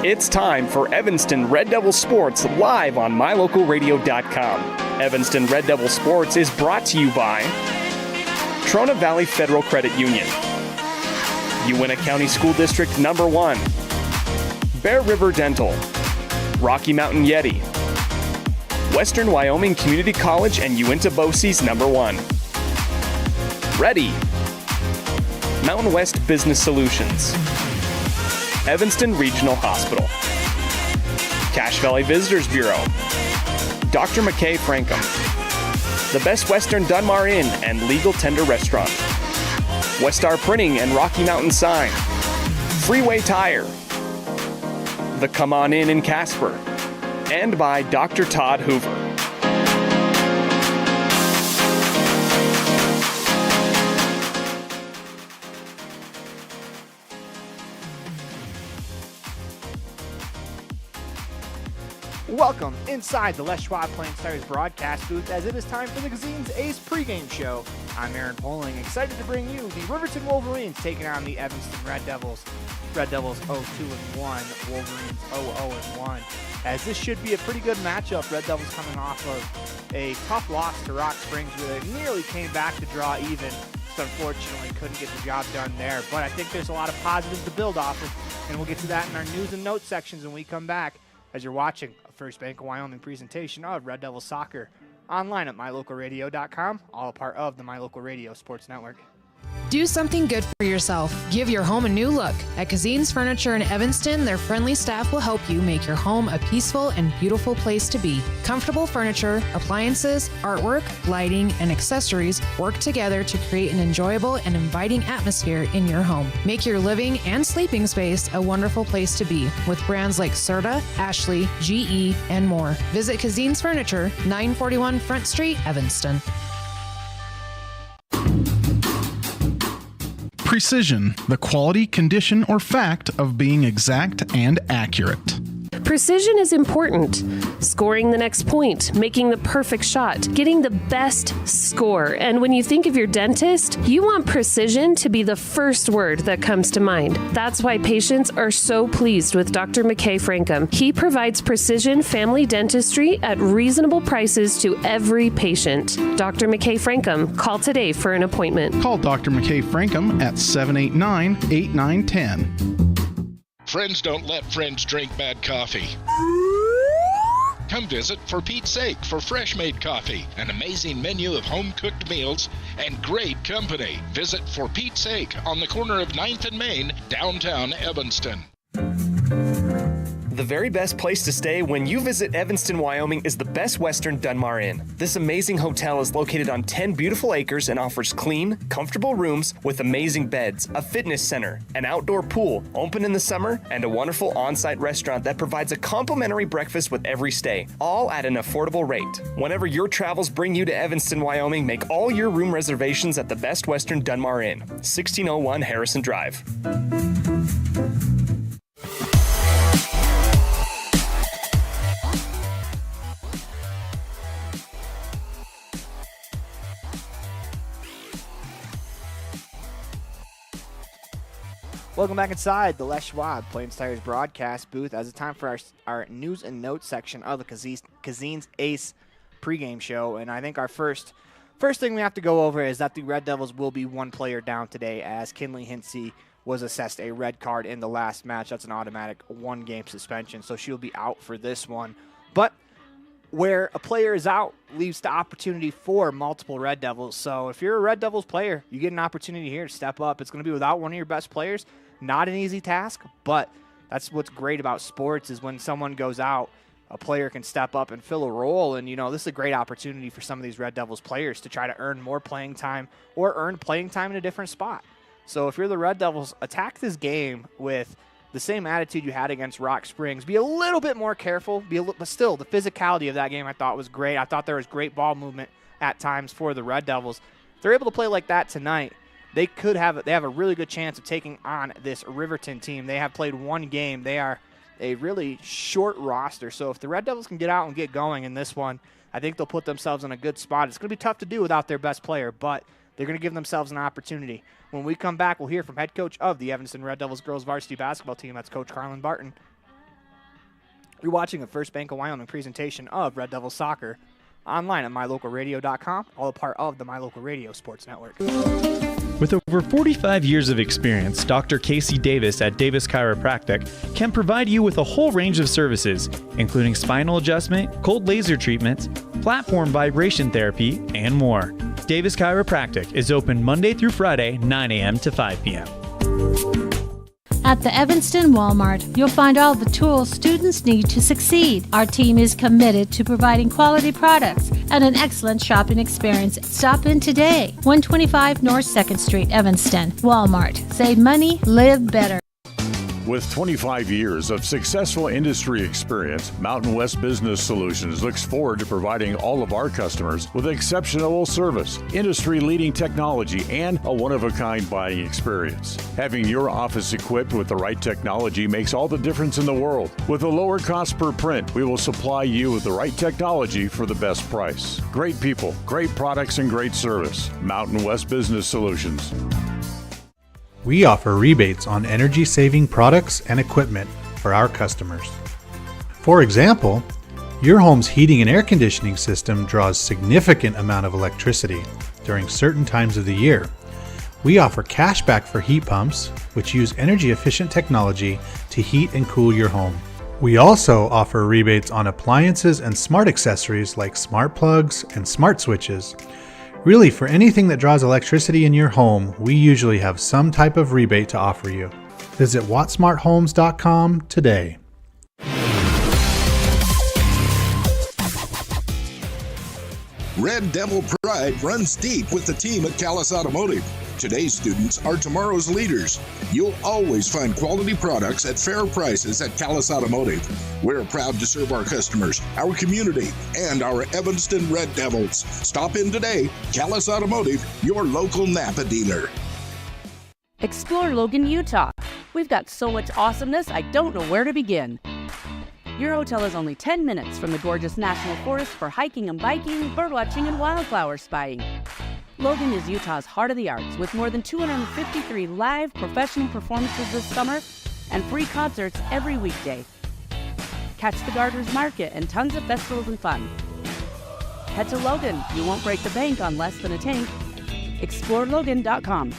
It's time for Evanston Red Devil Sports live on mylocalradio.com. Evanston Red Devil Sports is brought to you by Trona Valley Federal Credit Union, Uintah County School District Number 1, Bear River Dental, Rocky Mountain Yeti, Western Wyoming Community College and Uintah BOCES Number 1. Ready. Mountain West Business Solutions, Evanston Regional Hospital, Cache Valley Visitors Bureau, Dr. McKay Frankum, the Best Western Dunmar Inn and Legal Tender Restaurant, Westar Printing and Rocky Mountain Sign, Freeway Tire, the Come On In Casper, and by Dr. Todd Hoover. Welcome inside the Les Schwab Plain Stars broadcast booth as it is time for the Cazin's Ace pregame show. I'm Aaron Poling, excited to bring you the Riverton Wolverines taking on the Evanston Red Devils. Red Devils 0-2-1, Wolverines 0-0-1. As this should be a pretty good matchup. Red Devils coming off of a tough loss to Rock Springs where they nearly came back to draw even. Just unfortunately couldn't get the job done there. But I think there's a lot of positives to build off of, and we'll get to that in our news and notes sections when we come back. As you're watching a First Bank of Wyoming presentation of Red Devil Soccer online at mylocalradio.com, all a part of the My Local Radio Sports Network. Do something good for yourself. Give your home a new look. At Cazin's Furniture in Evanston, their friendly staff will help you make your home a peaceful and beautiful place to be. Comfortable furniture, appliances, artwork, lighting, and accessories work together to create an enjoyable and inviting atmosphere in your home. Make your living and sleeping space a wonderful place to be with brands like Serta, Ashley, GE, and more. Visit Cazin's Furniture, 941 Front Street, Evanston. Precision, the quality, condition, or fact of being exact and accurate. Precision is important. Scoring the next point, making the perfect shot, getting the best score. And when you think of your dentist, you want precision to be the first word that comes to mind. That's why patients are so pleased with Dr. McKay Frankum. He provides precision family dentistry at reasonable prices to every patient. Dr. McKay Frankum, call today for an appointment. Call Dr. McKay Frankum at 789-8910. Friends don't let friends drink bad coffee. Come visit For Pete's Sake for fresh-made coffee, an amazing menu of home-cooked meals, and great company. Visit For Pete's Sake on the corner of 9th and Main, downtown Evanston. The very best place to stay when you visit Evanston, Wyoming is the Best Western Dunmar Inn. This amazing hotel is located on 10 beautiful acres and offers clean, comfortable rooms with amazing beds, a fitness center, an outdoor pool, open in the summer, and a wonderful on-site restaurant that provides a complimentary breakfast with every stay, all at an affordable rate. Whenever your travels bring you to Evanston, Wyoming, make all your room reservations at the Best Western Dunmar Inn, 1601 Harrison Drive. Welcome back inside the Les Schwab Plain Stars broadcast booth as it's time for our news and notes section of the Cazin's Ace pregame show. And I think our first thing we have to go over is that the Red Devils will be one player down today as Kinley Hinsey was assessed a red card in the last match. That's an automatic one-game suspension, so she'll be out for this one. But where a player is out leaves the opportunity for multiple Red Devils. So if you're a Red Devils player, you get an opportunity here to step up. It's going to be without one of your best players. Not an easy task, but that's what's great about sports is when someone goes out, a player can step up and fill a role. And, this is a great opportunity for some of these Red Devils players to try to earn more playing time or earn playing time in a different spot. So if you're the Red Devils, attack this game with the same attitude you had against Rock Springs. Be a little bit more careful, but still, the physicality of that game I thought was great. I thought there was great ball movement at times for the Red Devils. If they're able to play like that tonight, they have a really good chance of taking on this Riverton team. They have played one game. They are a really short roster. So if the Red Devils can get out and get going in this one, I think they'll put themselves in a good spot. It's going to be tough to do without their best player, but they're going to give themselves an opportunity. When we come back, we'll hear from head coach of the Evanston Red Devils girls varsity basketball team. That's Coach Carlin Barton. You're watching a First Bank of Wyoming presentation of Red Devil Soccer online at mylocalradio.com, all a part of the My Local Radio Sports Network. With over 45 years of experience, Dr. Casey Davis at Davis Chiropractic can provide you with a whole range of services, including spinal adjustment, cold laser treatments, platform vibration therapy, and more. Davis Chiropractic is open Monday through Friday, 9 a.m. to 5 p.m. At the Evanston Walmart, you'll find all the tools students need to succeed. Our team is committed to providing quality products and an excellent shopping experience. Stop in today. 125 North 2nd Street, Evanston. Walmart. Save money, live better. With 25 years of successful industry experience, Mountain West Business Solutions looks forward to providing all of our customers with exceptional service, industry-leading technology, and a one-of-a-kind buying experience. Having your office equipped with the right technology makes all the difference in the world. With a lower cost per print, we will supply you with the right technology for the best price. Great people, great products, and great service. Mountain West Business Solutions. We offer rebates on energy-saving products and equipment for our customers. For example, your home's heating and air conditioning system draws significant amount of electricity during certain times of the year. We offer cashback for heat pumps, which use energy-efficient technology to heat and cool your home. We also offer rebates on appliances and smart accessories like smart plugs and smart switches. Really, for anything that draws electricity in your home, we usually have some type of rebate to offer you. Visit wattsmarthomes.com today. Red Devil pride runs deep with the team at Callis Automotive. Today's students are tomorrow's leaders. You'll always find quality products at fair prices at Callis Automotive. We're proud to serve our customers, our community, and our Evanston Red Devils. Stop in today. Callis Automotive, your local Napa dealer. Explore Logan, Utah. We've got so much awesomeness, I don't know where to begin. Your hotel is only 10 minutes from the gorgeous National Forest for hiking and biking, birdwatching, and wildflower spying. Logan is Utah's heart of the arts, with more than 253 live professional performances this summer and free concerts every weekday. Catch the Gardeners Market and tons of festivals and fun. Head to Logan. You won't break the bank on less than a tank. ExploreLogan.com.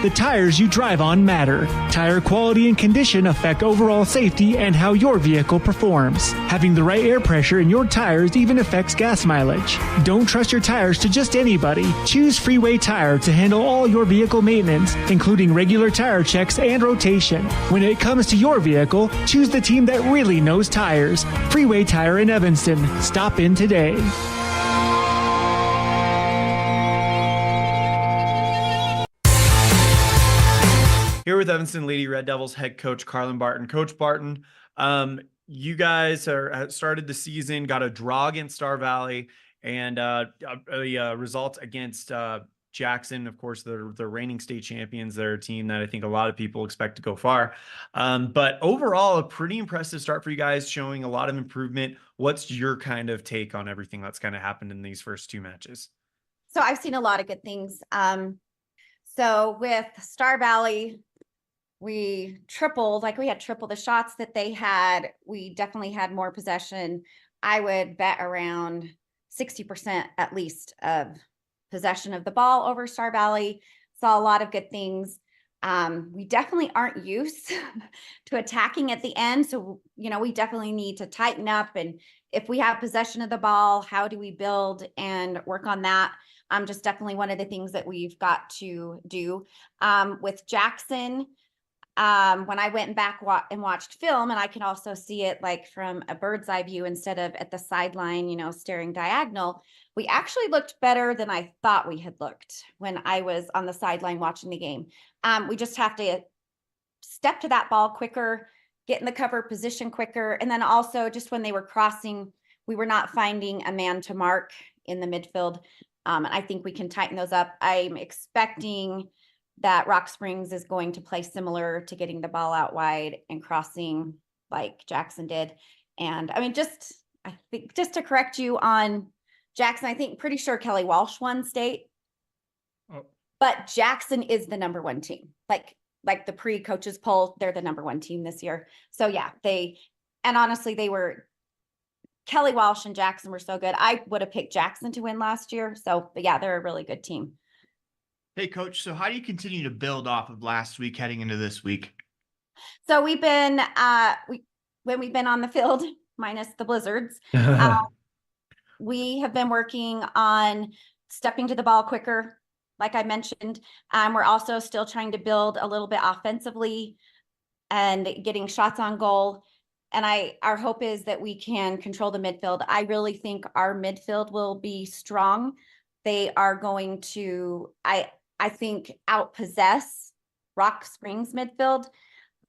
The tires you drive on matter. Tire quality and condition affect overall safety and how your vehicle performs. Having the right air pressure in your tires even affects gas mileage. Don't trust your tires to just anybody. Choose Freeway Tire to handle all your vehicle maintenance, including regular tire checks and rotation. When it comes to your vehicle, choose the team that really knows tires. Freeway Tire in Evanston. Stop in today. Here with Evanston Lady Red Devils head coach Carlin Barton. Coach Barton, you guys started the season, got a draw against Star Valley, and a result against Jackson. Of course, the reigning state champions. They're a team that I think a lot of people expect to go far. But overall, a pretty impressive start for you guys, showing a lot of improvement. What's your kind of take on everything that's kind of happened in these first two matches? So I've seen a lot of good things. So with Star Valley, we had triple the shots that they had. We definitely had more possession. I would bet around 60% at least of possession of the ball over Star Valley. Saw a lot of good things. We definitely aren't used to attacking at the end. So, we definitely need to tighten up. And if we have possession of the ball, how do we build and work on that? Just definitely one of the things that we've got to do. With Jackson, when I went back and watched film, and I can also see it like from a bird's eye view instead of at the sideline, staring diagonal, we actually looked better than I thought we had looked when I was on the sideline watching the game. We just have to step to that ball quicker, get in the cover position quicker. And then also just when they were crossing, we were not finding a man to mark in the midfield. And I think we can tighten those up. I'm expecting that Rock Springs is going to play similar to getting the ball out wide and crossing like Jackson did. And I think just to correct you on Jackson, pretty sure Kelly Walsh won state, but Jackson is the number one team. Like like the pre-coaches poll, they're the number 1 team this year. So yeah, and honestly, Kelly Walsh and Jackson were so good. I would have picked Jackson to win last year. So, but yeah, they're a really good team. Hey, Coach, so how do you continue to build off of last week heading into this week? So we've been, when we've been on the field, minus the blizzards, we have been working on stepping to the ball quicker. Like I mentioned, we're also still trying to build a little bit offensively and getting shots on goal. And our hope is that we can control the midfield. I really think our midfield will be strong. They are going to, I think, outpossess Rock Springs midfield.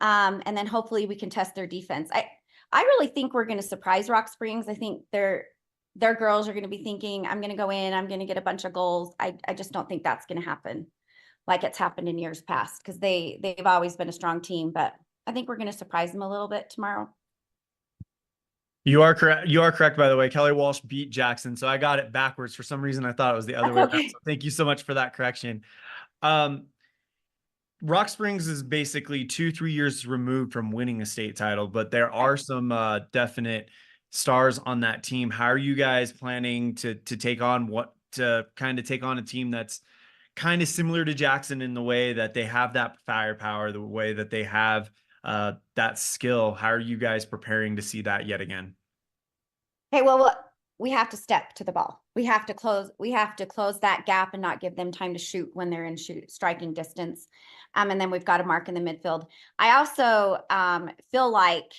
And then hopefully we can test their defense. I really think we're going to surprise Rock Springs. I think their girls are going to be thinking, I'm going to go in, I'm going to get a bunch of goals. I just don't think that's going to happen like it's happened in years past, because they've always been a strong team. But I think we're going to surprise them a little bit tomorrow. You are correct. You are correct, by the way. Kelly Walsh beat Jackson. So I got it backwards. For some reason, I thought it was the other way around. So thank you so much for that correction. Rock Springs is basically 2-3 years removed from winning a state title, but there are some definite stars on that team. How are you guys planning to take on a team that's kind of similar to Jackson in the way that they have that firepower, the way that they have that skill? How are you guys preparing to see that yet again? Hey, well, we have to step to the ball. We have to close that gap and not give them time to shoot when they're in striking distance. And then we've got to mark in the midfield. I also feel like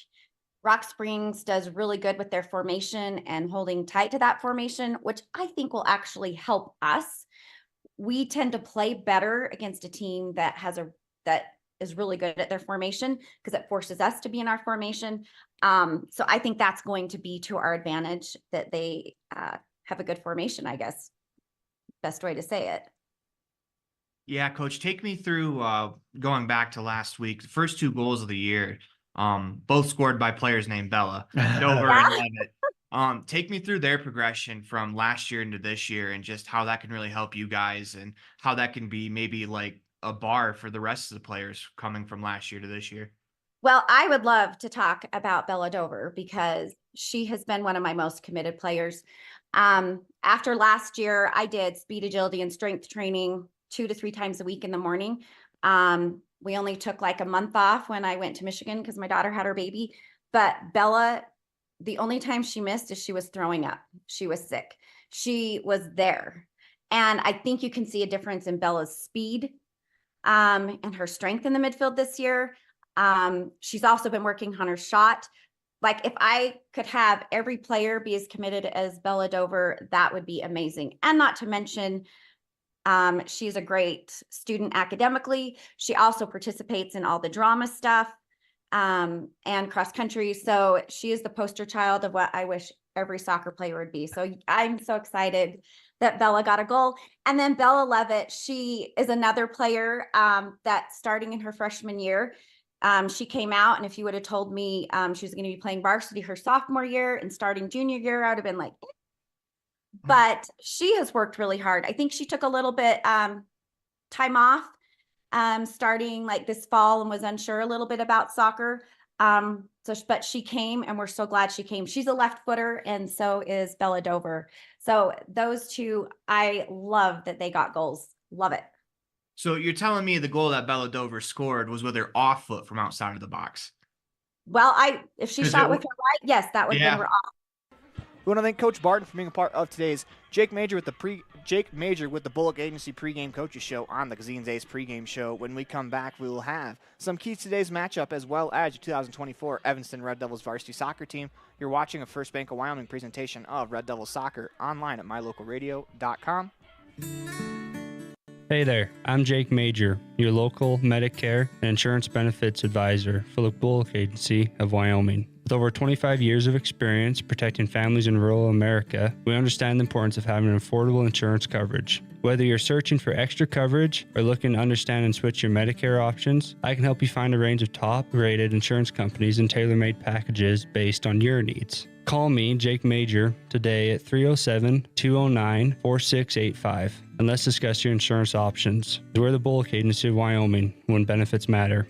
Rock Springs does really good with their formation and holding tight to that formation, which I think will actually help us. We tend to play better against a team that is really good at their formation, because it forces us to be in our formation. So I think that's going to be to our advantage, that they have a good formation, I guess. Best way to say it. Yeah, Coach, take me through going back to last week. The first 2 goals of the year, both scored by players named Bella Dover and Levitt. Take me through their progression from last year into this year, and just how that can really help you guys, and how that can be maybe like a bar for the rest of the players coming from last year to this year. Well, I would love to talk about Bella Dover, because she has been one of my most committed players. After last year, I did speed, agility, and strength training 2 to 3 times a week in the morning. We only took like a month off when I went to Michigan because my daughter had her baby. But Bella, the only time she missed is she was throwing up. She was sick. She was there. And I think you can see a difference in Bella's speed and her strength in the midfield this year. She's also been working on her shot. Like, if I could have every player be as committed as Bella Dover, that would be amazing. And not to mention, she's a great student academically. She also participates in all the drama stuff and cross country. So she is the poster child of what I wish every soccer player would be. So I'm so excited that Bella got a goal. And then Bella Levitt, she is another player that's starting in her freshman year. She came out, and if you would have told me she was going to be playing varsity her sophomore year and starting junior year, I would have been like, eh. But she has worked really hard. I think she took a little bit time off starting like this fall, and was unsure a little bit about soccer. But she came, and we're so glad she came. She's a left footer, and so is Bella Dover. So those two, I love that they got goals. Love it. So you're telling me the goal that Bella Dover scored was with her off foot from outside of the box? Well, if she shot with her right, yes, that would have been her off. We want to thank Coach Barton for being a part of today's Jake Major with the Bullock Agency pregame coaches show on the Cazin's Ace pregame show. When we come back, we will have some keys to today's matchup, as well as your 2024 Evanston Red Devils varsity soccer team. You're watching a First Bank of Wyoming presentation of Red Devil Soccer online at mylocalradio.com. Hey there, I'm Jake Major, your local Medicare and insurance benefits advisor for the Bullock Agency of Wyoming. With over 25 years of experience protecting families in rural America, we understand the importance of having an affordable insurance coverage. Whether you're searching for extra coverage or looking to understand and switch your Medicare options, I can help you find a range of top-rated insurance companies and tailor-made packages based on your needs. Call me, Jake Major, today at 307-209-4685 and let's discuss your insurance options. We're the Bullock Agency of Wyoming when benefits matter.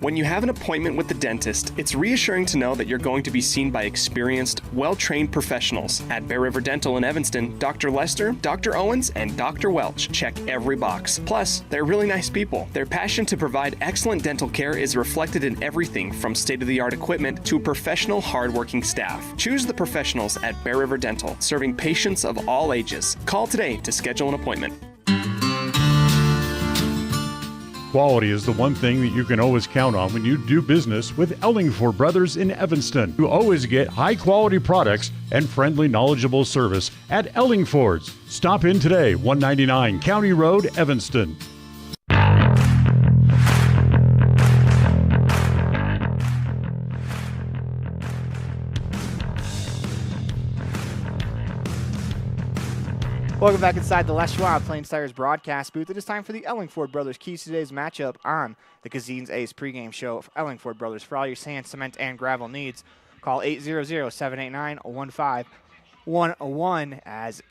When you have an appointment with the dentist, it's reassuring to know that you're going to be seen by experienced, well-trained professionals. At Bear River Dental in Evanston, Dr. Lester, Dr. Owens, and Dr. Welch check every box. Plus, they're really nice people. Their passion to provide excellent dental care is reflected in everything from state-of-the-art equipment to professional, hard-working staff. Choose the professionals at Bear River Dental, serving patients of all ages. Call today to schedule an appointment. Quality is the one thing that you can always count on when you do business with Ellingford Brothers in Evanston. You always get high-quality products and friendly, knowledgeable service at Ellingford's. Stop in today, 199 County Road, Evanston. Welcome back inside the Les Schwab Plains Tires broadcast booth. It is time for the Ellingford Brothers Keys to today's matchup on the Cazin's Ace pregame show for Ellingford Brothers. For all your sand, cement, and gravel needs, call 800-789-1511. As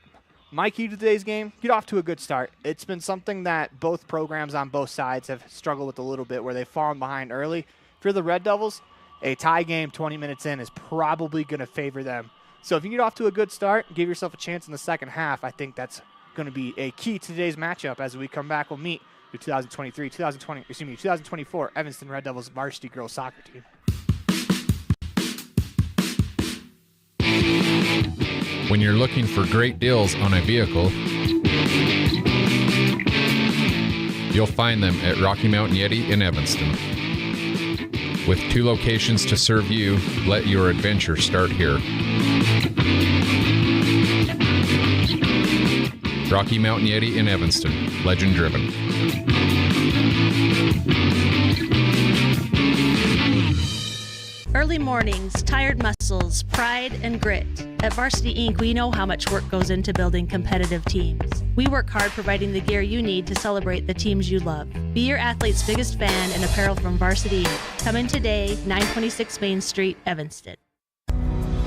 my key to today's game, get off to a good start. It's been something that both programs on both sides have struggled with a little bit, where they've fallen behind early. If you're the Red Devils, a tie game 20 minutes in is probably going to favor them. So if you get off to a good start, give yourself a chance in the second half. I think that's going to be a key to today's matchup. As we come back, we'll meet the 2024 Evanston Red Devils varsity girls soccer team. When you're looking for great deals on a vehicle, you'll find them at Rocky Mountain Yeti in Evanston. With 2 locations to serve you, let your adventure start here. Rocky Mountain Yeti in Evanston, legend driven. Early mornings, tired muscles, pride, and grit. At Varsity Inc., we know how much work goes into building competitive teams. We work hard providing the gear you need to celebrate the teams you love. Be your athlete's biggest fan in apparel from Varsity Inc. Come in today, 926 Main Street, Evanston.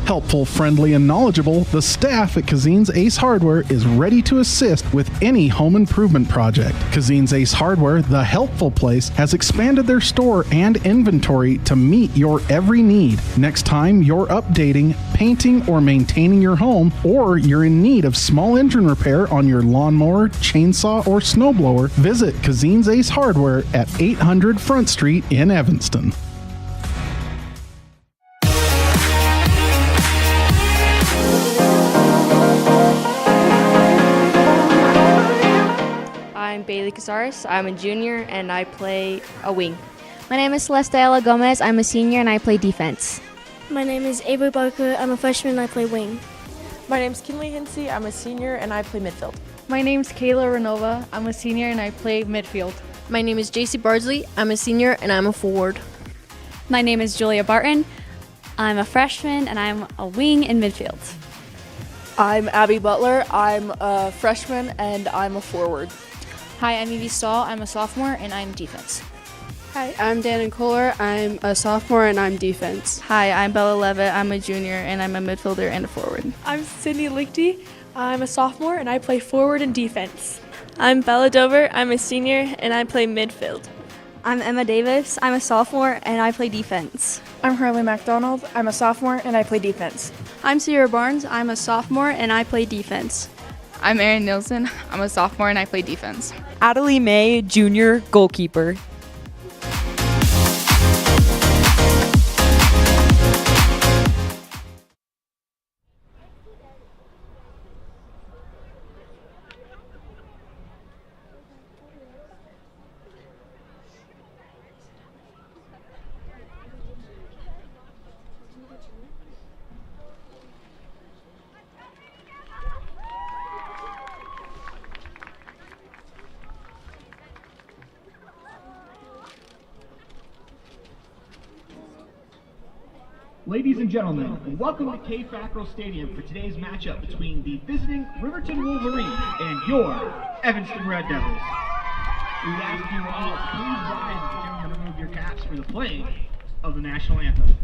Helpful, friendly, and knowledgeable, the staff at Cazin's Ace Hardware is ready to assist with any home improvement project. Cazin's Ace Hardware, the helpful place, has expanded their store and inventory to meet your every need. Next time you're updating, painting, or maintaining your home, or you're in need of small engine repair on your lawnmower, chainsaw, or snowblower, visit Cazin's Ace Hardware at 800 Front Street in Evanston. I'm Bailey Casares. I'm a junior and I play a wing. My name is Celeste Ayala Gomez. I'm a senior and I play defense. My name is Avery Barker. I'm a freshman and I play wing. My name's Kinley Hinsey. I'm a senior and I play midfield. My name's Kayla Renova. I'm a senior and I play midfield. My name is JC Bardsley. I'm a senior and I'm a forward. My name is Julia Barton. I'm a freshman and I'm a wing in midfield. I'm Abby Butler. I'm a freshman and I'm a forward. Hi, I'm Evie Stahl. I'm a sophomore and I'm defense. Hi, I'm Dannon Kohler. I'm a sophomore and I'm defense. Hi, I'm Bella Levitt. I'm a junior and I'm a midfielder and a forward. I'm Sydney Lichty. I'm a sophomore and I play forward and defense. I'm Bella Dover. I'm a senior and I play midfield. I'm Emma Davis. I'm a sophomore and I play defense. I'm Hurley MacDonald. I'm a sophomore and I play defense. I'm Sierra Barnes. I'm a sophomore and I play defense. I'm Erin Nielsen. I'm a sophomore and I play defense. Adelie May, junior goalkeeper. Ladies and gentlemen, welcome to K. Fackrell Stadium for today's matchup between the visiting Riverton Wolverines and your Evanston Red Devils. We ask you all, please rise as the gentlemen remove your caps for the playing of the national anthem.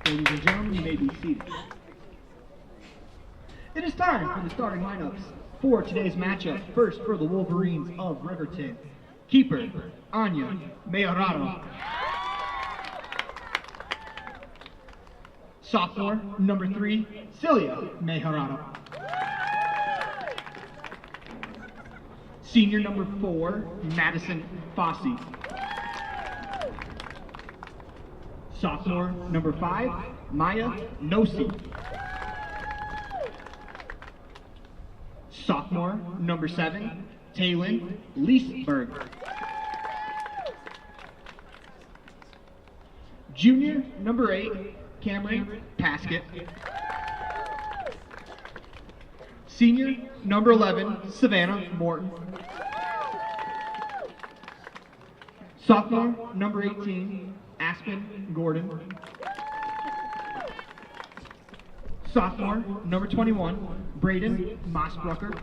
Ladies and gentlemen, you may be seated. It is time for the starting lineups for today's matchup. First, for the Wolverines of Riverton, keeper Anya Mayorado. Sophomore, number 3, Celia Mayorado. Senior, number 4, Madison Fossey. Sophomore, number 5, Maya Nosi. Sophomore, number 7, Taylin Leesberg. Junior, number 8, Cameron Paskett. Senior, number 11, Savannah Morton. Sophomore, number 18, Aspen Gordon. Sophomore, number 21, Braden Mossbrucker.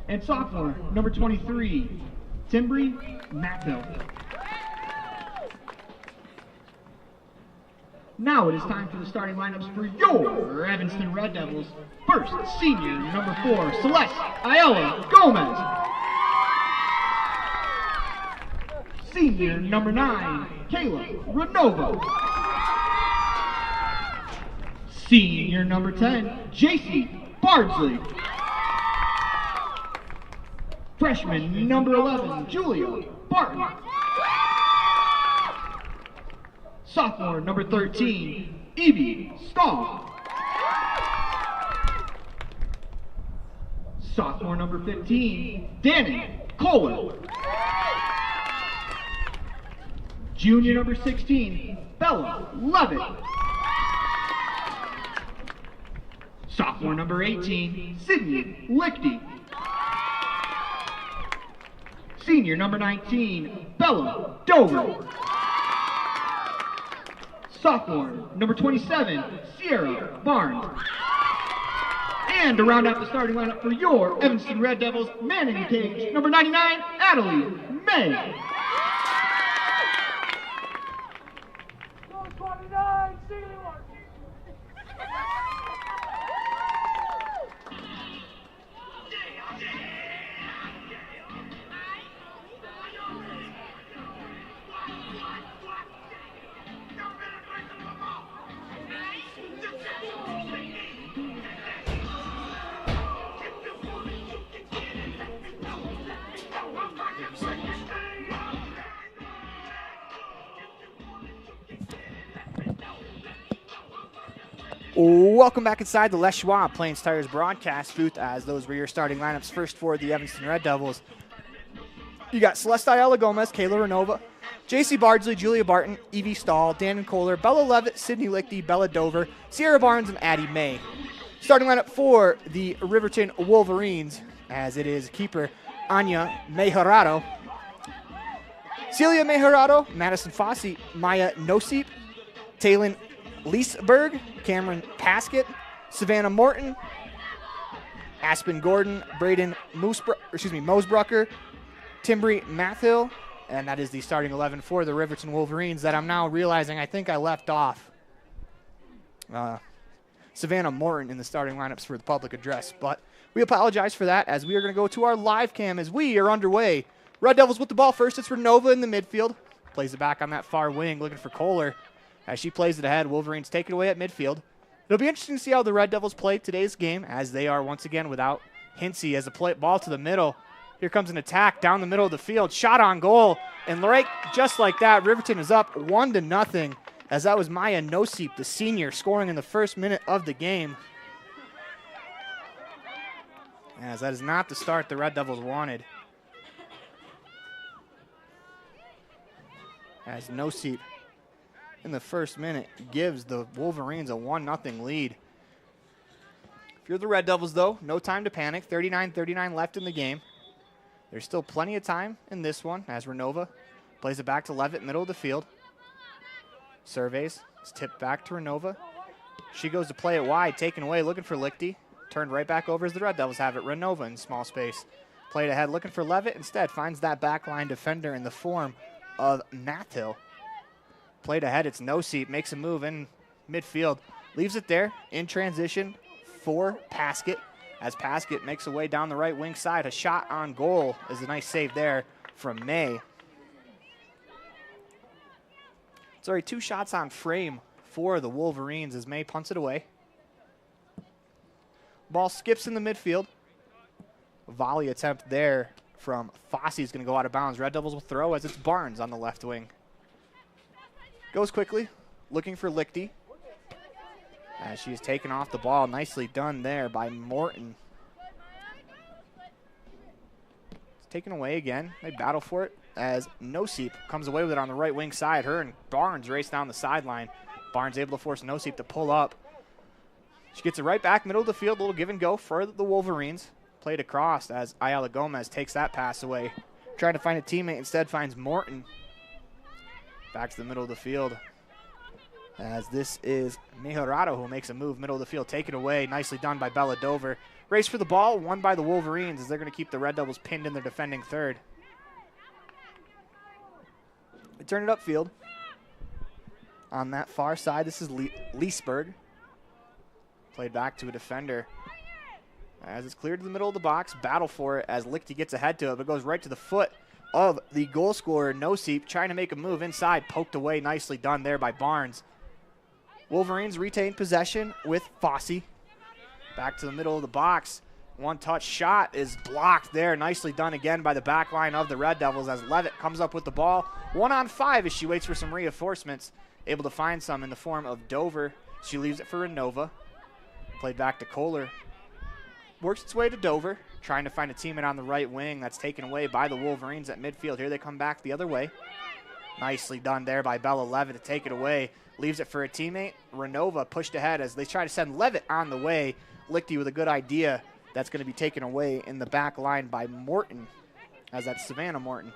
And sophomore, number 23, Timbri Matto. Now it is time for the starting lineups for your Evanston Red Devils. First, senior, number 4, Celeste Ayala Gomez. Senior, number 9, Kayla Renova. Senior, number 10, JC Bardsley. Freshman, number 11, Julia Barton. Sophomore, number 13, Evie Stahl. Sophomore, number 15, Danny Kohler. Junior, number 16, Bella Levitt. Sophomore, number 18, Sydney Lichty. Senior, number 19, Bella Dover. Sophomore, number 27, Sierra Barnes. And to round out the starting lineup for your Evanston Red Devils, man in the cage, number 99, Adelie May. Welcome back inside the Les Schwab Plains Tires broadcast booth, as those were your starting lineups. First for the Evanston Red Devils, you got Celeste Ayala Gomez, Kayla Renova, JC Bardsley, Julia Barton, Evie Stahl, Dan Kohler, Bella Levitt, Sydney Lichty, Bella Dover, Sierra Barnes, and Addie May. Starting lineup for the Riverton Wolverines, as it is keeper Anya Mejorado. Celia Mejorado, Madison Fossey, Maya Nosip, Taylin Leesberg, Cameron Paskett, Savannah Morton, Aspen Gordon, Braden Mosebrucker, Timbri Mathill, and that is the starting 11 for the Riverton Wolverines that I'm now realizing I think I left off Savannah Morton in the starting lineups for the public address. But we apologize for that as we are going to go to our live cam as we are underway. Red Devils with the ball first. It's Renova in the midfield. Plays it back on that far wing looking for Kohler. As she plays it ahead, Wolverines take it away at midfield. It'll be interesting to see how the Red Devils play today's game as they are once again without Hinsey as a ball to the middle. Here comes an attack down the middle of the field. Shot on goal. And right just like that, Riverton is up 1-0 as that was Maya Nosip, the senior, scoring in the first minute of the game. As that is not the start the Red Devils wanted. As Nosip in the first minute gives the Wolverines a 1-0 lead. If you're the Red Devils, though, no time to panic. 39-39 left in the game. There's still plenty of time in this one as Renova plays it back to Levitt, middle of the field. Surveys. It's tipped back to Renova. She goes to play it wide, taken away, looking for Lichty. Turned right back over as the Red Devils have it. Renova in small space. Played ahead, looking for Levitt. Instead, finds that backline defender in the form of Mathill. Played ahead, it's Nosip. Makes a move in midfield. Leaves it there in transition for Paskett. As Paskett makes a way down the right wing side. A shot on goal is a nice save there from May. Sorry, 2 shots on frame for the Wolverines as May punts it away. Ball skips in the midfield. Volley attempt there from Fossey is going to go out of bounds. Red Devils will throw as it's Barnes on the left wing. Goes quickly, looking for Lichty. As she's taken off the ball. Nicely done there by Morton. It's taken away again. They battle for it as Nosip comes away with it on the right wing side. Her and Barnes race down the sideline. Barnes able to force Nosip to pull up. She gets it right back, middle of the field. A little give and go for the Wolverines. Played across as Ayala Gomez takes that pass away. Trying to find a teammate, instead finds Morton. Back to the middle of the field. As this is Mejorado who makes a move middle of the field. Taken away. Nicely done by Bella Dover. Race for the ball. Won by the Wolverines as they're going to keep the Red Devils pinned in their defending third. They turn it upfield. On that far side, this is Leesberg. Played back to a defender. As it's cleared to the middle of the box. Battle for it as Lichty gets ahead to it. But goes right to the foot of the goal scorer, Nosip. Trying to make a move inside. Poked away. Nicely done there by Barnes. Wolverines retain possession with Fossey. Back to the middle of the box. One-touch shot is blocked there. Nicely done again by the back line of the Red Devils as Levitt comes up with the ball. 1-on-5 as she waits for some reinforcements. Able to find some in the form of Dover. She leaves it for Renova. Played back to Kohler. Works its way to Dover. Trying to find a teammate on the right wing. That's taken away by the Wolverines at midfield. Here they come back the other way. Nicely done there by Bella Levitt to take it away. Leaves it for a teammate. Renova pushed ahead as they try to send Levitt on the way. Lichty with a good idea. That's going to be taken away in the back line by Morton, as that's Savannah Morton.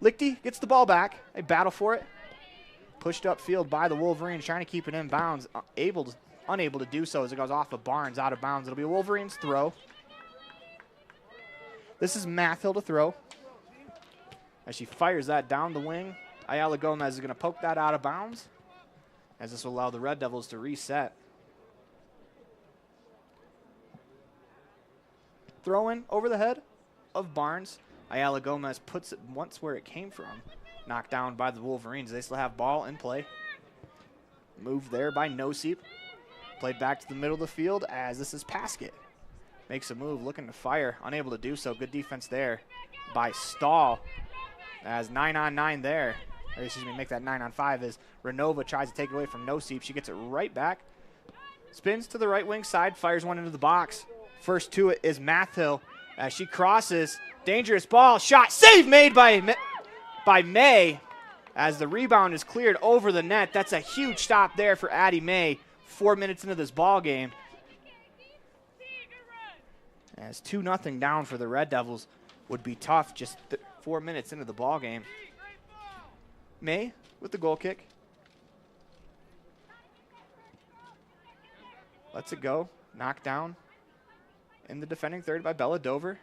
Lichty gets the ball back. They battle for it. Pushed upfield by the Wolverines, trying to keep it in bounds. Unable to do so as it goes off of Barnes, out of bounds. It'll be a Wolverines throw. This is Mathill to throw. As she fires that down the wing, Ayala Gomez is going to poke that out of bounds, as this will allow the Red Devils to reset. Throw in over the head of Barnes. Ayala Gomez puts it once where it came from. Knocked down by the Wolverines. They still have ball in play. Moved there by Nosip. Played back to the middle of the field as this is Paskett. Makes a move, looking to fire. Unable to do so. Good defense there by Stahl. As 9-on-9 there. Or excuse me, make that 9-on-5 as Renova tries to take it away from Nosip. She gets it right back. Spins to the right wing side. Fires one into the box. First to it is Mathill as she crosses. Dangerous ball. Shot. Save made by May as the rebound is cleared over the net. That's a huge stop there for Addie May. 4 minutes into this ball game. As 2-0 down for the Red Devils would be tough just 4 minutes into the ball game. May with the goal kick. Lets it go. Knocked down in the defending third by Bella Dover.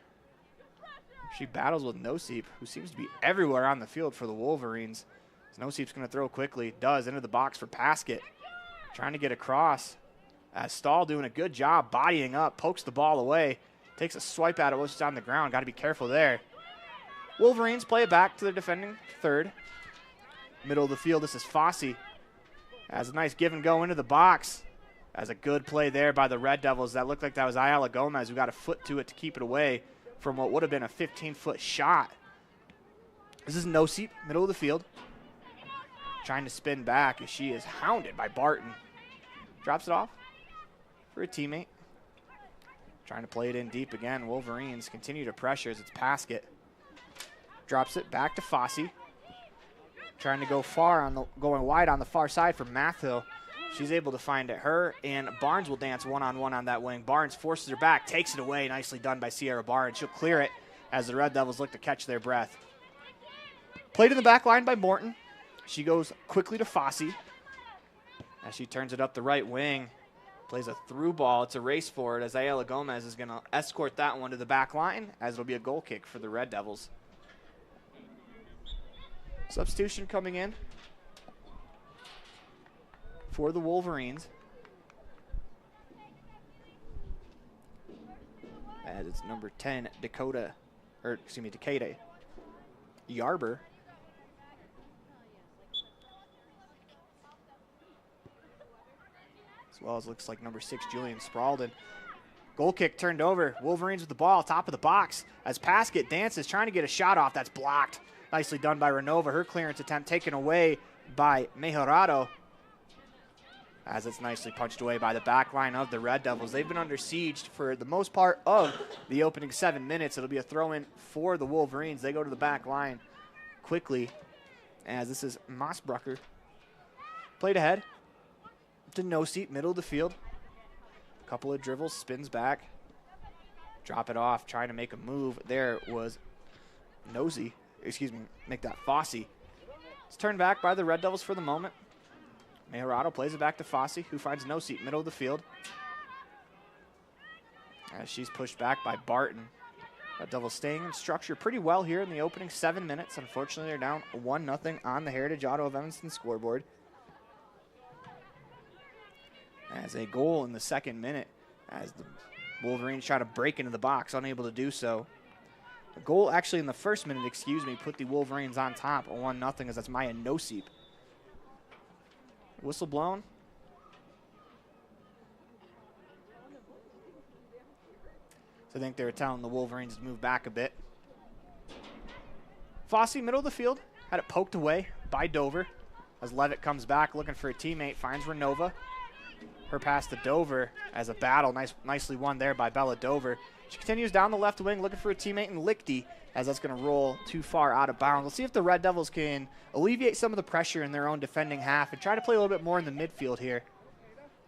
She battles with Noseep, who seems to be everywhere on the field for the Wolverines. Noseep's going to throw quickly. Does into the box for Paskett. Trying to get across. As Stahl doing a good job bodying up. Pokes the ball away. Takes a swipe at it while she's on the ground. Got to be careful there. Wolverines play it back to their defending third. Middle of the field, this is Fossey. Has a nice give and go into the box. As a good play there by the Red Devils. That looked like that was Ayala Gomez who got a foot to it to keep it away from what would have been a 15-foot shot. This is Noseep, middle of the field. Trying to spin back as she is hounded by Barton. Drops it off for a teammate. Trying to play it in deep again. Wolverines continue to pressure as it's Paskett. Drops it back to Fossey. Trying to go going wide on the far side for Mathill. She's able to find it. Her and Barnes will dance one-on-one on that wing. Barnes forces her back, takes it away. Nicely done by Sierra Barnes. She'll clear it as the Red Devils look to catch their breath. Played in the back line by Morton. She goes quickly to Fossey as she turns it up the right wing. Plays a through ball. It's a race for it as Ayala Gomez is going to escort that one to the back line as it'll be a goal kick for the Red Devils. Substitution coming in for the Wolverines. As it's number 10, Dakota Yarber. As well as looks like number 6, Julian Spaulding. Goal kick turned over. Wolverines with the ball, top of the box. As Paskett dances, trying to get a shot off. That's blocked. Nicely done by Renova. Her clearance attempt taken away by Mejorado. As it's nicely punched away by the back line of the Red Devils. They've been under siege for the most part of the opening 7 minutes. It'll be a throw-in for the Wolverines. They go to the back line quickly as this is Mossbrucker. Played ahead to Noseep, middle of the field. A couple of dribbles, spins back. Drop it off, trying to make a move. There was make that Fossey. It's turned back by the Red Devils for the moment. Mejorado plays it back to Fossey, who finds Noseep, middle of the field. As she's pushed back by Barton. Red Devils staying in structure pretty well here in the opening 7 minutes. Unfortunately, they're down 1-0 on the Heritage Auto of Evanston scoreboard. As a goal in the 2nd minute, as the Wolverines try to break into the box, unable to do so. The goal actually in the 1st minute, put the Wolverines on top 1-0 as that's Maya Noseep. Whistle blown. So I think they were telling the Wolverines to move back a bit. Fossey, middle of the field, had it poked away by Dover. As Levitt comes back looking for a teammate, finds Renova. Her pass to Dover as a battle, nicely won there by Bella Dover. She continues down the left wing looking for a teammate in Lichty as that's going to roll too far out of bounds. Let's see if the Red Devils can alleviate some of the pressure in their own defending half and try to play a little bit more in the midfield here.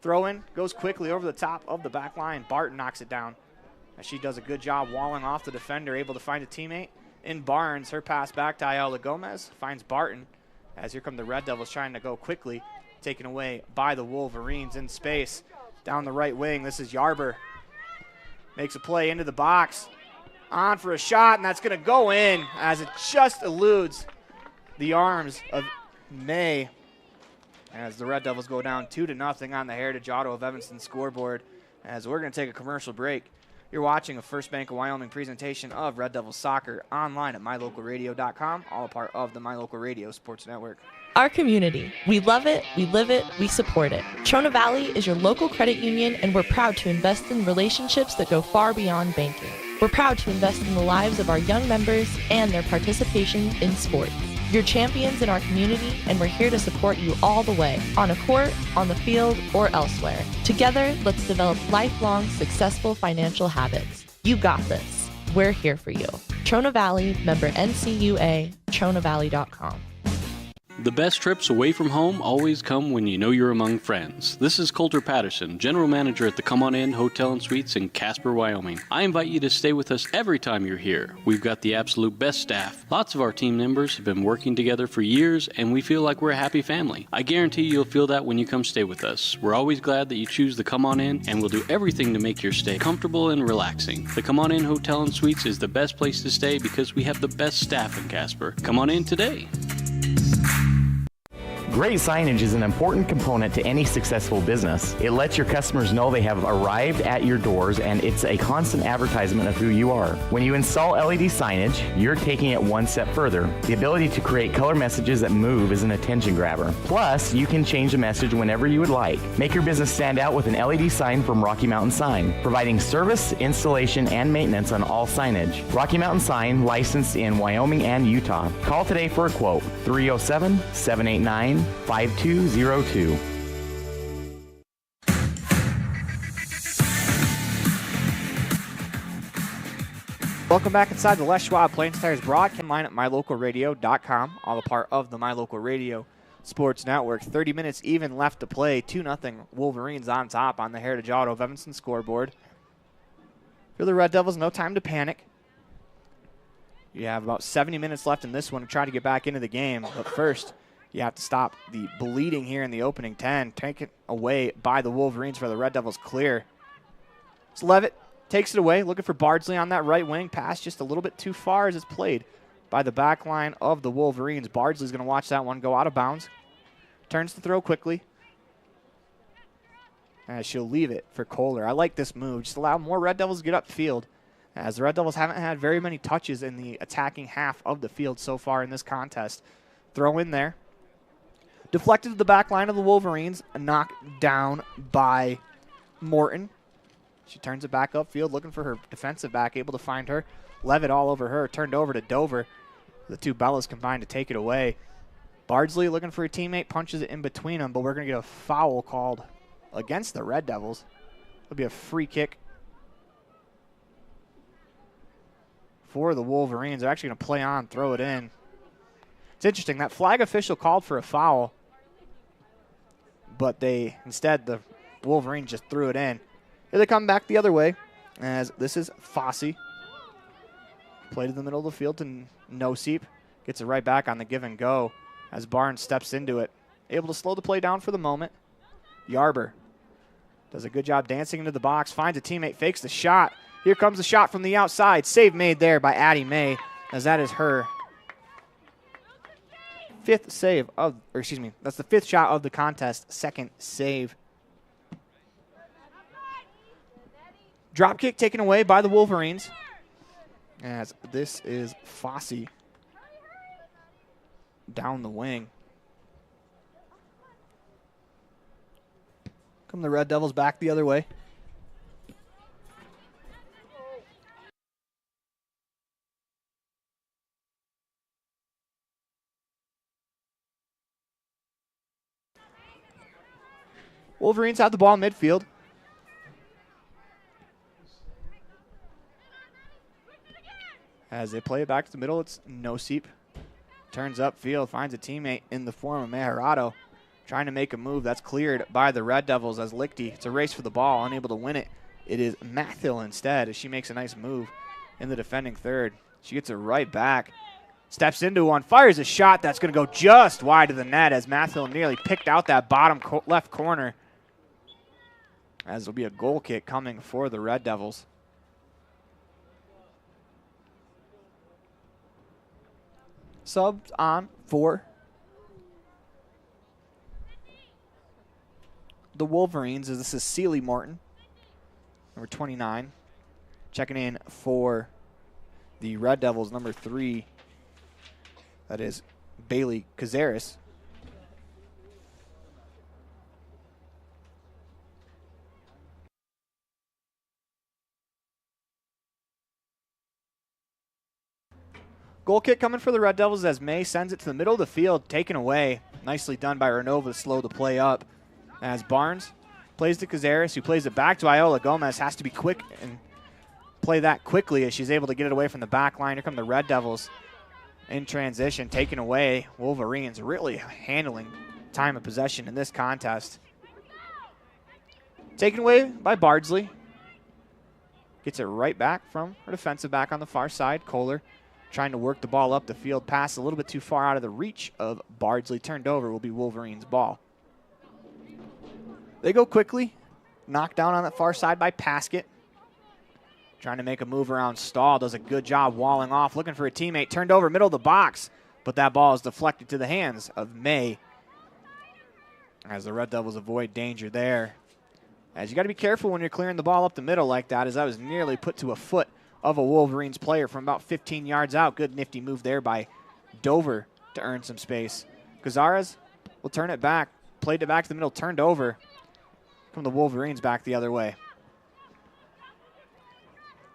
Throw in, goes quickly over the top of the back line. Barton knocks it down as she does a good job walling off the defender, able to find a teammate in Barnes. Her pass back to Ayala Gomez, finds Barton as here come the Red Devils trying to go quickly, taken away by the Wolverines in space. Down the right wing, this is Yarber. Makes a play into the box. On for a shot, and that's going to go in as it just eludes the arms of May. As the Red Devils go down 2-0 on the Heritage Auto of Evanston scoreboard. As we're going to take a commercial break. You're watching a First Bank of Wyoming presentation of Red Devils Soccer online at mylocalradio.com, all a part of the My Local Radio Sports Network. Our community. We love it, we live it, we support it. Trona Valley is your local credit union, and we're proud to invest in relationships that go far beyond banking. We're proud to invest in the lives of our young members and their participation in sports. You're champions in our community, and we're here to support you all the way, on a court, on the field, or elsewhere. Together, let's develop lifelong, successful financial habits. You got this. We're here for you. Trona Valley, member NCUA, TronaValley.com. The best trips away from home always come when you know you're among friends. This is Coulter Patterson, General Manager at the Come On In Hotel and Suites in Casper, Wyoming. I invite you to stay with us every time you're here. We've got the absolute best staff. Lots of our team members have been working together for years, and we feel like we're a happy family. I guarantee you'll feel that when you come stay with us. We're always glad that you choose the Come On In, and we'll do everything to make your stay comfortable and relaxing. The Come On In Hotel and Suites is the best place to stay because we have the best staff in Casper. Come on in today. Great signage is an important component to any successful business. It lets your customers know they have arrived at your doors, and it's a constant advertisement of who you are. When you install LED signage, you're taking it one step further. The ability to create color messages that move is an attention grabber. Plus, you can change the message whenever you would like. Make your business stand out with an LED sign from Rocky Mountain Sign, providing service, installation, and maintenance on all signage. Rocky Mountain Sign, licensed in Wyoming and Utah. Call today for a quote, 307-789-5202. Welcome back inside the Les Schwab Plains Tires broadcast line at mylocalradio.com, all a part of the My Local Radio Sports Network. 30 minutes even left to play. 2-0 Wolverines on top on the Heritage Auto of Evanston scoreboard. For the Red Devils, no time to panic. You have about 70 minutes left in this one to try to get back into the game. But first, you have to stop the bleeding here in the opening 10. Taken away by the Wolverines for the Red Devils clear. It's Levitt takes it away, looking for Bardsley on that right wing. Pass just a little bit too far as it's played by the back line of the Wolverines. Bardsley's going to watch that one go out of bounds. Turns to throw quickly. As she'll leave it for Kohler. I like this move. Just allow more Red Devils to get upfield, as the Red Devils haven't had very many touches in the attacking half of the field so far in this contest. Throw in there. Deflected to the back line of the Wolverines. Knocked down by Morton. She turns it back upfield, looking for her defensive back, able to find her. Levitt all over her. Turned over to Dover. The two Bellas combined to take it away. Bardsley looking for a teammate, punches it in between them, but we're going to get a foul called against the Red Devils. It'll be a free kick for the Wolverines. They're actually going to play on, throw it in. It's interesting. That flag official called for a foul, but instead the Wolverines just threw it in. Here they come back the other way, as this is Fossey. Played in the middle of the field to Noseep. Gets it right back on the give and go as Barnes steps into it. Able to slow the play down for the moment. Yarber does a good job dancing into the box. Finds a teammate, fakes the shot. Here comes the shot from the outside. Save made there by Addie May, as that is her fifth save of, or excuse me, that's the fifth shot of the contest, second save. Drop kick taken away by the Wolverines, as this is Fossey down the wing. Come the Red Devils back the other way. Wolverines have the ball midfield. As they play it back to the middle, it's Noseep. Turns upfield, finds a teammate in the form of Meharado. Trying to make a move. That's cleared by the Red Devils as Lichty. It's a race for the ball, unable to win it. It is Mathill instead, as she makes a nice move in the defending third. She gets it right back. Steps into one, fires a shot that's going to go just wide of the net as Mathill nearly picked out that bottom left corner. As there'll be a goal kick coming for the Red Devils. Subs on for the Wolverines, as this is Sealy Morton, number 29. Checking in for the Red Devils, number 3. That is Bailey Cazares. Goal kick coming for the Red Devils as May sends it to the middle of the field, taken away. Nicely done by Renova to slow the play up. As Barnes plays to Cazares, who plays it back to Iola Gomez. Has to be quick and play that quickly as she's able to get it away from the back line. Here come the Red Devils. in transition, taken away. Wolverines really handling time of possession in this contest. Taken away by Bardsley. Gets it right back from her defensive back on the far side. Kohler trying to work the ball up the field. Pass a little bit too far out of the reach of Bardsley. Turned over, will be Wolverines' ball. They go quickly. Knocked down on that far side by Paskett. Trying to make a move around Stahl. Does a good job walling off. Looking for a teammate. Turned over, middle of the box. But that ball is deflected to the hands of May. As the Red Devils avoid danger there. As you got to be careful when you're clearing the ball up the middle like that, as that was nearly put to a foot of a Wolverines player from about 15 yards out. Good nifty move there by Dover to earn some space. Cazares will turn it back. Played it back to the middle, turned over. From the Wolverines back the other way.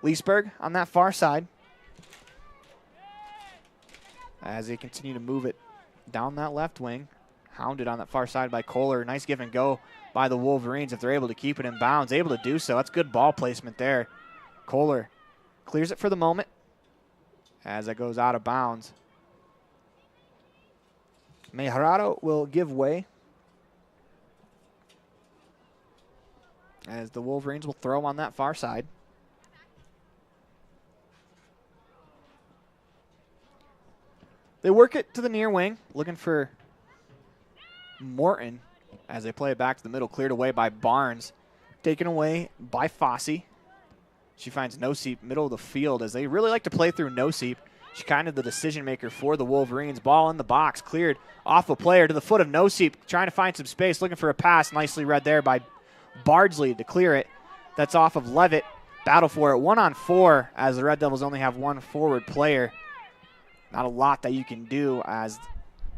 Leesburg on that far side. As they continue to move it down that left wing. Hounded on that far side by Kohler. Nice give and go by the Wolverines if they're able to keep it in bounds. Able to do so. That's good ball placement there. Kohler clears it for the moment as it goes out of bounds. Mejarado will give way as the Wolverines will throw on that far side. They work it to the near wing, looking for Morton as they play it back to the middle, cleared away by Barnes, taken away by Fossey. She finds Noseep middle of the field as they really like to play through Noseep. She's kind of the decision maker for the Wolverines. Ball in the box, cleared off a player to the foot of Noseep, trying to find some space, looking for a pass. Nicely read there by Bardsley to clear it. That's off of Levitt. Battle for it 1-on-4 as the Red Devils only have one forward player. Not a lot that you can do as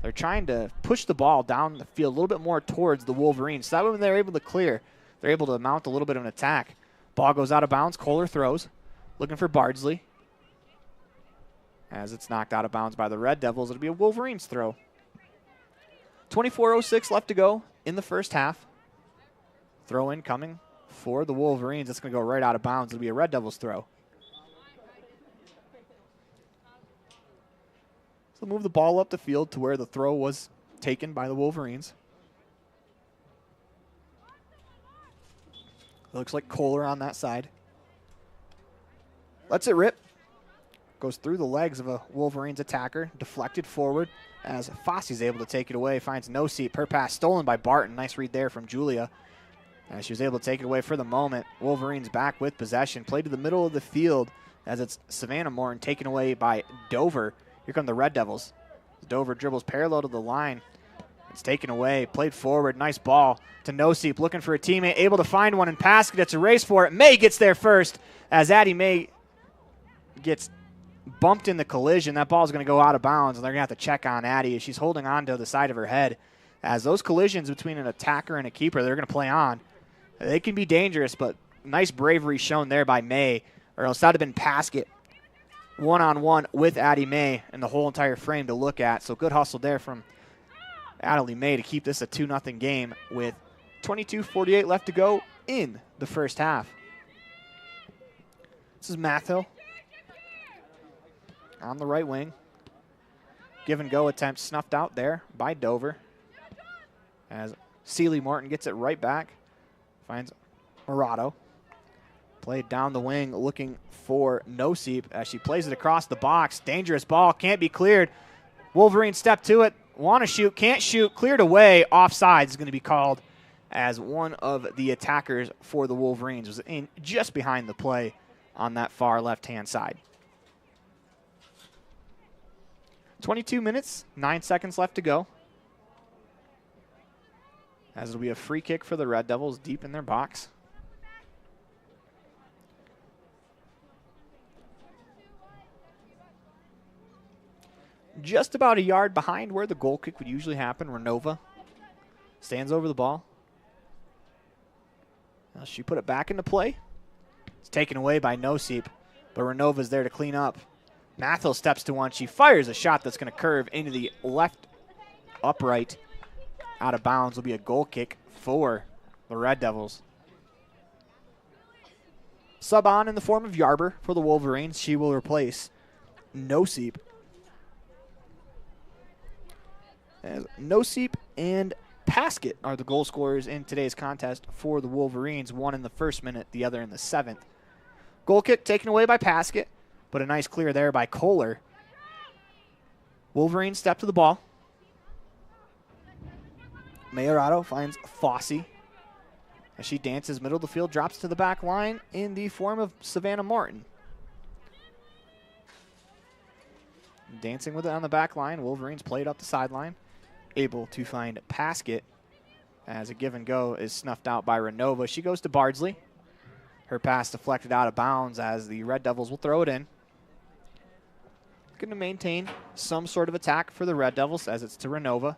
they're trying to push the ball down the field a little bit more towards the Wolverines. So that way when they're able to clear, they're able to mount a little bit of an attack. Ball goes out of bounds. Kohler throws. Looking for Bardsley. As it's knocked out of bounds by the Red Devils, it'll be a Wolverines throw. 24:06 left to go in the first half. Throw in coming for the Wolverines. It's going to go right out of bounds. It'll be a Red Devils throw. So move the ball up the field to where the throw was taken by the Wolverines. Looks like Kohler on that side. Lets it rip. Goes through the legs of a Wolverines attacker. Deflected forward as Fossey's able to take it away. Finds Noseep. Her pass stolen by Barton. Nice read there from Julia. As she was able to take it away for the moment. Wolverines back with possession. Played to the middle of the field as it's Savannah Morton taken away by Dover. Here come the Red Devils. Dover dribbles parallel to the line. It's taken away. Played forward. Nice ball to Noseep. Looking for a teammate. Able to find one and Paskett. It's a race for it. May gets there first as Addie May gets bumped in the collision. That ball is going to go out of bounds, and they're going to have to check on Addie as she's holding on to the side of her head. As those collisions between an attacker and a keeper, they're going to play on. They can be dangerous, but nice bravery shown there by May, or else that would have been Paskett one-on-one with Addie May and the whole entire frame to look at. So good hustle there from Addie May to keep this a 2-0 game with 22:48 left to go in the first half. This is Mathill on the right wing. Give and go attempt snuffed out there by Dover. As Seeley Morton gets it right back. Finds Murado. Played down the wing looking for Noseep as she plays it across the box. Dangerous ball, can't be cleared. Wolverine step to it. Want to shoot, can't shoot. Cleared away. Offside is going to be called as one of the attackers for the Wolverines was in just behind the play on that far left-hand side. 22 minutes, 9 seconds left to go. As it'll be a free kick for the Red Devils deep in their box. Just about a yard behind where the goal kick would usually happen. Renova stands over the ball. Now she put it back into play. It's taken away by Noseep, but Renova's there to clean up. Mathill steps to one. She fires a shot that's going to curve into the left upright. Out of bounds will be a goal kick for the Red Devils. Sub on in the form of Yarber for the Wolverines. She will replace Noseep. As Nosip and Paskett are the goal scorers in today's contest for the Wolverines, one in the first minute, the other in the 7th. Goal kick taken away by Paskett, but a nice clear there by Kohler. Wolverines step to the ball. Mayorato finds Fossey as she dances middle of the field, drops to the back line in the form of Savannah Martin. Dancing with it on the back line. Wolverines played up the sideline, able to find Paskett as a give and go is snuffed out by Renova. She goes to Bardsley. Her pass deflected out of bounds as the Red Devils will throw it in. Going to maintain some sort of attack for the Red Devils as it's to Renova.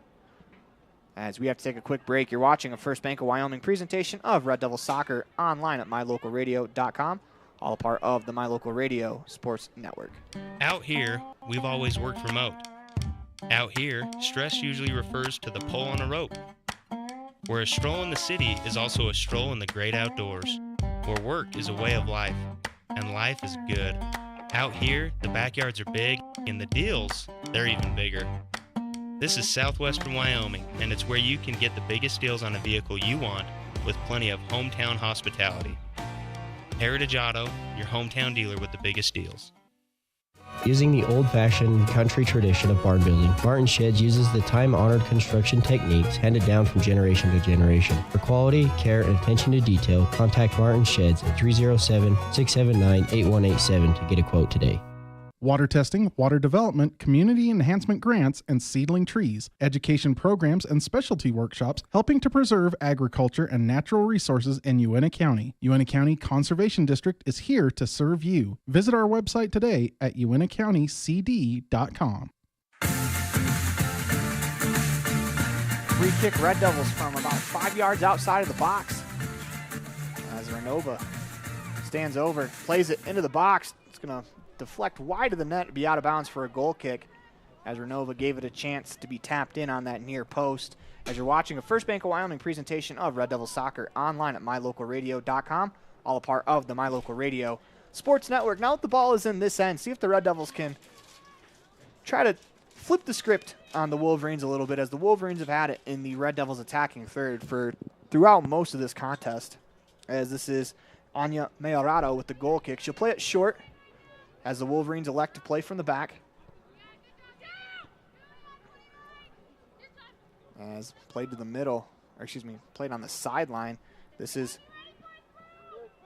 As we have to take a quick break, you're watching a First Bank of Wyoming presentation of Red Devil Soccer online at mylocalradio.com, all a part of the My Local Radio Sports Network. Out here, we've always worked remote. Out here, stress usually refers to the pull on a rope. Where a stroll in the city is also a stroll in the great outdoors. Where work is a way of life, and life is good. Out here, the backyards are big, and the deals, they're even bigger. This is southwestern Wyoming, and it's where you can get the biggest deals on a vehicle you want with plenty of hometown hospitality. Heritage Auto, your hometown dealer with the biggest deals. Using the old-fashioned country tradition of barn building, Martin Sheds uses the time-honored construction techniques handed down from generation to generation. For quality, care, and attention to detail, contact Martin Sheds at 307-679-8187 to get a quote today. Water testing, water development, community enhancement grants, and seedling trees, education programs, and specialty workshops helping to preserve agriculture and natural resources in Uintah County. Uintah County Conservation District is here to serve you. Visit our website today at uintacountycd.com. Free kick Red Devils from about 5 yards outside of the box. As Renova stands over, plays it into the box. It's going to deflect wide of the net, be out of bounds for a goal kick as Renova gave it a chance to be tapped in on that near post. As you're watching a First Bank of Wyoming presentation of Red Devil Soccer online at mylocalradio.com, all a part of the My Local Radio Sports Network. Now that the ball is in this end, see if the Red Devils can try to flip the script on the Wolverines a little bit, as the Wolverines have had it in the Red Devils attacking third for throughout most of this contest. As this is Anya Mayorato with the goal kick. She'll play it short as the Wolverines elect to play from the back. As played to the middle, or excuse me, played on the sideline. This is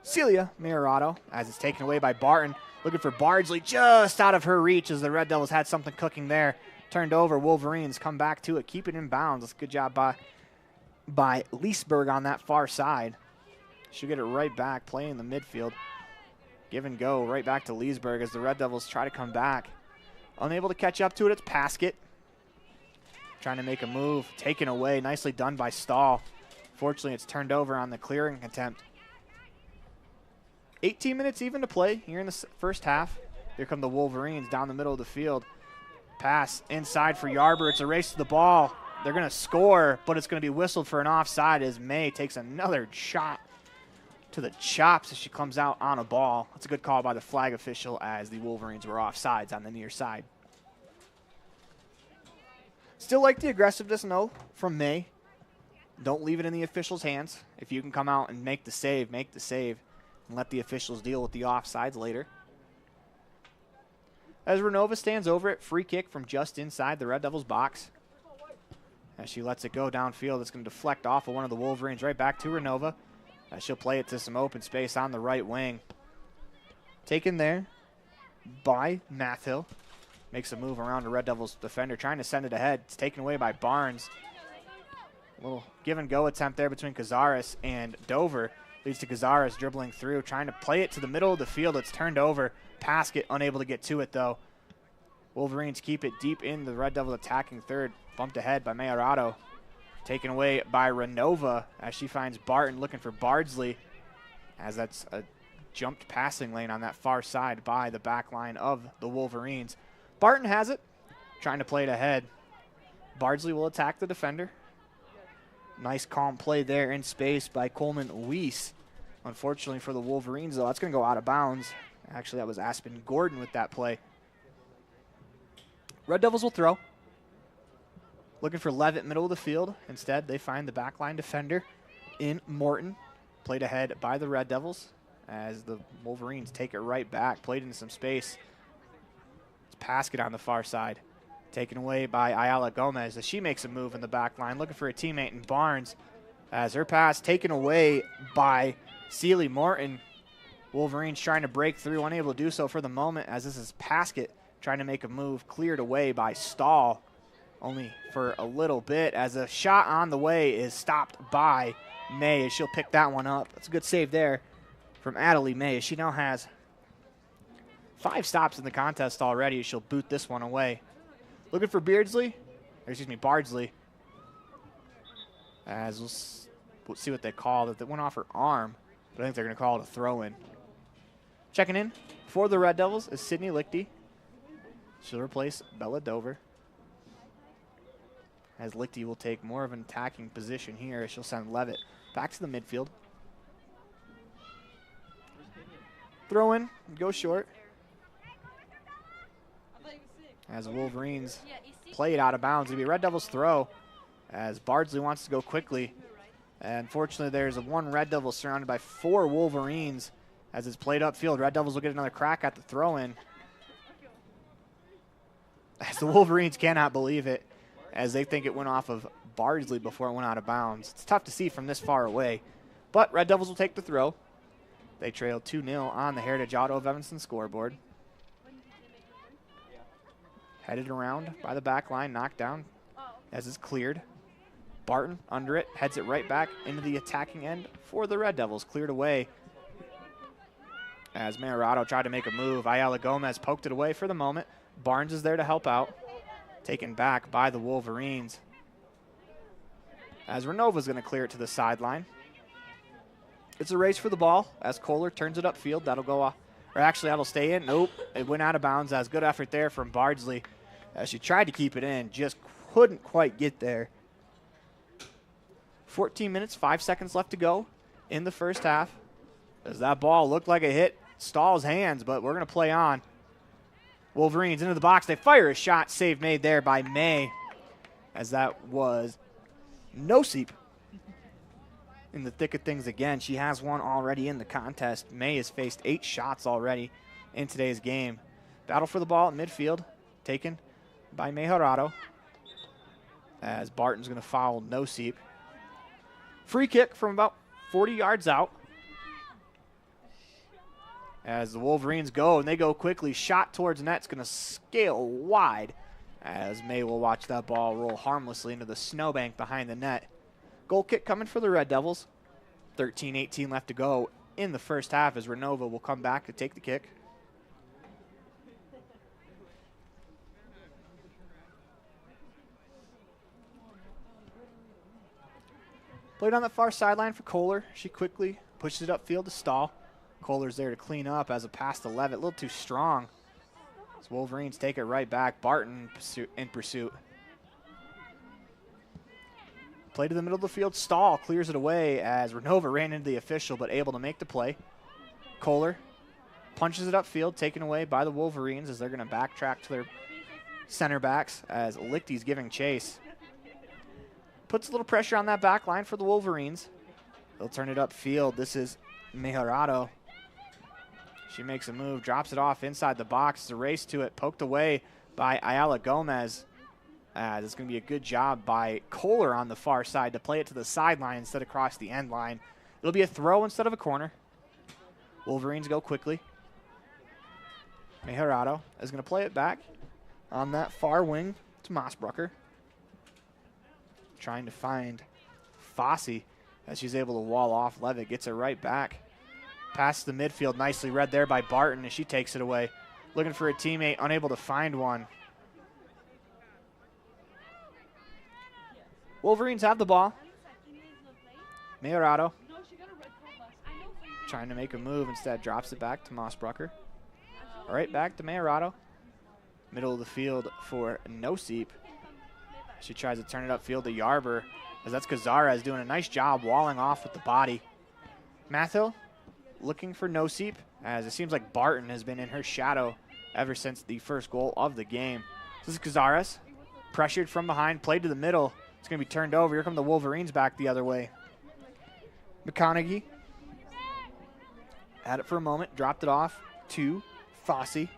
Celia Mayorato as it's taken away by Barton. Looking for Bardsley just out of her reach as the Red Devils had something cooking there. Turned over, Wolverines come back to it, keep it in bounds. That's a good job by Leesburg on that far side. She'll get it right back, playing in the midfield. Give and go right back to Leesburg as the Red Devils try to come back. Unable to catch up to it, it's Paskett. Trying to make a move, taken away, nicely done by Stahl. Fortunately, it's turned over on the clearing attempt. 18 minutes even to play here in the first half. Here come the Wolverines down the middle of the field. Pass inside for Yarber. It's a race to the ball. They're going to score, but it's going to be whistled for an offside as May takes another shot to the chops as she comes out on a ball. That's a good call by the flag official as the Wolverines were offsides on the near side. Still like the aggressiveness, no, from May. Don't leave it in the officials' hands. If you can come out and make the save, make the save, and let the officials deal with the offsides later. As Renova stands over it, free kick from just inside the Red Devils' box. As she lets it go downfield, it's going to deflect off of one of the Wolverines right back to Renova. She'll play it to some open space on the right wing. Taken there by Mathill. Makes a move around the Red Devils defender, trying to send it ahead. It's taken away by Barnes. A little give and go attempt there between Cazares and Dover. Leads to Cazares dribbling through, trying to play it to the middle of the field. It's turned over. Paskett unable to get to it, though. Wolverines keep it deep in the Red Devil attacking third. Bumped ahead by Mayorato. Taken away by Renova as she finds Barton looking for Bardsley, as that's a jumped passing lane on that far side by the back line of the Wolverines. Barton has it, trying to play it ahead. Bardsley will attack the defender. Nice calm play there in space by Coleman Weiss. Unfortunately for the Wolverines, though, that's going to go out of bounds. Actually, that was Aspen Gordon with that play. Red Devils will throw. Looking for Levitt, middle of the field. Instead, they find the backline defender in Morton. Played ahead by the Red Devils as the Wolverines take it right back. Played in some space. It's Paskett on the far side. Taken away by Ayala Gomez as she makes a move in the back line. Looking for a teammate in Barnes as her pass taken away by Sealy Morton. Wolverines trying to break through, unable to do so for the moment as this is Paskett trying to make a move. Cleared away by Stahl. Only for a little bit as a shot on the way is stopped by May as she'll pick that one up. That's a good save there from Adelie May as she now has 5 stops in the contest already. She'll boot this one away. Looking for Bardsley, as we'll see what they call it. That went off her arm, but I think they're going to call it a throw-in. Checking in for the Red Devils is Sydney Lichty. She'll replace Bella Dover. As Lichty will take more of an attacking position here, she'll send Levitt back to the midfield. Throw in, go short. As the Wolverines play it out of bounds. It'll be Red Devils throw as Bardsley wants to go quickly. And unfortunately, there's one Red Devil surrounded by 4 Wolverines as it's played upfield. Red Devils will get another crack at the throw-in. As the Wolverines cannot believe it, as they think it went off of Bardsley before it went out of bounds. It's tough to see from this far away, but Red Devils will take the throw. They trail 2-0 on the Heritage Auto of Evanston scoreboard. Headed around by the back line, knocked down as it's cleared. Barton under it, heads it right back into the attacking end for the Red Devils. Cleared away as Mayorato tried to make a move. Ayala Gomez poked it away for the moment. Barnes is there to help out. Taken back by the Wolverines. As Renova's going to clear it to the sideline. It's a race for the ball as Kohler turns it upfield. That'll go off, or actually that'll stay in. Nope, it went out of bounds. As good effort there from Bardsley. As she tried to keep it in, just couldn't quite get there. 14 minutes, 5 seconds left to go in the first half. As that ball looked like it hit Stahl's hands, but we're going to play on. Wolverines into the box. They fire a shot. Save made there by May. As that was Noseep in the thick of things again. She has one already in the contest. May has faced 8 shots already in today's game. Battle for the ball at midfield. Taken by Mejorado. As Barton's going to foul Noseep. Free kick from about 40 yards out. As the Wolverines go, and they go quickly. Shot towards net. It's going to scale wide as May will watch that ball roll harmlessly into the snowbank behind the net. Goal kick coming for the Red Devils. 13-18 left to go in the first half as Renova will come back to take the kick. Played on the far sideline for Kohler. She quickly pushes it upfield to Stahl. Kohler's there to clean up as a pass to Levitt. A little too strong. As Wolverines take it right back. Barton in pursuit. Play to the middle of the field. Stahl clears it away as Renova ran into the official but able to make the play. Kohler punches it upfield, taken away by the Wolverines as they're going to backtrack to their center backs as Lichty's giving chase. Puts a little pressure on that back line for the Wolverines. They'll turn it upfield. This is Mejorado. She makes a move, drops it off inside the box. It's a race to it, poked away by Ayala Gomez. It's going to be a good job by Kohler on the far side to play it to the sideline instead of across the end line. It'll be a throw instead of a corner. Wolverines go quickly. Mejorado is going to play it back on that far wing to Mossbrucker. Trying to find Fossey as she's able to wall off. Levitt gets it right back. Past the midfield, nicely read there by Barton as she takes it away. Looking for a teammate, unable to find one. Wolverines have the ball. Mejorado trying to make a move, instead drops it back to Mossbrucker. Right back to Mejorado. Middle of the field for Noseep. She tries to turn it upfield to Yarber, as that's Cazares doing a nice job walling off with the body. Mathill looking for Noseep, as it seems like Barton has been in her shadow ever since the first goal of the game. This is Cazares. Pressured from behind, played to the middle. It's going to be turned over. Here come the Wolverines back the other way. McConaughey had it for a moment, dropped it off to Fossey.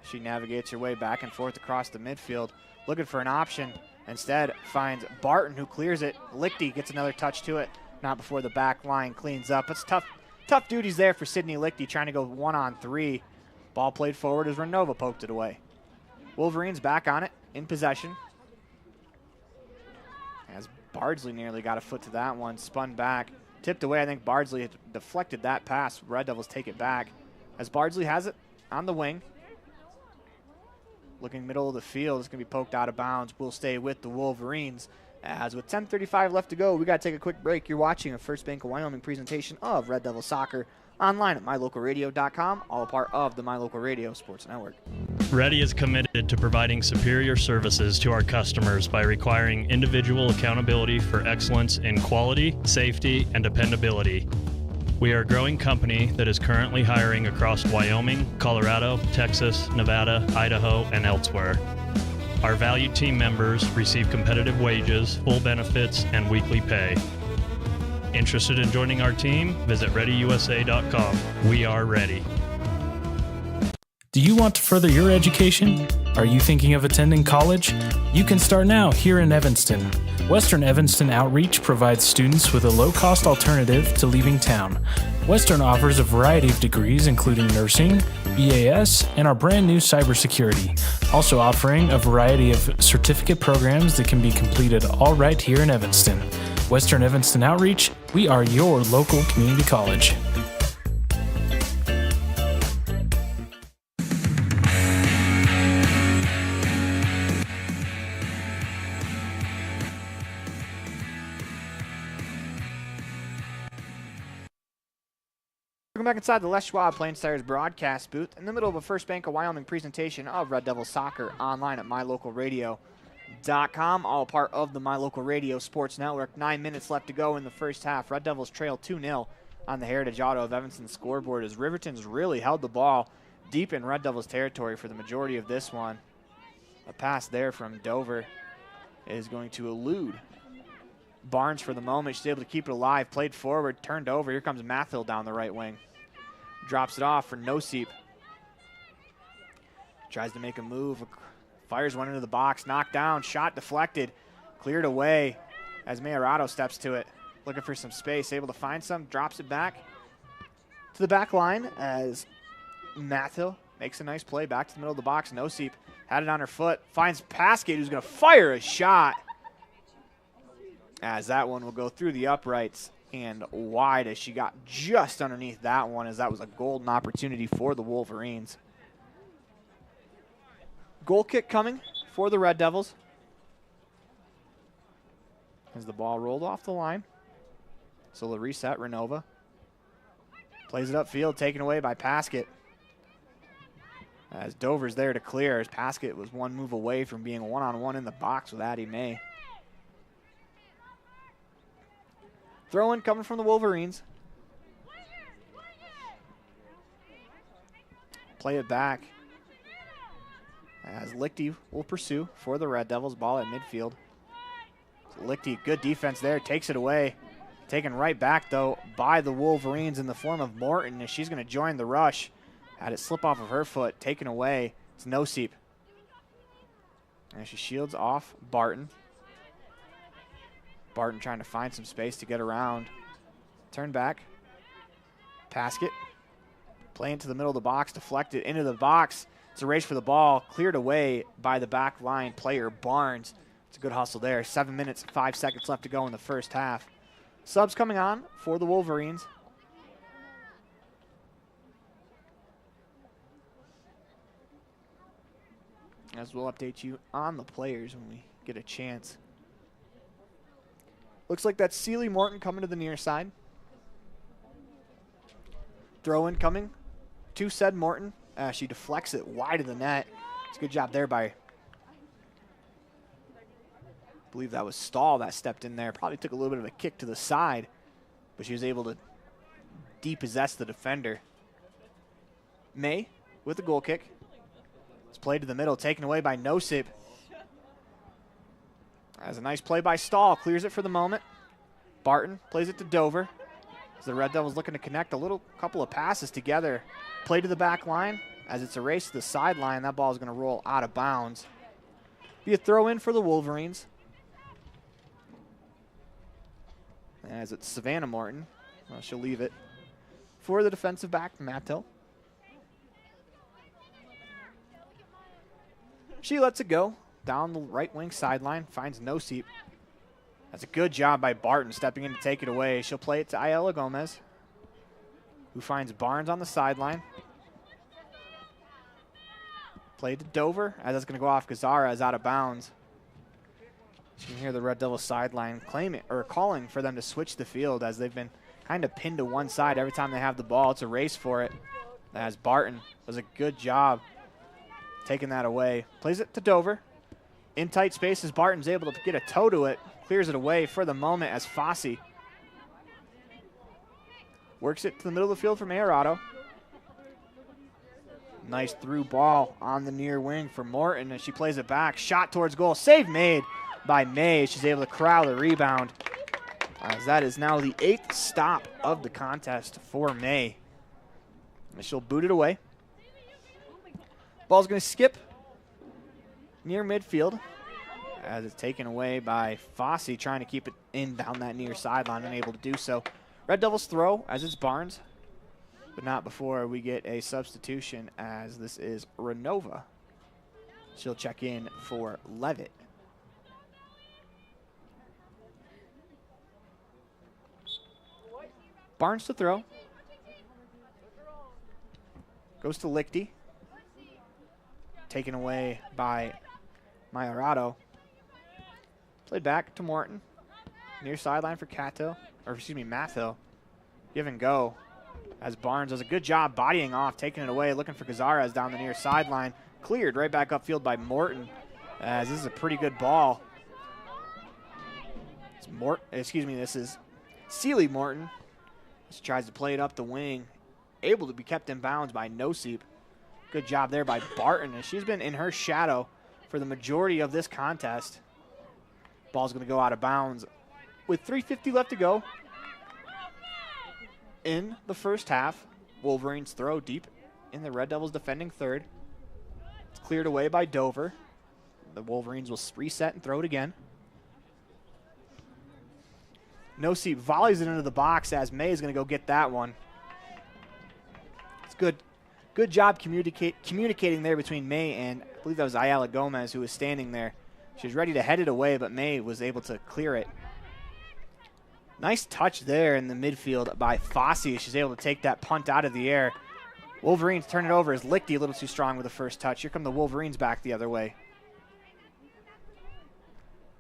She navigates her way back and forth across the midfield, looking for an option. Instead, finds Barton, who clears it. Lichty gets another touch to it, not before the back line cleans up. It's tough duties there for Sydney Lichty, trying to go 1-on-3. Ball played forward as Renova poked it away. Wolverines back on it, in possession. As Bardsley nearly got a foot to that one, spun back, tipped away. I think Bardsley had deflected that pass. Red Devils take it back. As Bardsley has it on the wing. Looking middle of the field, it's going to be poked out of bounds. We'll stay with the Wolverines. As with 10:35 left to go, we got to take a quick break. You're watching a First Bank of Wyoming presentation of Red Devil Soccer online at mylocalradio.com, all a part of the My Local Radio Sports Network. Ready is committed to providing superior services to our customers by requiring individual accountability for excellence in quality, safety, and dependability. We are a growing company that is currently hiring across Wyoming, Colorado, Texas, Nevada, Idaho, and elsewhere. Our valued team members receive competitive wages, full benefits, and weekly pay. Interested in joining our team? Visit ReadyUSA.com. We are ready. Do you want to further your education? Are you thinking of attending college? You can start now here in Evanston. Western Evanston Outreach provides students with a low-cost alternative to leaving town. Western offers a variety of degrees including nursing, BAS, and our brand new cybersecurity, also offering a variety of certificate programs that can be completed all right here in Evanston. Western Evanston Outreach, we are your local community college. Welcome back inside the Les Schwab Plains Tires broadcast booth in the middle of a First Bank of Wyoming presentation of Red Devil Soccer online at mylocalradio.com, all part of the My Local Radio Sports Network. 9 minutes left to go in the first half. Red Devils trail 2-0 on the Heritage Auto of Evanston scoreboard as Riverton's really held the ball deep in Red Devils territory for the majority of this one. A pass there from Dover is going to elude Barnes for the moment. She's able to keep it alive, played forward, turned over. Here comes Mathill down the right wing. Drops it off for Noseep. Tries to make a move, fires one into the box, knocked down, shot deflected, cleared away as Mayorato steps to it, looking for some space, able to find some, drops it back to the back line as Mathill makes a nice play back to the middle of the box. Noseep had it on her foot, finds Paskett, who's going to fire a shot, as that one will go through the uprights and wide as she got just underneath that one, as that was a golden opportunity for the Wolverines. Goal kick coming for the Red Devils as the ball rolled off the line. So the reset, Renova plays it upfield, taken away by Paskett. As Dover's there to clear, as Paskett was one move away from being one-on-one in the box with Addie May. Throw-in coming from the Wolverines. Play it back as Lichty will pursue for the Red Devils. Ball at midfield. So Lichty, good defense there, takes it away. Taken right back, though, by the Wolverines in the form of Morton as she's going to join the rush. Had it slip off of her foot, taken away. It's Noseep. And she shields off Barton. Barton trying to find some space to get around. Turn back. Paskett. Play into the middle of the box, deflected into the box. It's a race for the ball, cleared away by the back line player Barnes. It's a good hustle there. 7 minutes, 5 seconds left to go in the first half. Subs coming on for the Wolverines. As we'll update you on the players when we get a chance. Looks like that's Sealy Morton coming to the near side. Throw in coming to said Morton. She deflects it wide of the net. It's a good job there by, I believe that was Stahl that stepped in there. Probably took a little bit of a kick to the side, but she was able to depossess the defender. May with the goal kick. It's played to the middle, taken away by Noseep. As a nice play by Stahl, clears it for the moment. Barton plays it to Dover. As the Red Devils looking to connect a couple of passes together. Play to the back line. As it's a race to the sideline, that ball is going to roll out of bounds. Be a throw in for the Wolverines. As it's Savannah Morton. Well, she'll leave it for the defensive back, Mattel. She lets it go down the right wing sideline, finds Noseep. That's a good job by Barton stepping in to take it away. She'll play it to Ayala Gomez, who finds Barnes on the sideline. Played to Dover, as that's going to go off Gazzara as out of bounds. You can hear the Red Devils sideline calling for them to switch the field, as they've been kind of pinned to one side every time they have the ball. It's a race for it, as Barton does a good job taking that away. Plays it to Dover. In tight spaces, Barton's able to get a toe to it. Clears it away for the moment as Fossey works it to the middle of the field for Mayorato. Nice through ball on the near wing for Morton as she plays it back. Shot towards goal. Save made by May. She's able to corral the rebound, as that is now the 8th stop of the contest for May. And she'll boot it away. Ball's going to skip near midfield as it's taken away by Fossey, trying to keep it in down that near sideline, unable to do so. Red Devils throw as it's Barnes, but not before we get a substitution, as this is Renova. She'll check in for Levitt. Barnes to throw. Goes to Lichty. Taken away by Mayorato. Played back to Morton. Near sideline for Mathill. Give and go, as Barnes does a good job bodying off, taking it away, looking for Gazzara down the near sideline. Cleared right back upfield by Morton, as this is a pretty good ball. This is Seeley Morton. She tries to play it up the wing. Able to be kept in bounds by Noseep. Good job there by Barton, and she's been in her shadow for the majority of this contest. Ball's going to go out of bounds with 3:50 left to go in the first half. Wolverines throw deep in the Red Devils' defending third. It's cleared away by Dover. The Wolverines will reset and throw it again. Noseep volleys it into the box, as May is going to go get that one. It's good job communicating there between May and I believe that was Ayala Gomez, who was standing there. She was ready to head it away, but May was able to clear it. Nice touch there in the midfield by Fossey. She's able to take that punt out of the air. Wolverines turn it over as Lichty a little too strong with the first touch. Here come the Wolverines back the other way.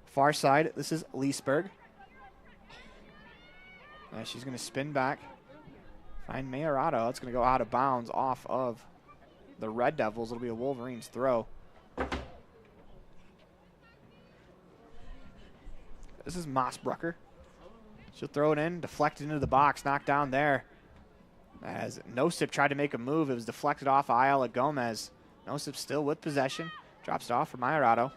Far side, this is Leesburg. She's going to spin back. Find Mayorato. It's going to go out of bounds off of the Red Devils. It'll be a Wolverines throw. This is Mossbrucker. She'll throw it in, deflected into the box, knocked down there. As Nosip tried to make a move, it was deflected off Ayala Gomez. Nosip still with possession. Drops it off for Mayorato.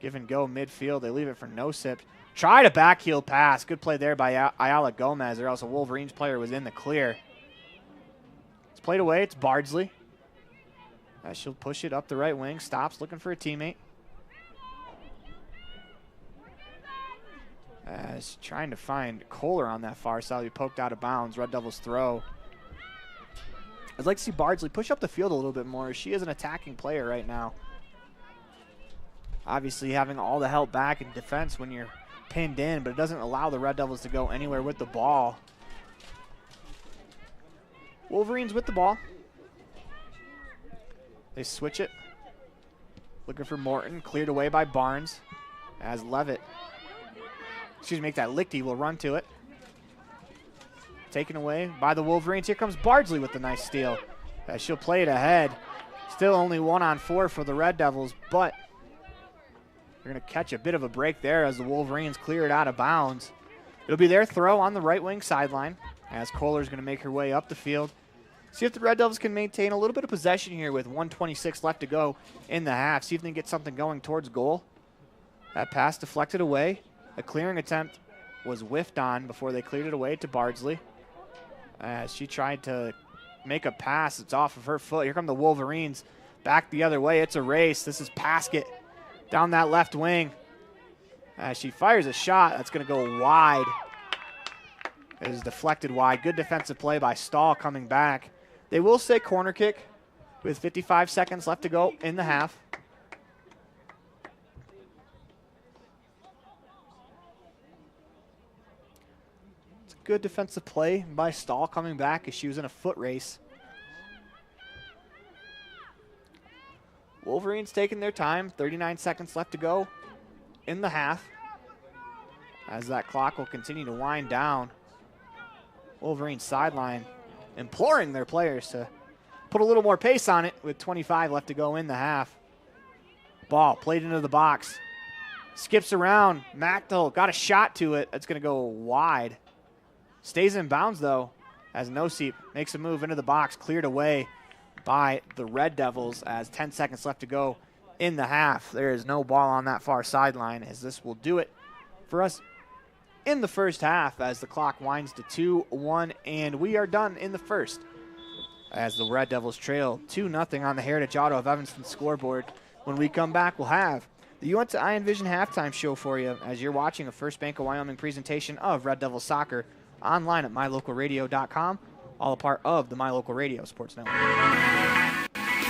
Give and go midfield. They leave it for Nosip. Try to backheel pass. Good play there by Ayala Gomez, or else a Wolverines player was in the clear. It's played away. It's Bardsley. She'll push it up the right wing. Stops, looking for a teammate. As trying to find Kohler on that far side. He poked out of bounds. Red Devils throw. I'd like to see Bardsley push up the field a little bit more. She is an attacking player right now. Obviously having all the help back in defense when you're pinned in, but it doesn't allow the Red Devils to go anywhere with the ball. Wolverines with the ball. They switch it. Looking for Morton. Cleared away by Barnes. As Levitt, make that Lichty will run to it. Taken away by the Wolverines. Here comes Bardsley with the nice steal. She'll play it ahead. Still only 1-on-4 for the Red Devils, but they're going to catch a bit of a break there as the Wolverines clear it out of bounds. It'll be their throw on the right wing sideline, as Kohler's going to make her way up the field. See if the Red Devils can maintain a little bit of possession here with 1:26 left to go in the half. See if they can get something going towards goal. That pass deflected away. A clearing attempt was whiffed on before they cleared it away to Bardsley. As she tried to make a pass, it's off of her foot. Here come the Wolverines back the other way. It's a race. This is Paskett down that left wing. As she fires a shot, that's going to go wide. It is deflected wide. Good defensive play by Stahl coming back. They will say corner kick with 55 seconds left to go in the half. It's a good defensive play by Stahl coming back as she was in a foot race. Wolverines taking their time. 39 seconds left to go in the half. As that clock will continue to wind down. Wolverines sideline imploring their players to put a little more pace on it with 25 left to go in the half. Ball played into the box. Skips around. Machtel got a shot to it. That's going to go wide. Stays in bounds, though, as Nosip makes a move into the box. Cleared away by the Red Devils as 10 seconds left to go in the half. There is no ball on that far sideline, as this will do it for us in the first half as the clock winds to 2-1, and we are done in the first as the Red Devils trail 2-0 on the Heritage Auto of Evanston scoreboard. When we come back, we'll have the You Went to Iron Vision halftime show for you as you're watching a First Bank of Wyoming presentation of Red Devils soccer online at mylocalradio.com, all a part of the My Local Radio Sports Network.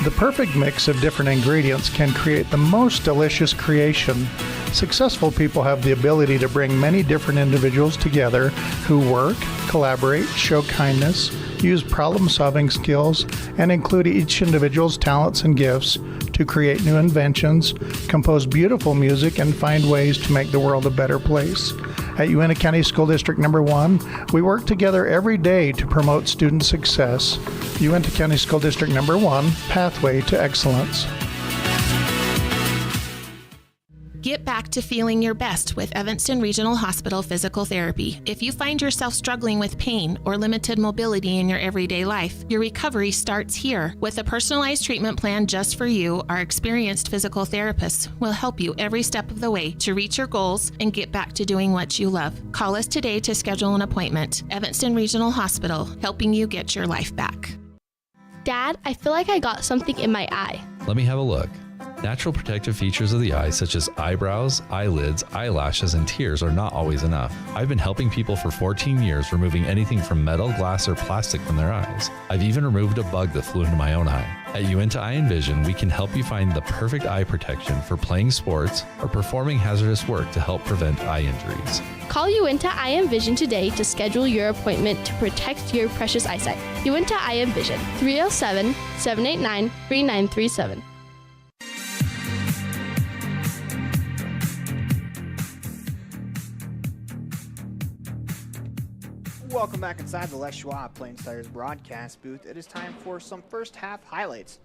The perfect mix of different ingredients can create the most delicious creation. Successful people have the ability to bring many different individuals together who work, collaborate, show kindness, use problem-solving skills, and include each individual's talents and gifts to create new inventions, compose beautiful music, and find ways to make the world a better place. At Uintah County School District Number 1, we work together every day to promote student success. Uintah County School District Number 1, Pathway to Excellence. Get back to feeling your best with Evanston Regional Hospital Physical Therapy. If you find yourself struggling with pain or limited mobility in your everyday life, your recovery starts here. With a personalized treatment plan just for you, our experienced physical therapists will help you every step of the way to reach your goals and get back to doing what you love. Call us today to schedule an appointment. Evanston Regional Hospital, helping you get your life back. Dad, I feel like I got something in my eye. Let me have a look. Natural protective features of the eye, such as eyebrows, eyelids, eyelashes, and tears, are not always enough. I've been helping people for 14 years removing anything from metal, glass, or plastic from their eyes. I've even removed a bug that flew into my own eye. At Uintah Eye and Vision, we can help you find the perfect eye protection for playing sports or performing hazardous work to help prevent eye injuries. Call Uintah Eye and Vision today to schedule your appointment to protect your precious eyesight. Uintah Eye and Vision, 307-789-3937. Welcome back inside the Les Schwab Plains Tires broadcast booth. It is time for some first half highlights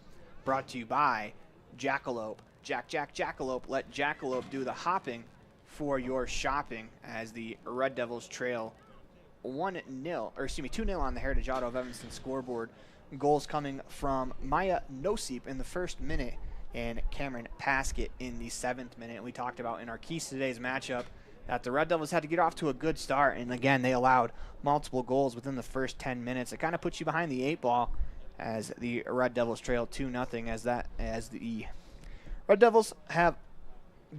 brought to you by Jackalope. Jackalope. Let Jackalope do the hopping for your shopping as the Red Devils trail 2-0 on the Heritage Auto of Evanston scoreboard. Goals coming from Maya Nosip in the first minute and Cameron Paskett in the 7th minute. We talked about in our keys to today's matchup that the Red Devils had to get off to a good start, and again, they allowed multiple goals within the first 10 minutes. It kind of puts you behind the 8 ball as the Red Devils trail 2-0 as the Red Devils have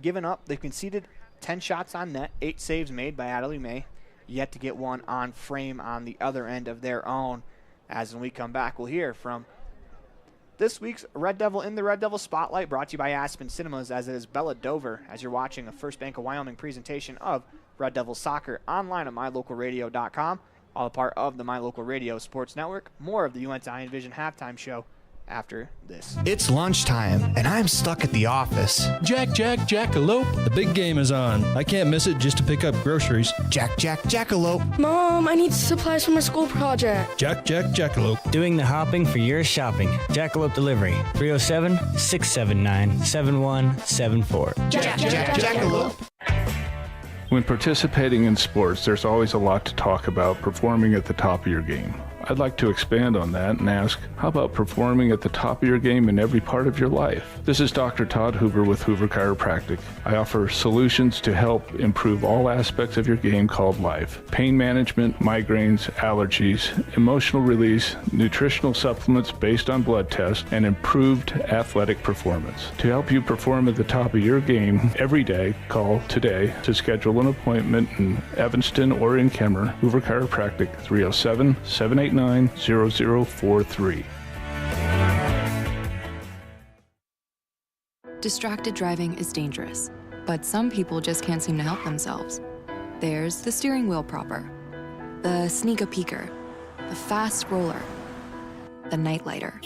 given up. They've conceded 10 shots on net, 8 saves made by Adelie May, yet to get one on frame on the other end of their own. As when we come back, we'll hear from this week's Red Devil in the Red Devil Spotlight, brought to you by Aspen Cinemas, as it is Bella Dover, as you're watching a First Bank of Wyoming presentation of Red Devil Soccer online at mylocalradio.com, all a part of the My Local Radio Sports Network. More of the Uintah Eye and Vision halftime show after this. It's lunchtime, and I'm stuck at the office. Jackalope. The big game is on. I can't miss it just to pick up groceries. Jackalope. Mom, I need supplies for my school project. Jackalope. Doing the hopping for your shopping. Jackalope Delivery. 307-679-7174. Jackalope. When participating in sports, there's always a lot to talk about performing at the top of your game. I'd like to expand on that and ask, how about performing at the top of your game in every part of your life? This is Dr. Todd Hoover with Hoover Chiropractic. I offer solutions to help improve all aspects of your game called life. Pain management, migraines, allergies, emotional release, nutritional supplements based on blood tests, and improved athletic performance. To help you perform at the top of your game every day, call today to schedule an appointment in Evanston or in Kemmer. Hoover Chiropractic, 307-789-0043. Distracted driving is dangerous, but some people just can't seem to help themselves. There's the steering wheel propper, the sneak-a-peeker, the fast roller, the night lighter.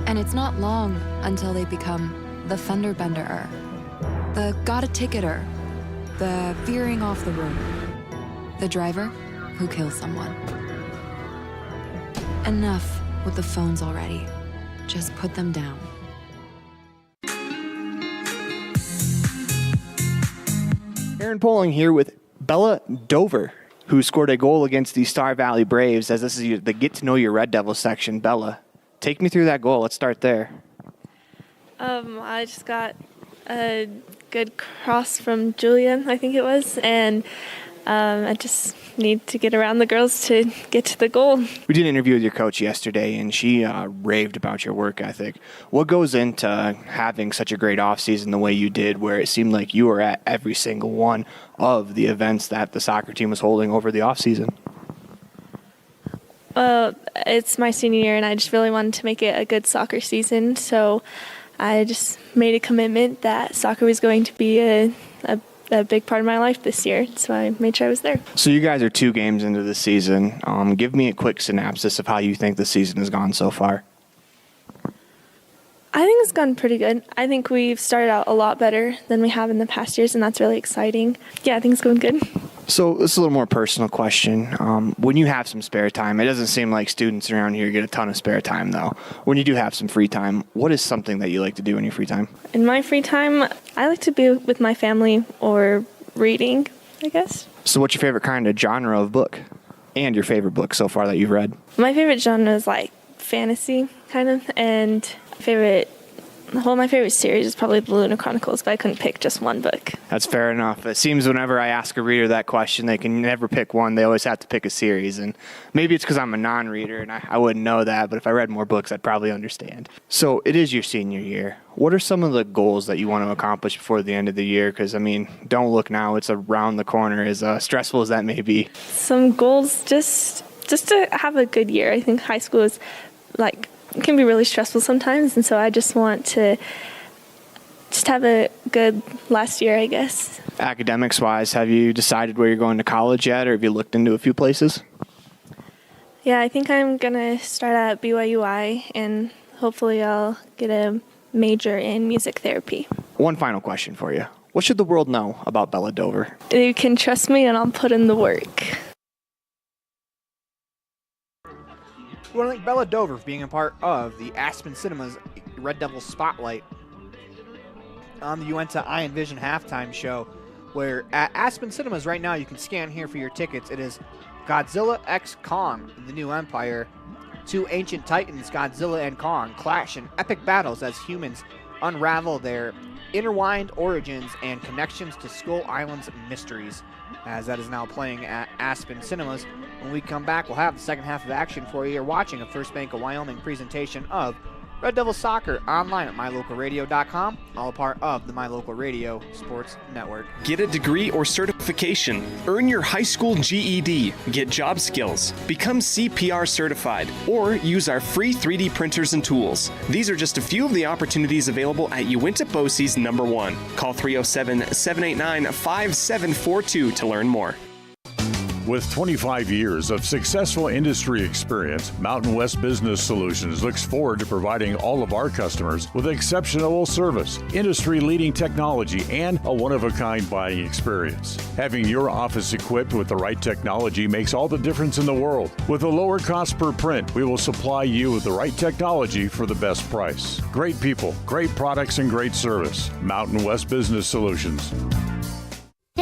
And it's not long until they become the fender benderer, the got-a-ticketer, the veering off the road, the driver who kills someone. Enough with the phones already. Just put them down. Aaron Poling here with Bella Dover, who scored a goal against the Star Valley Braves, as this is the Get to Know Your Red Devils section. Bella, take me through that goal. Let's start there. I just got a good cross from Julia, I think it was, and I just need to get around the girls to get to the goal. We did an interview with your coach yesterday, and she raved about your work ethic. What goes into having such a great offseason the way you did, where it seemed like you were at every single one of the events that the soccer team was holding over the offseason? Well, it's my senior year, and I just really wanted to make it a good soccer season, so I just made a commitment that soccer was going to be a big part of my life this year, so I made sure I was there. So you guys are 2 games into the season. Give me a quick synopsis of how you think the season has gone so far. I think it's gone pretty good. I think we've started out a lot better than we have in the past years, and that's really exciting. Yeah, I think it's going good. So this is a little more personal question. When you have some spare time, it doesn't seem like students around here get a ton of spare time, though. When you do have some free time, what is something that you like to do in your free time? In my free time, I like to be with my family or reading, I guess. So what's your favorite kind of genre of book? And your favorite book so far that you've read? My favorite genre is like fantasy, kind of, and my favorite series is probably the Lunar Chronicles, but I couldn't pick just one book. That's fair enough. It seems whenever I ask a reader that question, they can never pick one. They always have to pick a series. And maybe it's because I'm a non-reader and I wouldn't know that, but if I read more books, I'd probably understand. So it is your senior year. What are some of the goals that you want to accomplish before the end of the year? Because, don't look now. It's around the corner, as stressful as that may be. Some goals, just to have a good year. I think high school is it can be really stressful sometimes, and so I just want to just have a good last year, I guess. Academics-wise, have you decided where you're going to college yet, or have you looked into a few places? Yeah, I think I'm going to start at BYUI, and hopefully I'll get a major in music therapy. One final question for you. What should the world know about Bella Dover? You can trust me, and I'll put in the work. We want to thank Bella Dover for being a part of the Aspen Cinemas Red Devils Spotlight on the Uinta I Envision halftime show, where at Aspen Cinemas right now you can scan here for your tickets. It is Godzilla x Kong, the new empire. 2 ancient titans, Godzilla and Kong, clash in epic battles as humans unravel their intertwined origins and connections to Skull Island's mysteries, as that is now playing at Aspen Cinemas. When we come back, we'll have the second half of action for you. You're watching a First Bank of Wyoming presentation of Red Devil Soccer online at mylocalradio.com, all a part of the My Local Radio Sports Network. Get a degree or certification. Earn your high school GED. Get job skills. Become CPR certified. Or use our free 3D printers and tools. These are just a few of the opportunities available at Uinta BOCES number 1. Call 307-789-5742 to learn more. With 25 years of successful industry experience, Mountain West Business Solutions looks forward to providing all of our customers with exceptional service, industry-leading technology, and a one-of-a-kind buying experience. Having your office equipped with the right technology makes all the difference in the world. With a lower cost per print, we will supply you with the right technology for the best price. Great people, great products, and great service. Mountain West Business Solutions.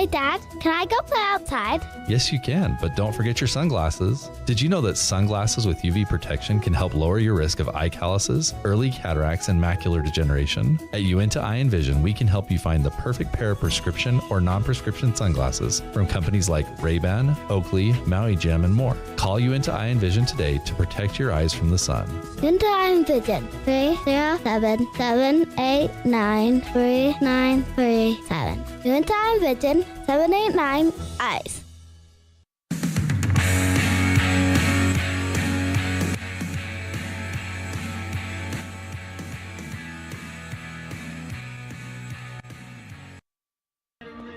Hey, Dad, can I go play outside? Yes, you can, but don't forget your sunglasses. Did you know that sunglasses with UV protection can help lower your risk of eye calluses, early cataracts, and macular degeneration? At Uinta Eye and Vision, we can help you find the perfect pair of prescription or non-prescription sunglasses from companies like Ray-Ban, Oakley, Maui Jim, and more. Call Uinta Eye and Vision today to protect your eyes from the sun. Uinta Eye and Vision, 307-789-3937. Uinta Eye and Vision, 789 eyes.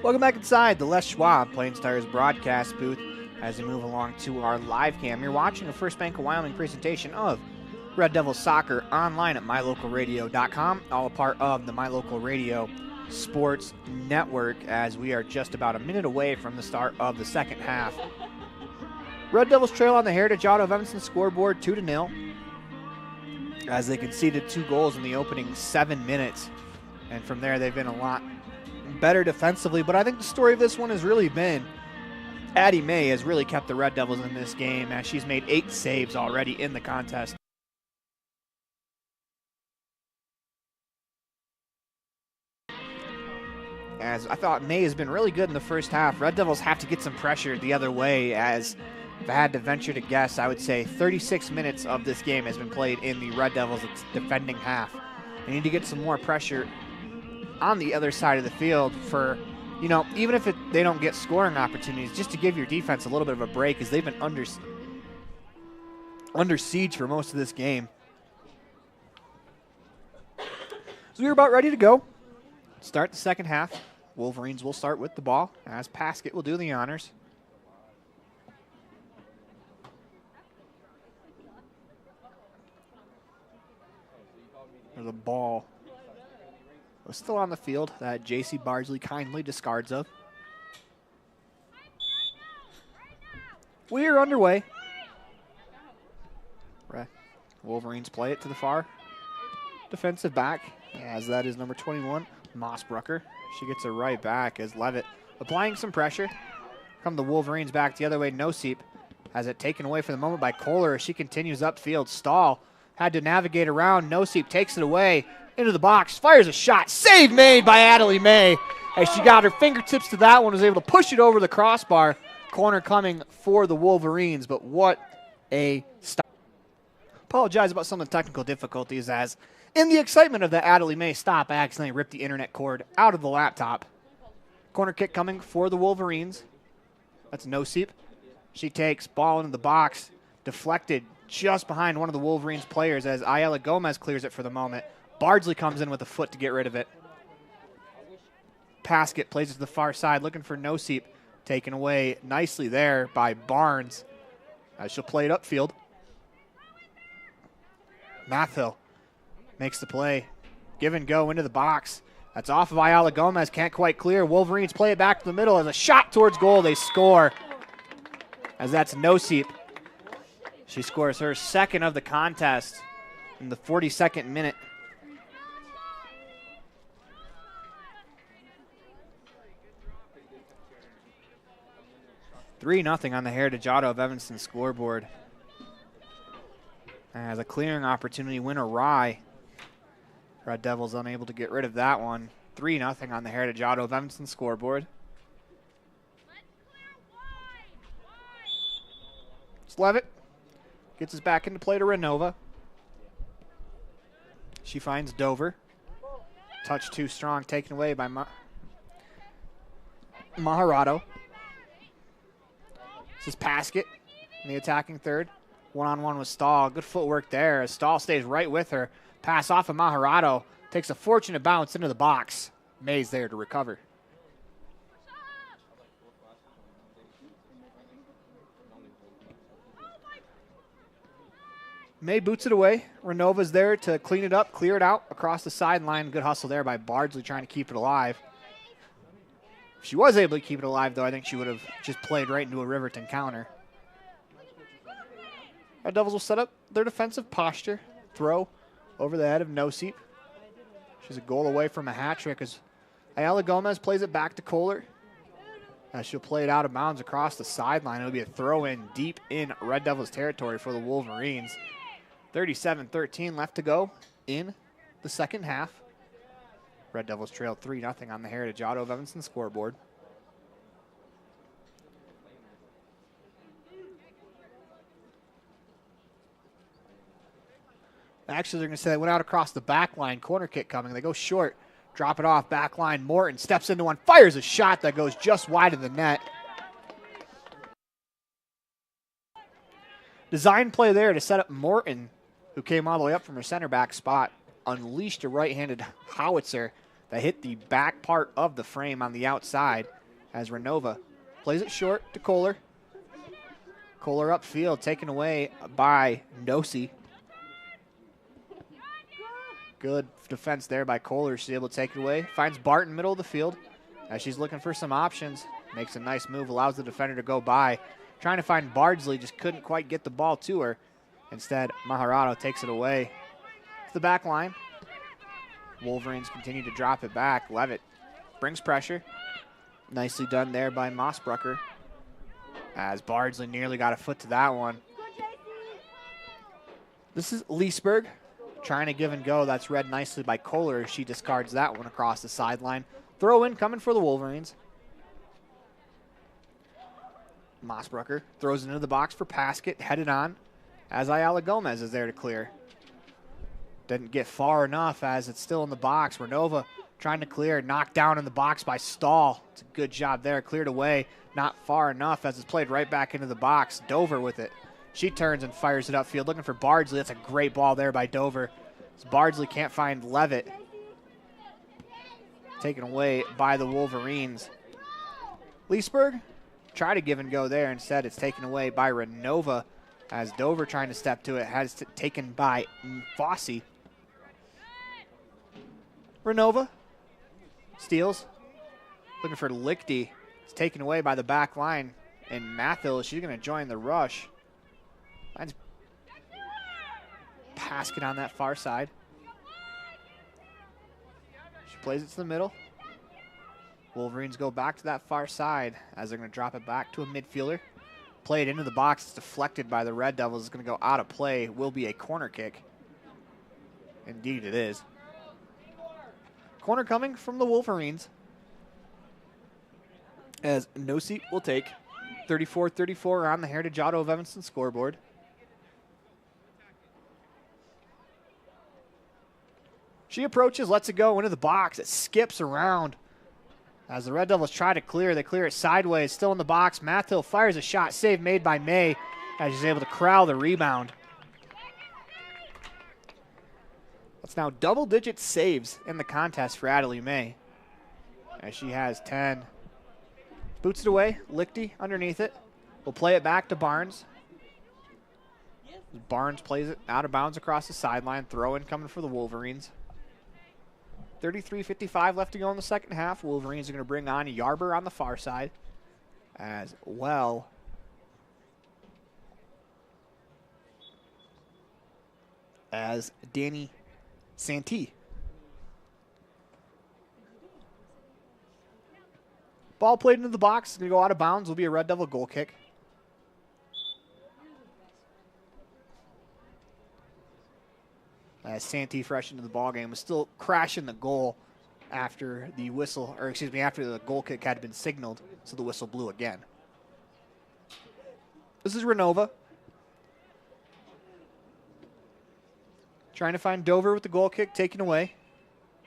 Welcome back inside the Les Schwab Plains Tires broadcast booth as we move along to our live cam. You're watching a First Bank of Wyoming presentation of Red Devils Soccer online at mylocalradio.com, all a part of the My Local Radio Sports Network, as we are just about a minute away from the start of the second half. Red Devils trail on the Heritage Auto of Evanston scoreboard 2-0 as they conceded 2 goals in the opening 7 minutes. And from there, they've been a lot better defensively. But I think the story of this one has really been Addie May has really kept the Red Devils in this game as she's made 8 saves already in the contest. As I thought May has been really good in the first half. Red Devils have to get some pressure the other way, as if I had to venture to guess, I would say 36 minutes of this game has been played in the Red Devils' defending half. They need to get some more pressure on the other side of the field for, you know, even if they don't get scoring opportunities, just to give your defense a little bit of a break, as they've been under siege for most of this game. So we're about ready to go. Start the second half. Wolverines will start with the ball, as Paskett will do the honors. There's a ball. Was still on the field that J.C. Bardsley kindly discards of. We are underway. Wolverines play it to the far defensive back, as that is number 21, Mossbrucker. She gets it right back as Levitt applying some pressure. Come the Wolverines back the other way. Noseep has it taken away for the moment by Kohler as she continues upfield. Stahl had to navigate around. Noseep takes it away into the box, fires a shot. Save made by Adelie May as she got her fingertips to that one, was able to push it over the crossbar. Corner coming for the Wolverines, but what a stop. Apologize about some of the technical difficulties, as in the excitement of the Adelie May stop, I accidentally ripped the internet cord out of the laptop. Corner kick coming for the Wolverines. That's Noseep. She takes ball into the box, deflected just behind one of the Wolverines players as Ayala Gomez clears it for the moment. Bardsley comes in with a foot to get rid of it. Paskett plays it to the far side, looking for Noseep. Taken away nicely there by Barnes as she'll play it upfield. Mathill makes the play. Give and go into the box. That's off of Ayala Gomez. Can't quite clear. Wolverines play it back to the middle as a shot towards goal. They score. As that's Noseep. She scores her second of the contest in the 42nd minute. (3-0) on the Heritage Auto of Evanston scoreboard. As a clearing opportunity went awry. Red Devils unable to get rid of that one. 3-0 on the Heritage Auto of Evanston scoreboard. Levitt gets us back into play to Renova. She finds Dover. Touch too strong, taken away by Maharado. This is Paskett in the attacking third. One-on-one with Stahl. Good footwork there as Stahl stays right with her. Pass off of Maharado. Takes a fortunate bounce into the box. May's there to recover. May boots it away. Renova's there to clean it up, clear it out across the sideline. Good hustle there by Bardsley trying to keep it alive. If she was able to keep it alive, though, I think she would have just played right into a Riverton counter. Our Devils will set up their defensive posture. Throw over the head of Noseep. She's a goal away from a hat trick as Ayala Gomez plays it back to Kohler. She'll play it out of bounds across the sideline. It'll be a throw in deep in Red Devils territory for the Wolverines. 37-13 left to go in the second half. Red Devils trailed 3-0 on the Heritage Auto of Evanston scoreboard. Actually, they're going to say they went out across the back line. Corner kick coming. They go short. Drop it off. Back line. Morton steps into one. Fires a shot that goes just wide of the net. Design play there to set up Morton, who came all the way up from her center back spot. Unleashed a right-handed howitzer that hit the back part of the frame on the outside as Renova plays it short to Kohler. Kohler upfield, taken away by Nosey. Good defense there by Kohler. She's able to take it away. Finds Barton middle of the field as she's looking for some options. Makes a nice move, allows the defender to go by. Trying to find Bardsley, just couldn't quite get the ball to her. Instead, Maharado takes it away to the back line. Wolverines continue to drop it back. Levitt brings pressure. Nicely done there by Mossbrucker as Bardsley nearly got a foot to that one. This is Leesburg trying to give and go. That's read nicely by Kohler. She discards that one across the sideline. Throw in coming for the Wolverines. Mossbrucker throws it into the box for Paskett, headed on as Ayala Gomez is there to clear. Didn't get far enough as it's still in the box. Renova trying to clear, knocked down in the box by Stahl. It's a good job there, cleared away, not far enough as it's played right back into the box. Dover with it. She turns and fires it upfield, looking for Bardsley. That's a great ball there by Dover. As Bardsley can't find Levitt. Taken away by the Wolverines. Leesburg try to give and go there. Instead, it's taken away by Renova as Dover trying to step to it. Has taken by Fossey. Renova steals. Looking for Lichty. It's taken away by the back line. And Mathill, she's going to join the rush. Finds Paskett on that far side. She plays it to the middle. Wolverines go back to that far side as they're going to drop it back to a midfielder. Play it into the box. It's deflected by the Red Devils. It's going to go out of play. Will be a corner kick. Indeed it is. Corner coming from the Wolverines. As no seat will take. 34-34 on the Heritage Auto of Evanston scoreboard. She approaches, lets it go into the box. It skips around. As the Red Devils try to clear, they clear it sideways. Still in the box. Mathill fires a shot. Save made by May as she's able to corral the rebound. That's now double-digit saves in the contest for Adelie May. As she has 10. Boots it away. Lichty underneath it. We'll play it back to Barnes. Barnes plays it out of bounds across the sideline. Throw in coming for the Wolverines. 33:55 left to go in the second half. Wolverines are going to bring on Yarber on the far side as well as Danny Santee. Ball played into the box. It's going to go out of bounds. Will be a Red Devil goal kick. As Santee, fresh into the ballgame, was still crashing the goal after the whistle, or excuse me, after the goal kick had been signaled, so the whistle blew again. This is Renova. Trying to find Dover with the goal kick taken away.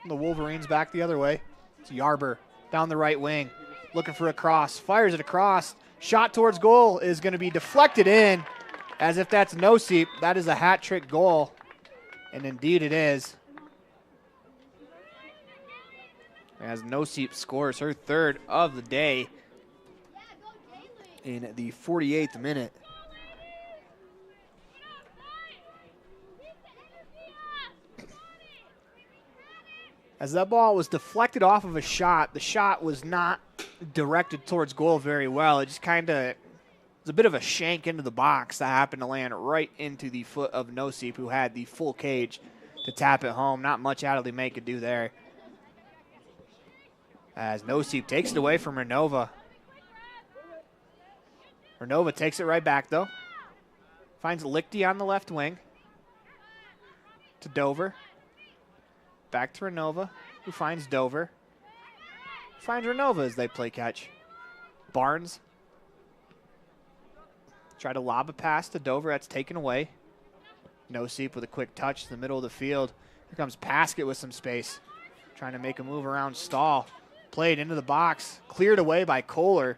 And the Wolverines back the other way. It's Yarber down the right wing, looking for a cross, fires it across. Shot towards goal is going to be deflected in, as if that's no seat. That is a hat trick goal. And indeed it is. As Noseep scores her third of the day in the 48th minute. As that ball was deflected off of a shot, the shot was not directed towards goal very well. It just kind of was a bit of a shank into the box that happened to land right into the foot of Noseep, who had the full cage to tap it home. Not much Adelie May could do there. As Noseep takes it away from Renova. Renova takes it right back, though. Finds Lichty on the left wing. To Dover. Back to Renova, who finds Dover. Finds Renova as they play catch. Barnes. Try to lob a pass to Dover. That's taken away. No Seep with a quick touch to the middle of the field. Here comes Paskett with some space. Trying to make a move around Stahl. Played into the box. Cleared away by Kohler.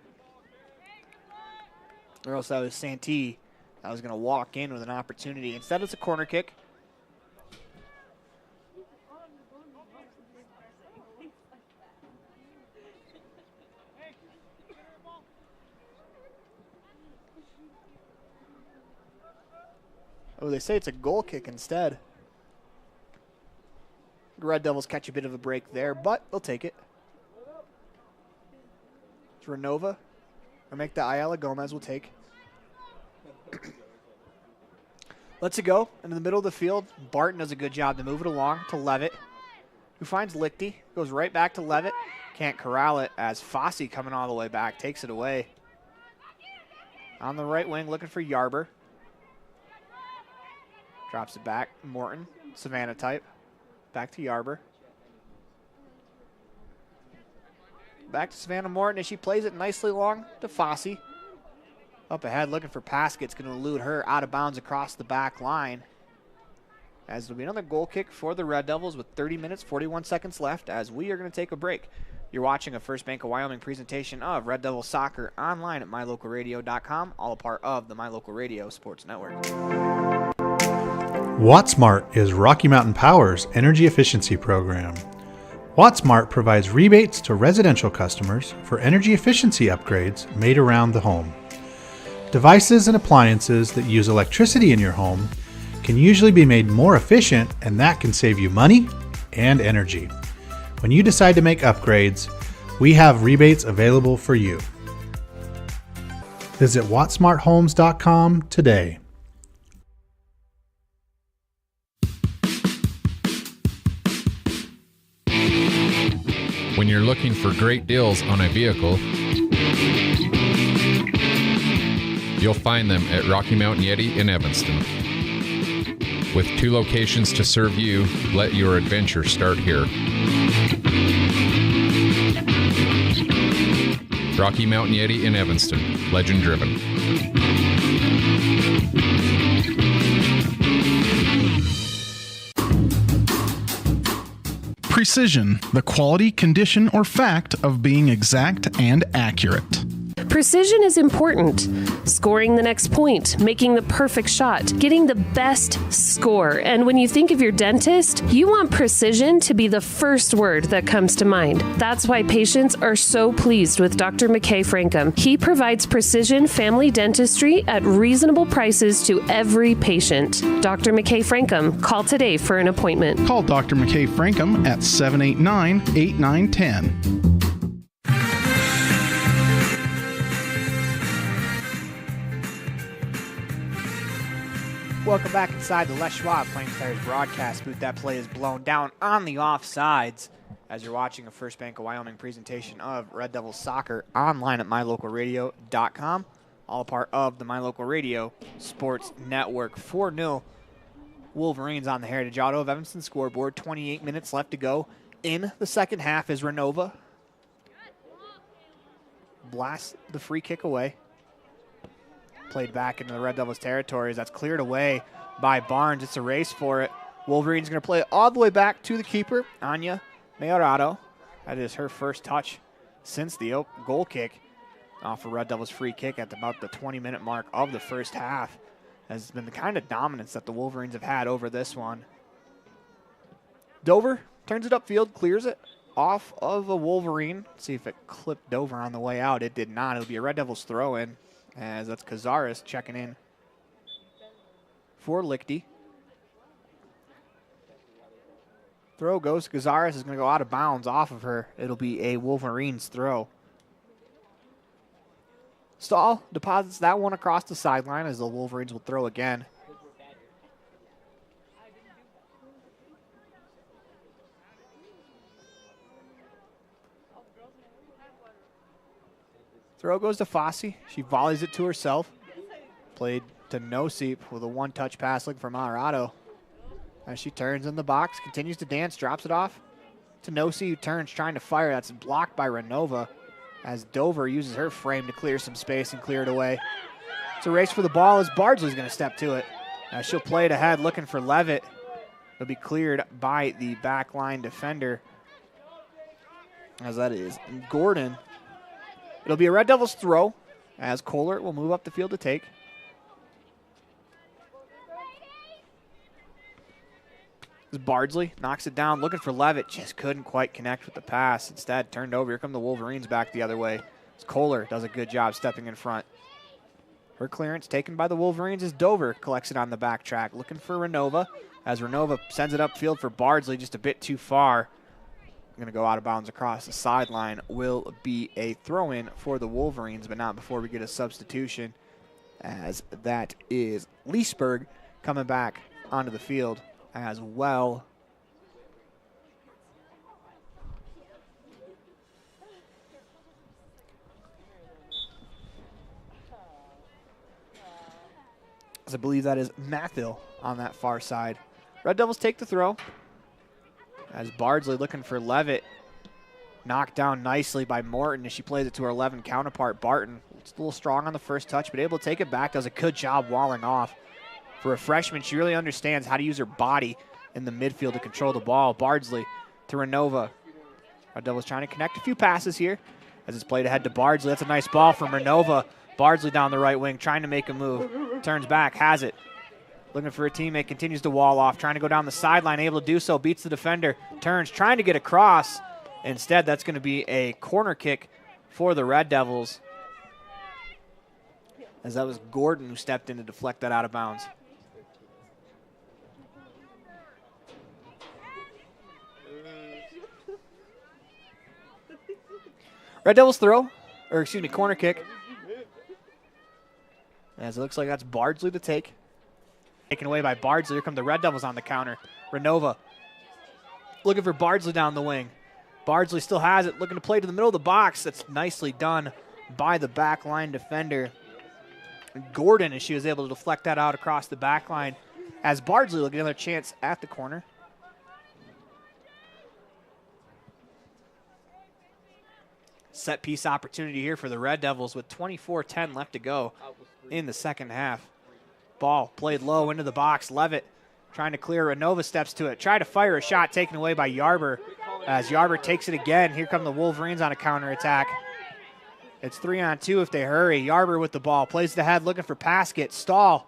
Or else that was Santee. That was going to walk in with an opportunity. Instead, it's a corner kick. Oh, they say it's a goal kick instead. The Red Devils catch a bit of a break there, but they'll take it. It's Renova, or make the Ayala Gomez will take. Lets it go into the middle of the field. Barton does a good job to move it along to Levitt, who finds Lichty. Goes right back to Levitt. Can't corral it as Fossey coming all the way back takes it away. On the right wing looking for Yarber. Drops it back. Morton, Savannah type. Back to Yarber. Back to Savannah Morton as she plays it nicely long to Fossey. Up ahead looking for Paskett's going to elude her out of bounds across the back line. As there'll be another goal kick for the Red Devils with 30 minutes, 41 seconds left as we are going to take a break. You're watching a First Bank of Wyoming presentation of Red Devil Soccer online at mylocalradio.com, all a part of the My Local Radio Sports Network. WattSmart is Rocky Mountain Power's energy efficiency program. WattSmart provides rebates to residential customers for energy efficiency upgrades made around the home. Devices and appliances that use electricity in your home can usually be made more efficient, and that can save you money and energy. When you decide to make upgrades, we have rebates available for you. Visit wattsmarthomes.com today. When you're looking for great deals on a vehicle, you'll find them at Rocky Mountain Yeti in Evanston. With 2 locations to serve you, let your adventure start here. Rocky Mountain Yeti in Evanston, legend driven. Precision, the quality, condition, or fact of being exact and accurate. Precision is important. Scoring the next point, making the perfect shot, getting the best score. And when you think of your dentist, you want precision to be the first word that comes to mind. That's why patients are so pleased with Dr. McKay Frankum. He provides precision family dentistry at reasonable prices to every patient. Dr. McKay Frankum, call today for an appointment. Call Dr. McKay Frankum at 789-8910. Welcome back inside the Les Schwab Plains Tires broadcast booth. That play is blown down on the offsides as you're watching a First Bank of Wyoming presentation of Red Devils Soccer online at mylocalradio.com, all part of the My Local Radio Sports Network. 4-0 Wolverines on the Heritage Auto of Evanston scoreboard. 28 minutes left to go in the second half as Renova blasts the free kick away. Played back into the Red Devils territories. That's cleared away by Barnes. It's a race for it. Wolverine's going to play it all the way back to the keeper, Anya Mayorado. That is her first touch since the goal kick off a Red Devils free kick at about the 20-minute mark of the first half. Has been the kind of dominance that the Wolverines have had over this one. Dover turns it upfield, clears it off of a Wolverine. Let's see if it clipped Dover on the way out. It did not. It'll be a Red Devils throw-in, as that's Cazares checking in for Lichty. Throw goes. Cazares is going to go out of bounds off of her. It'll be a Wolverines throw. Stahl deposits that one across the sideline as the Wolverines will throw again. Throw goes to Fossey. She volleys it to herself. Played to Noseep with a one-touch pass looking for Colorado. As she turns in the box, continues to dance, drops it off to Noseep, who turns, trying to fire. That's blocked by Renova as Dover uses her frame to clear some space and clear it away. It's a race for the ball as Bardsley's going to step to it. As she'll play it ahead, looking for Levitt. It'll be cleared by the backline defender, as that is Gordon. It'll be a Red Devils throw as Kohler will move up the field to take. As Bardsley knocks it down, looking for Levitt. Just couldn't quite connect with the pass. Instead, turned over. Here come the Wolverines back the other way. As Kohler does a good job stepping in front. Her clearance taken by the Wolverines as Dover collects it on the back track. Looking for Renova as Renova sends it upfield for Bardsley, just a bit too far. Going to go out of bounds across the sideline. Will be a throw-in for the Wolverines, but not before we get a substitution, as that is Leesburg coming back onto the field as well. As I believe that is Mathill on that far side. Red Devils take the throw. As Bardsley looking for Levitt. Knocked down nicely by Morton as she plays it to her 11 counterpart, Barton. It's a little strong on the first touch, but able to take it back. Does a good job walling off. For a freshman, she really understands how to use her body in the midfield to control the ball. Bardsley to Renova. Red Devils trying to connect a few passes here as it's played ahead to Bardsley. That's a nice ball from Renova. Bardsley down the right wing, trying to make a move. Turns back, has it. Looking for a teammate, continues to wall off, trying to go down the sideline, able to do so, beats the defender, turns, trying to get across. Instead, that's going to be a corner kick for the Red Devils, as that was Gordon who stepped in to deflect that out of bounds. Red Devils throw, or excuse me, corner kick. As it looks like that's Bardsley to take. Taken away by Bardsley. Here come the Red Devils on the counter. Renova looking for Bardsley down the wing. Bardsley still has it, looking to play to the middle of the box. That's nicely done by the backline defender, Gordon, as she was able to deflect that out across the backline. As Bardsley looking at another chance at the corner. Set piece opportunity here for the Red Devils with 24:10 left to go in the second half. Ball played low into the box. Levitt trying to clear. Renova steps to it. Tried to fire a shot taken away by Yarber. As Yarber takes it again. Here come the Wolverines on a counterattack. It's 3-on-2 if they hurry. Yarber with the ball. Plays it ahead looking for Paskett. Stahl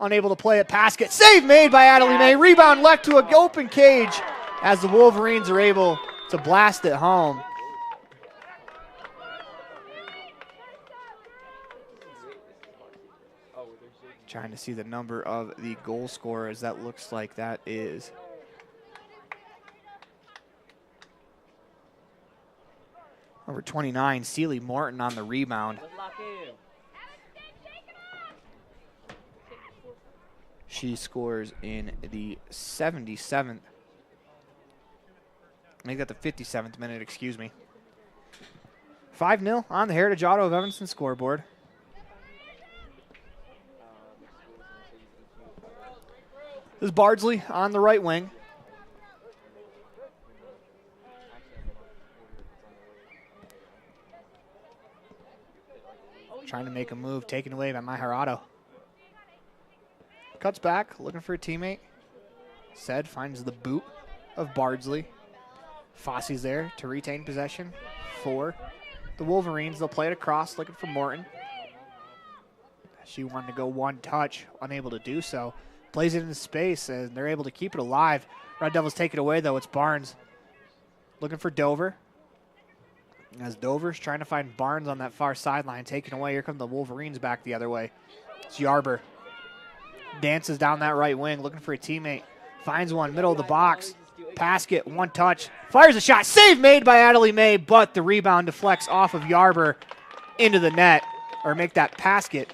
unable to play it. Paskett. Save made by Adelie May. Rebound left to an open cage as the Wolverines are able to blast it home. Trying to see the number of the goal scorers. That looks like that is number 29, Celie Morton on the rebound. She scores in the 77th. Make that the 57th minute, excuse me. 5-0 on the Heritage Auto of Evanston scoreboard. This is Bardsley on the right wing. Trying to make a move, taken away by Maharado. Cuts back, looking for a teammate. Said finds the boot of Bardsley. Fossey's there to retain possession for the Wolverines. They'll play it across, looking for Morton. She wanted to go one touch, unable to do so. Plays it into space, and they're able to keep it alive. Red Devils take it away, though. It's Barnes looking for Dover. As Dover's trying to find Barnes on that far sideline, taken away. Here come the Wolverines back the other way. It's Yarber. Dances down that right wing, looking for a teammate. Finds one, middle of the box. Paskett, one touch. Fires a shot. Save made by Adelie May, but the rebound deflects off of Yarber into the net, or make that Paskett.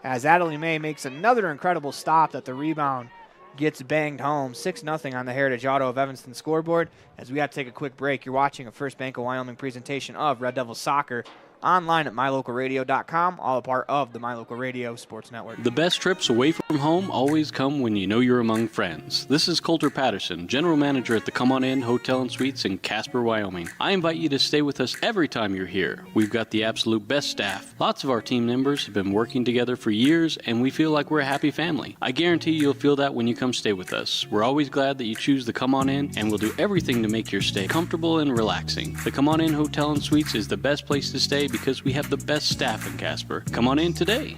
As Adelie May makes another incredible stop that the rebound gets banged home. 6-0 on the Heritage Auto of Evanston scoreboard. As we have to take a quick break, you're watching a First Bank of Wyoming presentation of Red Devils Soccer online at mylocalradio.com, all a part of the My Local Radio Sports Network. The best trips away from home always come when you know you're among friends. This is Coulter Patterson, General Manager at the Come On In Hotel and Suites in Casper, Wyoming. I invite you to stay with us every time you're here. We've got the absolute best staff. Lots of our team members have been working together for years, and we feel like we're a happy family. I guarantee you'll feel that when you come stay with us. We're always glad that you choose the Come On In, and we'll do everything to make your stay comfortable and relaxing. The Come On In Hotel and Suites is the best place to stay because we have the best staff in Casper. Come on in today.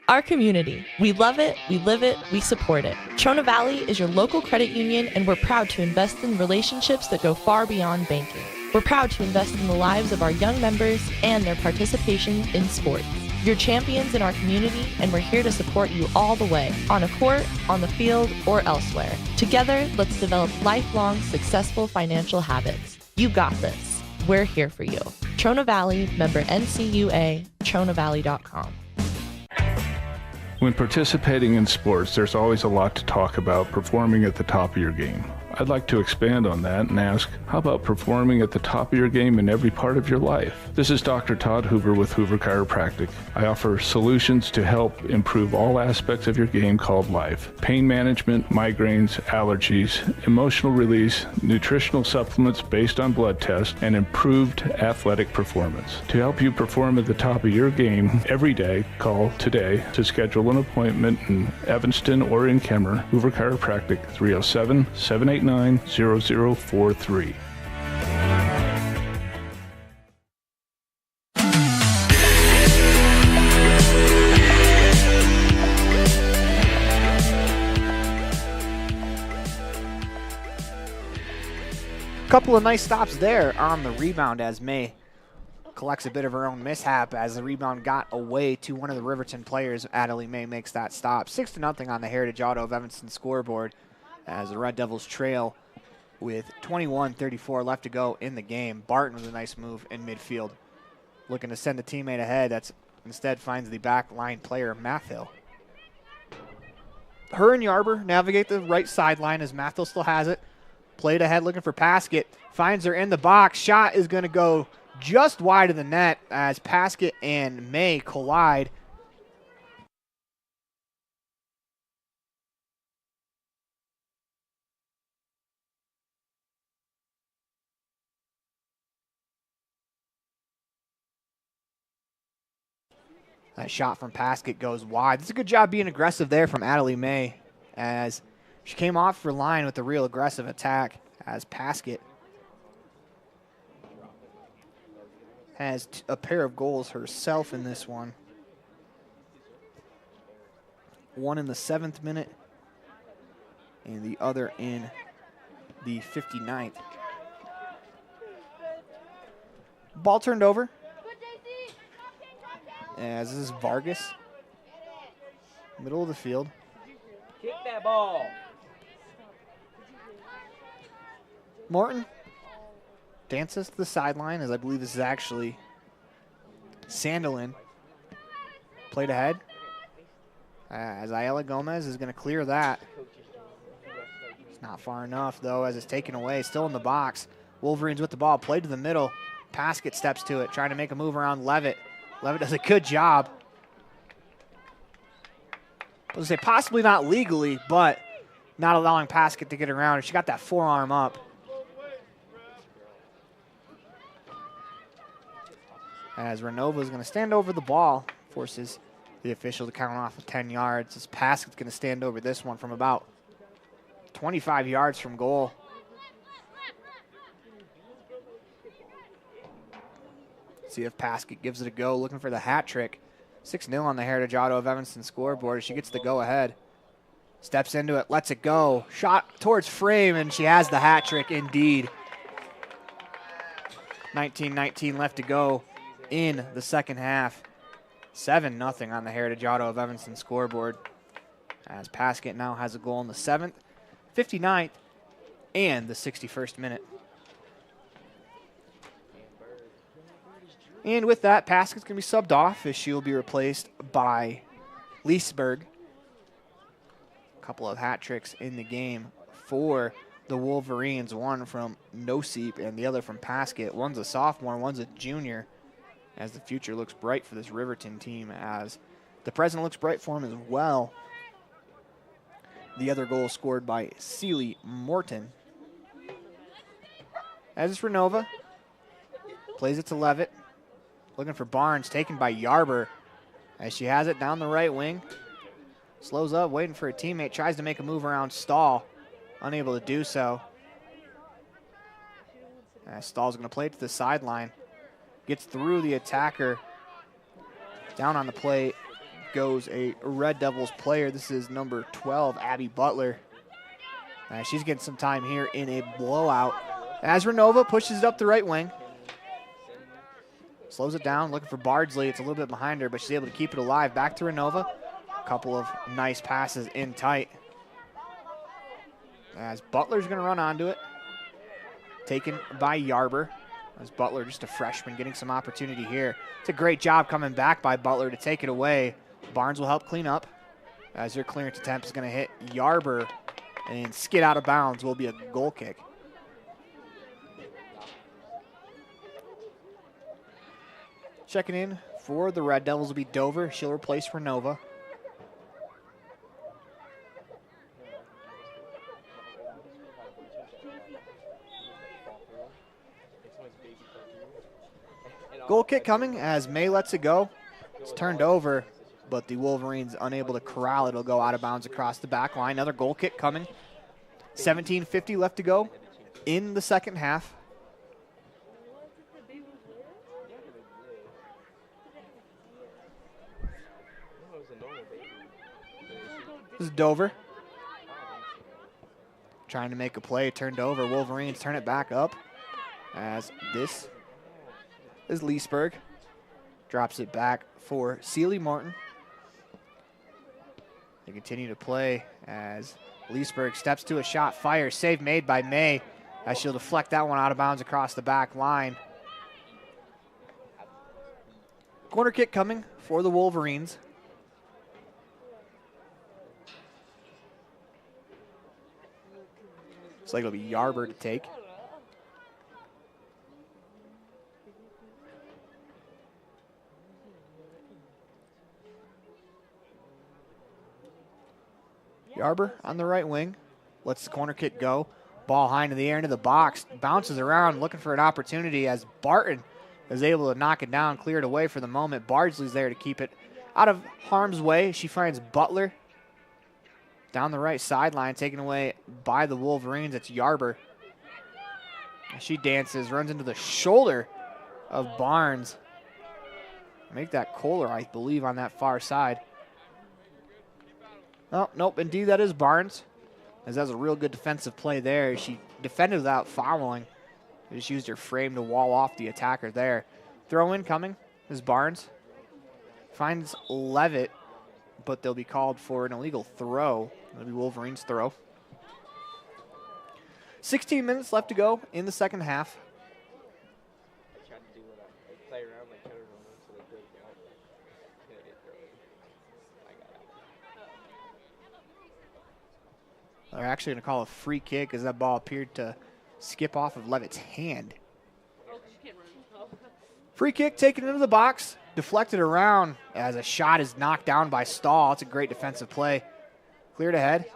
Our community. We love it, we live it, we support it. Trona Valley is your local credit union, and we're proud to invest in relationships that go far beyond banking. We're proud to invest in the lives of our young members and their participation in sports. You're champions in our community, and we're here to support you all the way, on a court, on the field, or elsewhere. Together, let's develop lifelong, successful financial habits. You got this. We're here for you. Trona Valley, member NCUA, TronaValley.com. When participating in sports, there's always a lot to talk about performing at the top of your game. I'd like to expand on that and ask, how about performing at the top of your game in every part of your life? This is Dr. Todd Hoover with Hoover Chiropractic. I offer solutions to help improve all aspects of your game called life. Pain management, migraines, allergies, emotional release, nutritional supplements based on blood tests, and improved athletic performance. To help you perform at the top of your game every day, call today to schedule an appointment in Evanston or in Kemmer. Hoover Chiropractic, 307-789-0043. Couple of nice stops there on the rebound as May collects a bit of her own mishap as the rebound got away to one of the Riverton players. Adelie May makes that stop. 6-0 on the Heritage Auto of Evanston scoreboard as the Red Devils trail with 21:34 left to go in the game. Barton with a nice move in midfield, looking to send a teammate ahead. That's instead finds the back line player, Mathill. Her and Yarber navigate the right sideline as Mathill still has it. Played ahead looking for Paskett. Finds her in the box. Shot is going to go just wide of the net as Paskett and May collide. That shot from Paskett goes wide. It's a good job being aggressive there from Adelie May as she came off her line with a real aggressive attack as Paskett has a pair of goals herself in this one. One in the 7th minute and the other in the 59th. Ball turned over as this is Vargas, middle of the field. Kick that ball. Morton dances to the sideline as I believe this is actually Sandelin. Played ahead as Ayala Gomez is going to clear that. It's not far enough though as it's taken away. Still in the box. Wolverines with the ball. Played to the middle. Paskett steps to it, trying to make a move around Levitt. Levitt does a good job. I was going to say possibly not legally, but not allowing Paskett to get around her. She got that forearm up. As Renova is going to stand over the ball, forces the official to count off of 10 yards. As Paskett's going to stand over this one from about 25 yards from goal. See if Paskett gives it a go, looking for the hat trick. 6-0 on the Heritage Auto of Evanston scoreboard. She gets the go ahead. Steps into it, lets it go. Shot towards frame, and she has the hat trick indeed. 19-19 left to go in the second half. 7-0 on the Heritage Auto of Evanston scoreboard. As Paskett now has a goal in the 7th, 59th, and the 61st minute. And with that, Paskett's going to be subbed off as she'll be replaced by Leesburg. A couple of hat tricks in the game for the Wolverines, one from Noseep and the other from Pasket. One's a sophomore, one's a junior, as the future looks bright for this Riverton team, as the present looks bright for him as well. The other goal scored by Seeley Morton. As it's Renova. Plays it to Levitt. Looking for Barnes, taken by Yarber. As she has it down the right wing. Slows up, waiting for a teammate. Tries to make a move around Stahl. Unable to do so. As Stahl's going to play it to the sideline. Gets through the attacker. Down on the play goes a Red Devils player. This is number 12, Abby Butler. She's getting some time here in a blowout. As Renova pushes it up the right wing. Slows it down, looking for Bardsley. It's a little bit behind her, but she's able to keep it alive. Back to Renova. A couple of nice passes in tight. As Butler's going to run onto it. Taken by Yarber. As Butler, just a freshman, getting some opportunity here. It's a great job coming back by Butler to take it away. Barnes will help clean up. As their clearance attempt is going to hit Yarber and skid out of bounds. Will be a goal kick. Checking in for the Red Devils will be Dover. She'll replace Renova. Goal kick coming as May lets it go. It's turned over, but the Wolverines unable to corral it. It'll go out of bounds across the back line. Another goal kick coming. 17:50 left to go in the second half. This is Dover. Trying to make a play, turned over. Wolverines turn it back up as this is Leesburg. Drops it back for Seeley Martin. They continue to play as Leesburg steps to a shot, fire, save made by May as she'll deflect that one out of bounds across the back line. Corner kick coming for the Wolverines. Looks like it'll be Yarber to take. Yarber on the right wing. Lets the corner kick go. Ball high into the air into the box. Bounces around looking for an opportunity as Barton is able to knock it down, clear it away for the moment. Bardsley's there to keep it out of harm's way. She finds Butler down the right sideline, taken away by the Wolverines. It's Yarber. She dances, runs into the shoulder of Barnes. Make that Kohler, I believe, on that far side. Oh, nope, indeed that is Barnes. As that's a real good defensive play there. She defended without fouling. Just used her frame to wall off the attacker there. Throw in coming is Barnes. Finds Levitt, but they'll be called for an illegal throw. It'll be Wolverines' throw. 16 minutes left to go in the second half. They're actually going to call a free kick as that ball appeared to skip off of Levitt's hand. Free kick taken into the box, deflected around as a shot is knocked down by Stahl. It's a great defensive play. Cleared ahead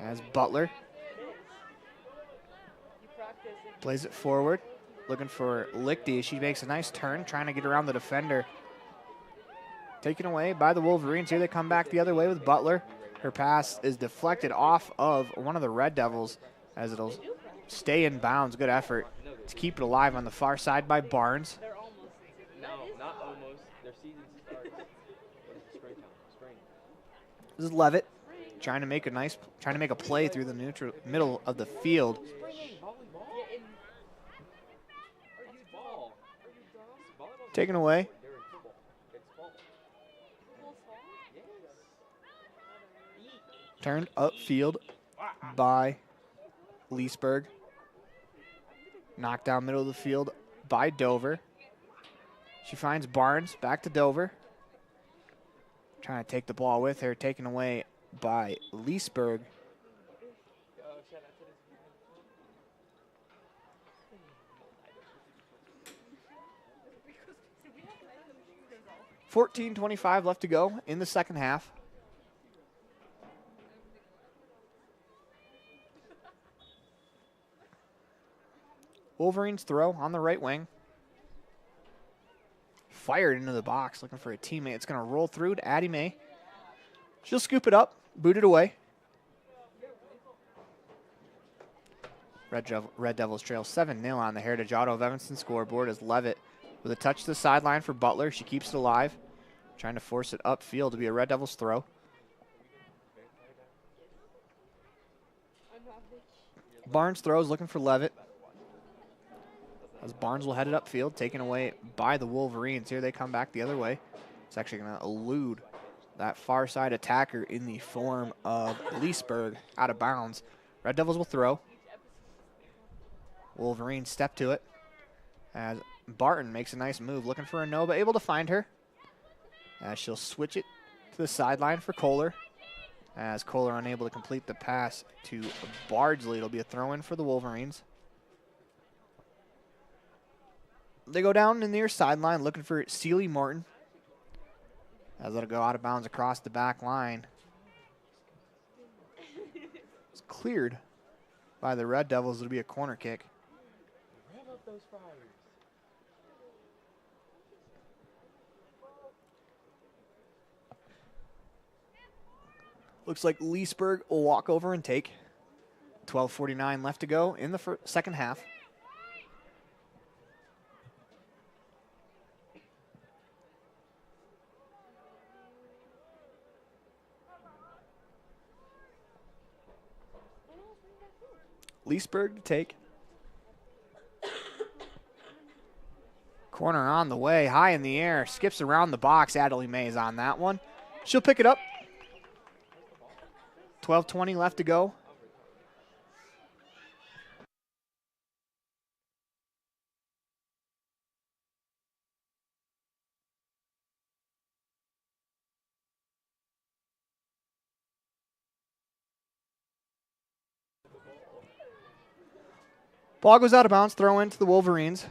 as Butler plays it forward, looking for Lichty. She makes a nice turn, trying to get around the defender. Taken away by the Wolverines. Here they come back the other way with Butler. Her pass is deflected off of one of the Red Devils as it'll stay in bounds. Good effort to keep it alive on the far side by Barnes. This is Levitt trying to make a play through the middle of the field. Taken away. Turned upfield by Leesburg. Knocked down middle of the field by Dover. She finds Barnes, back to Dover. Trying to take the ball with her, taken away by Leesburg. 14:25 left to go in the second half. Wolverines throw on the right wing. Fired into the box, looking for a teammate. It's going to roll through to Addie May. She'll scoop it up, boot it away. Red Devils trail 7-0 on the Heritage Auto of Evanston scoreboard as Levitt with a touch to the sideline for Butler. She keeps it alive, trying to force it upfield to be a Red Devils throw. Barnes throws, looking for Levitt. As Barnes will head it upfield, taken away by the Wolverines. Here they come back the other way. It's actually going to elude that far side attacker in the form of Leesburg out of bounds. Red Devils will throw. Wolverines step to it as Barton makes a nice move, looking for a no, but able to find her. As she'll switch it to the sideline for Kohler. As Kohler unable to complete the pass to Bardsley. It'll be a throw-in for the Wolverines. They go down in the near sideline looking for Sealy Morton. As it'll go out of bounds across the back line. It's cleared by the Red Devils. It'll be a corner kick. Looks like Leesburg will walk over and take. 12:49 left to go in the second half. Leesburg to take. Corner on the way, high in the air, skips around the box. Adelie May is on that one. She'll pick it up. 12:20 left to go. Ball goes out of bounds, throw into the Wolverines.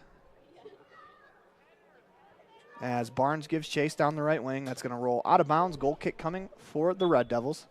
As Barnes gives chase down the right wing. That's going to roll out of bounds. Goal kick coming for the Red Devils.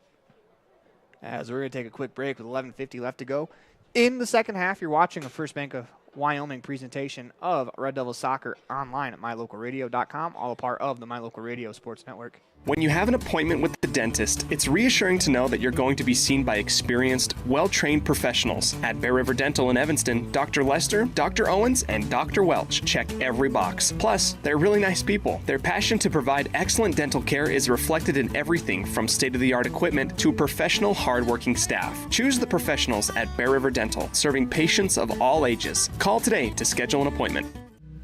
As we're going to take a quick break with 11:50 left to go. In the second half, you're watching a First Bank of Wyoming presentation of Red Devils soccer online at mylocalradio.com, all a part of the My Local Radio Sports Network. When you have an appointment with the dentist, it's reassuring to know that you're going to be seen by experienced, well-trained professionals. At Bear River Dental in Evanston, Dr. Lester, Dr. Owens, and Dr. Welch check every box. Plus, they're really nice people. Their passion to provide excellent dental care is reflected in everything from state-of-the-art equipment to professional, hard-working staff. Choose the professionals at Bear River Dental, serving patients of all ages. Call today to schedule an appointment.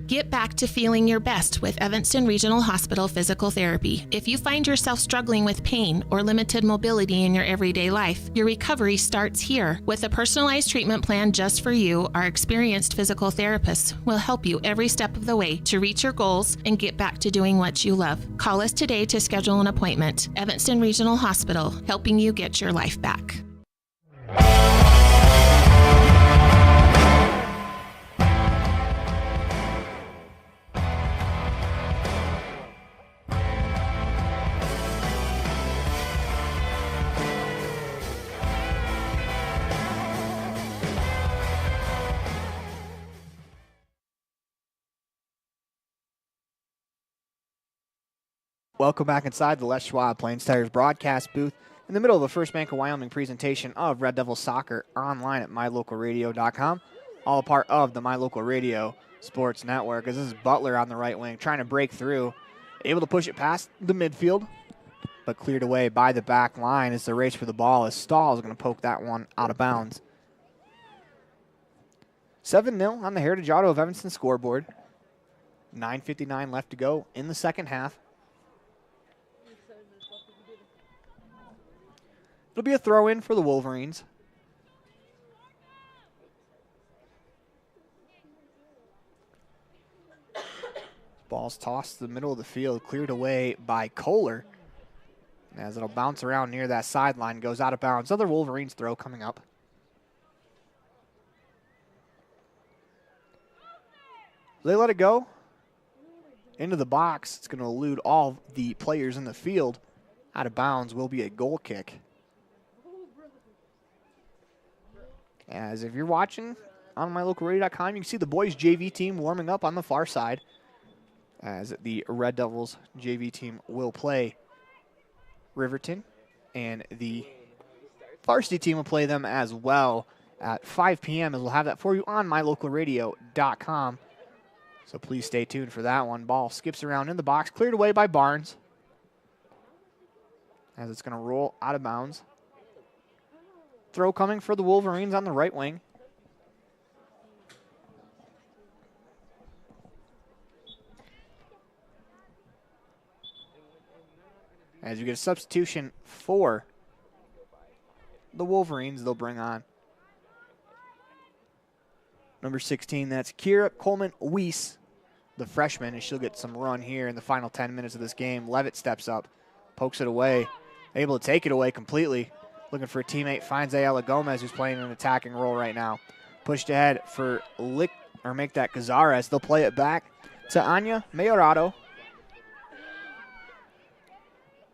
Get back to feeling your best with Evanston Regional Hospital Physical Therapy. If you find yourself struggling with pain or limited mobility in your everyday life, your recovery starts here. With a personalized treatment plan just for you, our experienced physical therapists will help you every step of the way to reach your goals and get back to doing what you love. Call us today to schedule an appointment. Evanston Regional Hospital, helping you get your life back. Welcome back inside the Les Schwab Plains Tires broadcast booth in the middle of the First Bank of Wyoming presentation of Red Devils soccer online at mylocalradio.com, all a part of the My Local Radio Sports Network. As this is Butler on the right wing trying to break through, able to push it past the midfield, but cleared away by the back line as the race for the ball as Stahl is going to poke that one out of bounds. 7-0 on the Heritage Auto of Evanston scoreboard. 9:59 left to go in the second half. It'll be a throw-in for the Wolverines. Ball's tossed to the middle of the field, cleared away by Kohler. As it'll bounce around near that sideline, goes out of bounds. Another Wolverines throw coming up. They let it go. into the box. It's going to elude all the players in the field. Out of bounds will be a goal kick. As if you're watching on mylocalradio.com, you can see the boys JV team warming up on the far side as the Red Devils JV team will play Riverton, and the varsity team will play them as well at 5 p.m. and we'll have that for you on mylocalradio.com. So please stay tuned for that one. Ball skips around in the box, cleared away by Barnes as it's going to roll out of bounds. Throw coming for the Wolverines on the right wing. As you get a substitution for the Wolverines, they'll bring on number 16, that's Kira Coleman-Weiss, the freshman, and she'll get some run here in the final 10 minutes of this game. Levitt steps up, pokes it away, able to take it away completely. Looking for a teammate, finds Ayala Gomez, who's playing an attacking role right now. Pushed ahead for make that Cazares. They'll play it back to Anya Mayorado.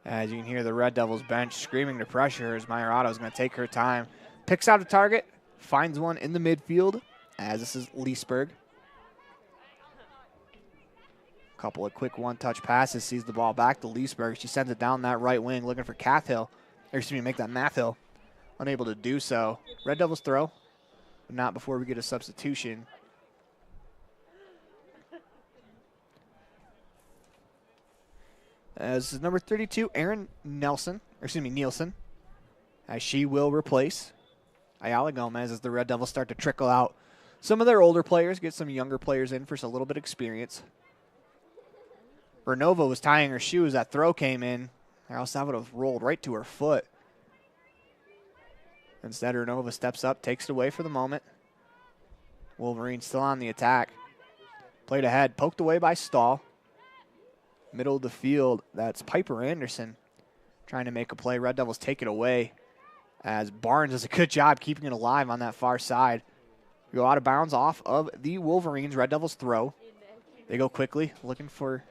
As you can hear the Red Devils bench screaming to pressure as Mayorado's going to take her time. Picks out a target, finds one in the midfield, as this is Leesburg. Couple of quick one-touch passes, sees the ball back to Leesburg. She sends it down that right wing, looking for make that Mathhill. Unable to do so. Red Devils throw, but not before we get a substitution. As is number 32, Aaron Nielsen, as she will replace Ayala Gomez as the Red Devils start to trickle out some of their older players, get some younger players in for a little bit of experience. Renova was tying her shoe as that throw came in, or else that would have rolled right to her foot. Instead, Renova steps up, takes it away for the moment. Wolverines still on the attack. Played ahead, poked away by Stahl. Middle of the field, that's Piper Anderson trying to make a play. Red Devils take it away as Barnes does a good job keeping it alive on that far side. We go out of bounds off of the Wolverines. Red Devils throw. They go quickly, looking for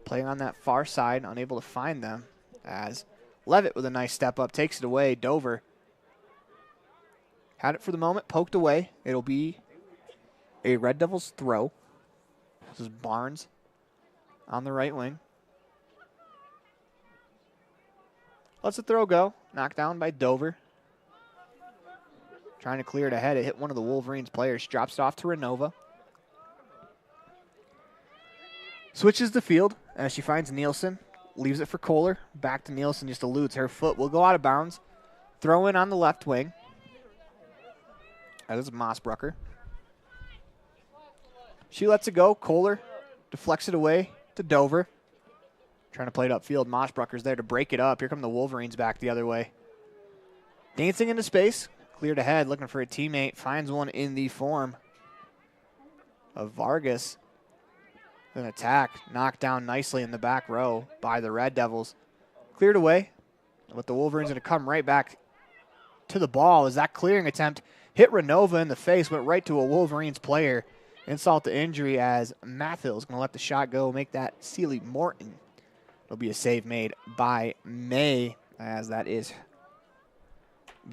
playing on that far side, unable to find them as Levitt with a nice step up takes it away. Dover had it for the moment, poked away. It'll be a Red Devils throw. This is Barnes on the right wing. Lets the throw go. Knocked down by Dover. Trying to clear it ahead. It hit one of the Wolverines players. Drops it off to Renova. Switches the field as she finds Nielsen. Leaves it for Kohler. Back to Nielsen. Just eludes her foot. Will go out of bounds. Throw in on the left wing. That is Mossbrucker. She lets it go. Kohler deflects it away to Dover. Trying to play it upfield. Mossbrucker's there to break it up. Here come the Wolverines back the other way. Dancing into space. Cleared ahead. Looking for a teammate. Finds one in the form of Vargas. An attack. Knocked down nicely in the back row by the Red Devils. Cleared away. But the Wolverines going to come right back to the ball as that clearing attempt hit Renova in the face. Went right to a Wolverines player. Insult to injury as Mathill is going to let the shot go. Make that Sealy Morton. It'll be a save made by May, as that is,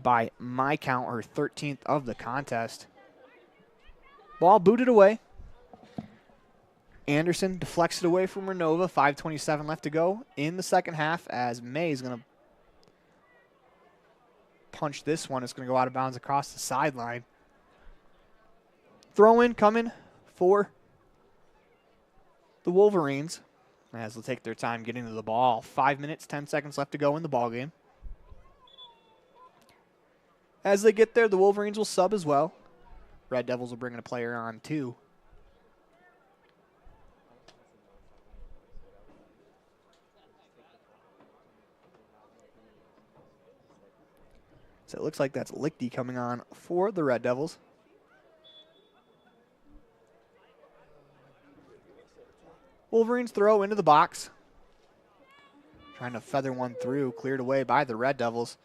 by my count, her 13th of the contest. Ball booted away. Anderson deflects it away from Renova. 5:27 left to go in the second half as May is going to punch this one. It's going to go out of bounds across the sideline. Throw in coming for the Wolverines as they'll take their time getting to the ball. 5 minutes, 10 seconds left to go in the ball game. As they get there, the Wolverines will sub as well. Red Devils will bring in a player on too. So it looks like that's Lichty coming on for the Red Devils. Wolverines throw into the box. Trying to feather one through, cleared away by the Red Devils.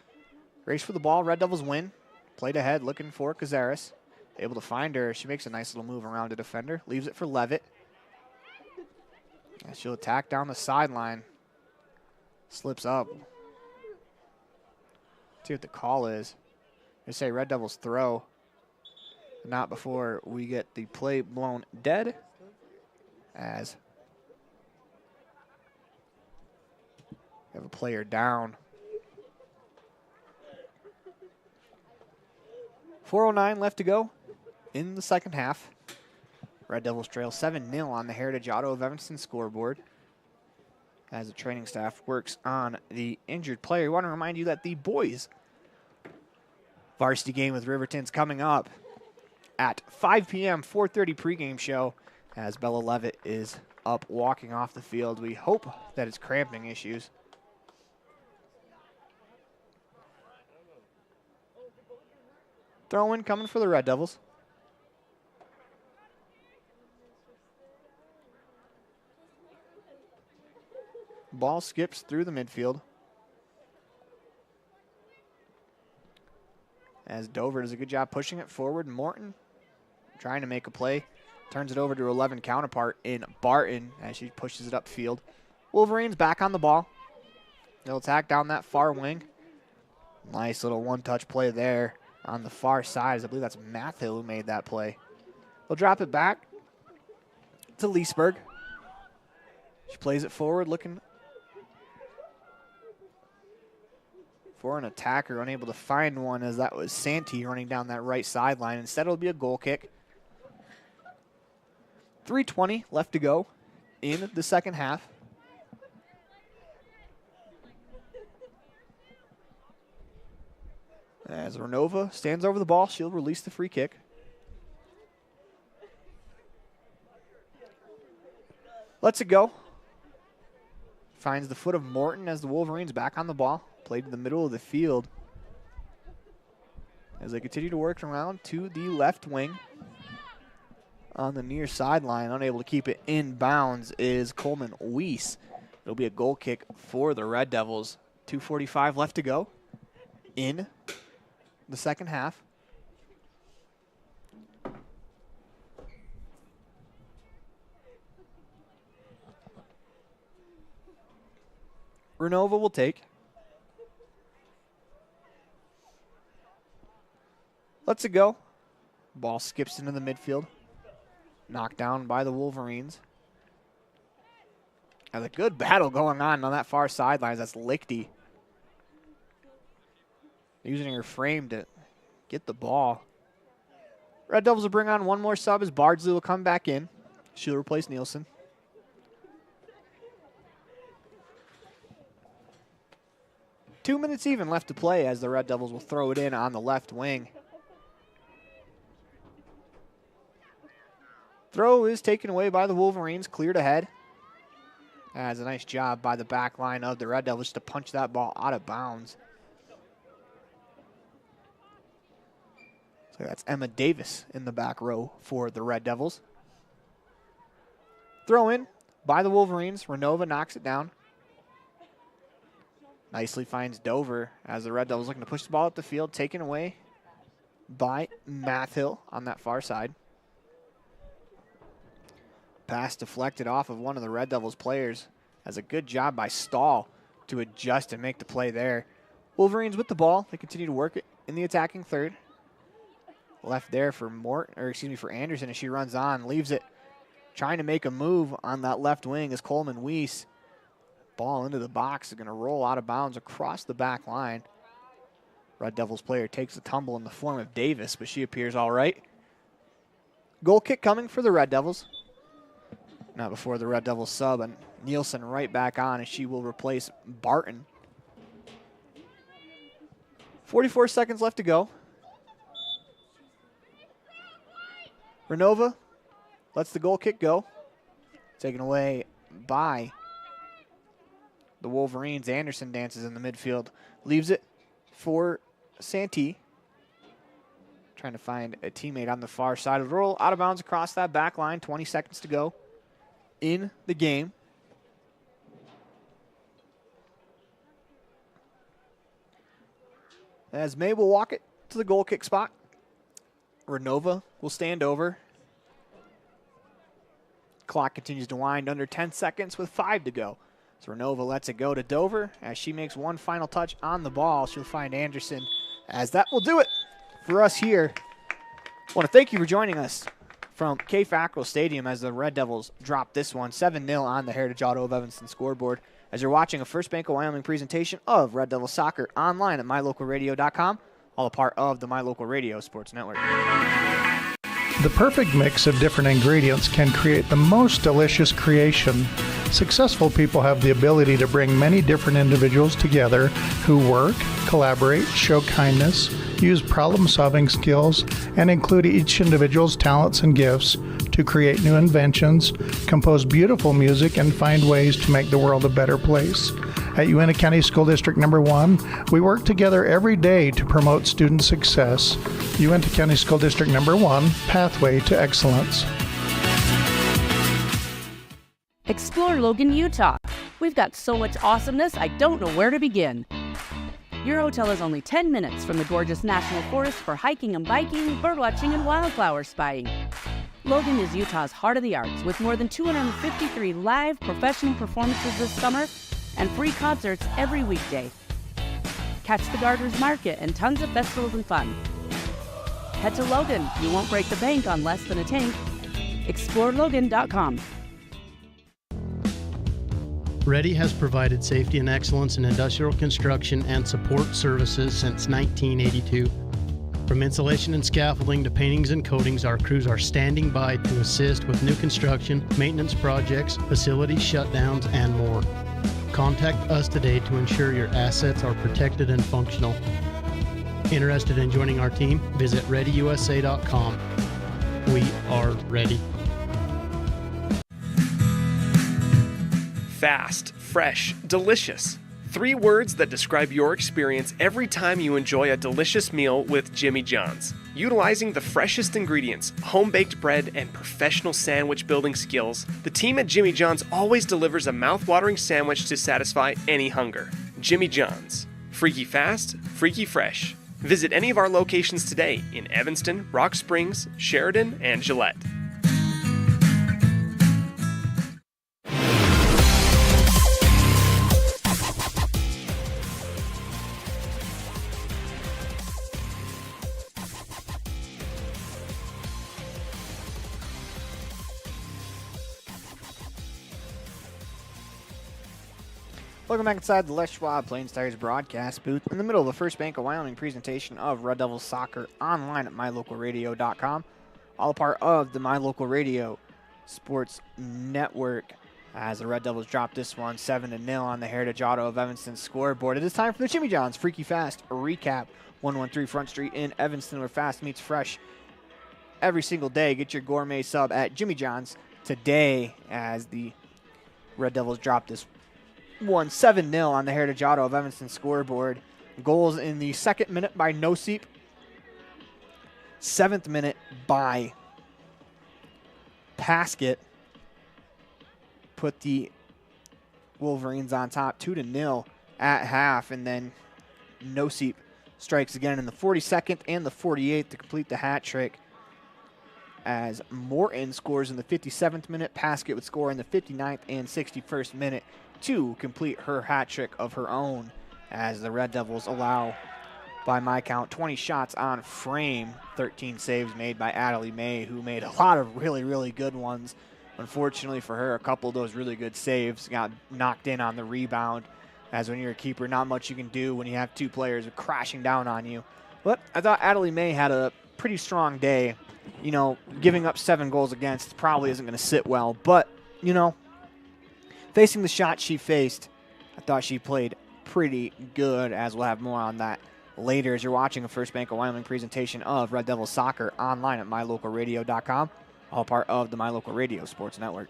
Race for the ball, Red Devils win. Played ahead, looking for Cazares. Able to find her. She makes a nice little move around the defender. Leaves it for Levitt. She'll attack down the sideline. Slips up. See what the call is. They say Red Devils throw. Not before we get the play blown dead. As we have a player down. 4:09 left to go in the second half. Red Devils trail 7-0 on the Heritage Auto of Evanston scoreboard as the training staff works on the injured player. We want to remind you that the boys varsity game with Riverton's coming up at 5 p.m., 4:30 pregame show as Bella Levitt is up walking off the field. We hope that it's cramping issues. Throw in coming for the Red Devils. Ball skips through the midfield. As Dover does a good job pushing it forward. Morton trying to make a play. Turns it over to her 11 counterpart in Barton as she pushes it upfield. Wolverines back on the ball. They'll attack down that far wing. Nice little one-touch play there on the far side. I believe that's Mathill who made that play. They'll drop it back to Leesburg. She plays it forward looking for an attacker, unable to find one as that was Santee running down that right sideline. Instead, it'll be a goal kick. 3:20 left to go in the second half. As Renova stands over the ball, she'll release the free kick. Lets it go. Finds the foot of Morton as the Wolverines back on the ball. Played to the middle of the field. As they continue to work around to the left wing. On the near sideline, unable to keep it in bounds is Coleman Weiss. It'll be a goal kick for the Red Devils. 2:45 left to go in the second half. Renova will take. Lets it go. Ball skips into the midfield. Knocked down by the Wolverines. Has a good battle going on that far sideline. That's Lichty. Using her frame to get the ball. Red Devils will bring on one more sub as Bardsley will come back in. She'll replace Nielsen. Two minutes even left to play as the Red Devils will throw it in on the left wing. Throw is taken away by the Wolverines, cleared ahead. That's a nice job by the back line of the Red Devils to punch that ball out of bounds. So that's Emma Davis in the back row for the Red Devils. Throw in by the Wolverines. Renova knocks it down. Nicely finds Dover as the Red Devils looking to push the ball up the field, taken away by Mathill on that far side. Pass deflected off of one of the Red Devils players. As a good job by Stahl to adjust and make the play there. Wolverines with the ball. They continue to work it in the attacking third. Left there for for Anderson as she runs on, leaves it. Trying to make a move on that left wing is Coleman Weiss. Ball into the box is going to roll out of bounds across the back line. Red Devils player takes a tumble in the form of Davis, but she appears all right. Goal kick coming for the Red Devils. Not before the Red Devils sub, and Nielsen right back on, and she will replace Barton. 44 seconds left to go. Renova lets the goal kick go. Taken away by the Wolverines. Anderson dances in the midfield. Leaves it for Santee. Trying to find a teammate on the far side of the roll. Out of bounds across that back line. 20 seconds to go in the game. As May will walk it to the goal kick spot. Renova will stand over. Clock continues to wind under 10 seconds with 5 to go. So Renova lets it go to Dover as she makes one final touch on the ball. She'll find Anderson, as that will do it for us here. I want to thank you for joining us from K. Fackrell Stadium as the Red Devils drop this one 7-0 on the Heritage Auto of Evanston scoreboard. As you're watching a First Bank of Wyoming presentation of Red Devil Soccer online at mylocalradio.com, all a part of the My Local Radio Sports Network. The perfect mix of different ingredients can create the most delicious creation. Successful people have the ability to bring many different individuals together who work, collaborate, show kindness, use problem-solving skills, and include each individual's talents and gifts to create new inventions, compose beautiful music, and find ways to make the world a better place. At Uintah County School District Number 1, we work together every day to promote student success. Uintah County School District Number 1, Pathway to Excellence. Explore Logan, Utah. We've got so much awesomeness, I don't know where to begin. Your hotel is only 10 minutes from the gorgeous National Forest for hiking and biking, birdwatching, and wildflower spying. Logan is Utah's heart of the arts, with more than 253 live professional performances this summer and free concerts every weekday. Catch the Garter's Market and tons of festivals and fun. Head to Logan. You won't break the bank on less than a tank. ExploreLogan.com. Ready has provided safety and excellence in industrial construction and support services since 1982. From insulation and scaffolding to paintings and coatings, our crews are standing by to assist with new construction, maintenance projects, facility shutdowns, and more. Contact us today to ensure your assets are protected and functional. Interested in joining our team? Visit ReadyUSA.com. We are ready. Fast, fresh, delicious. 3 words that describe your experience every time you enjoy a delicious meal with Jimmy John's. Utilizing the freshest ingredients, home-baked bread, and professional sandwich building skills, the team at Jimmy John's always delivers a mouth-watering sandwich to satisfy any hunger. Jimmy John's. Freaky fast, freaky fresh. Visit any of our locations today in Evanston, Rock Springs, Sheridan, and Gillette. Welcome back inside the Les Schwab Plains Tires broadcast booth in the middle of the First Bank of Wyoming presentation of Red Devils Soccer online at mylocalradio.com. All a part of the My Local Radio Sports Network as the Red Devils drop this one 7-0 on the Heritage Auto of Evanston scoreboard. It is time for the Jimmy John's Freaky Fast recap. 113 Front Street in Evanston, where fast meets fresh every single day. Get your gourmet sub at Jimmy John's today as the Red Devils drop this 7-0 on the Heritage Auto of Evanston scoreboard. Goals in the 2nd minute by Noseep. 7th minute by Paskett. Put the Wolverines on top 2-0 at half, and then Noseep strikes again in the 42nd and the 48th to complete the hat trick. As Morton scores in the 57th minute, Paskett would score in the 59th and 61st minute to complete her hat trick of her own, as the Red Devils allow, by my count, 20 shots on frame, 13 saves made by Adelie May, who made a lot of really, really good ones. Unfortunately for her, a couple of those really good saves got knocked in on the rebound, as when you're a keeper, not much you can do when you have 2 players crashing down on you. But I thought Adelie May had a pretty strong day. You know, giving up 7 goals against probably isn't going to sit well, but, you know, facing the shot she faced, I thought she played pretty good, as we'll have more on that later as you're watching a First Bank of Wyoming presentation of Red Devils Soccer online at mylocalradio.com, all part of the My Local Radio Sports Network.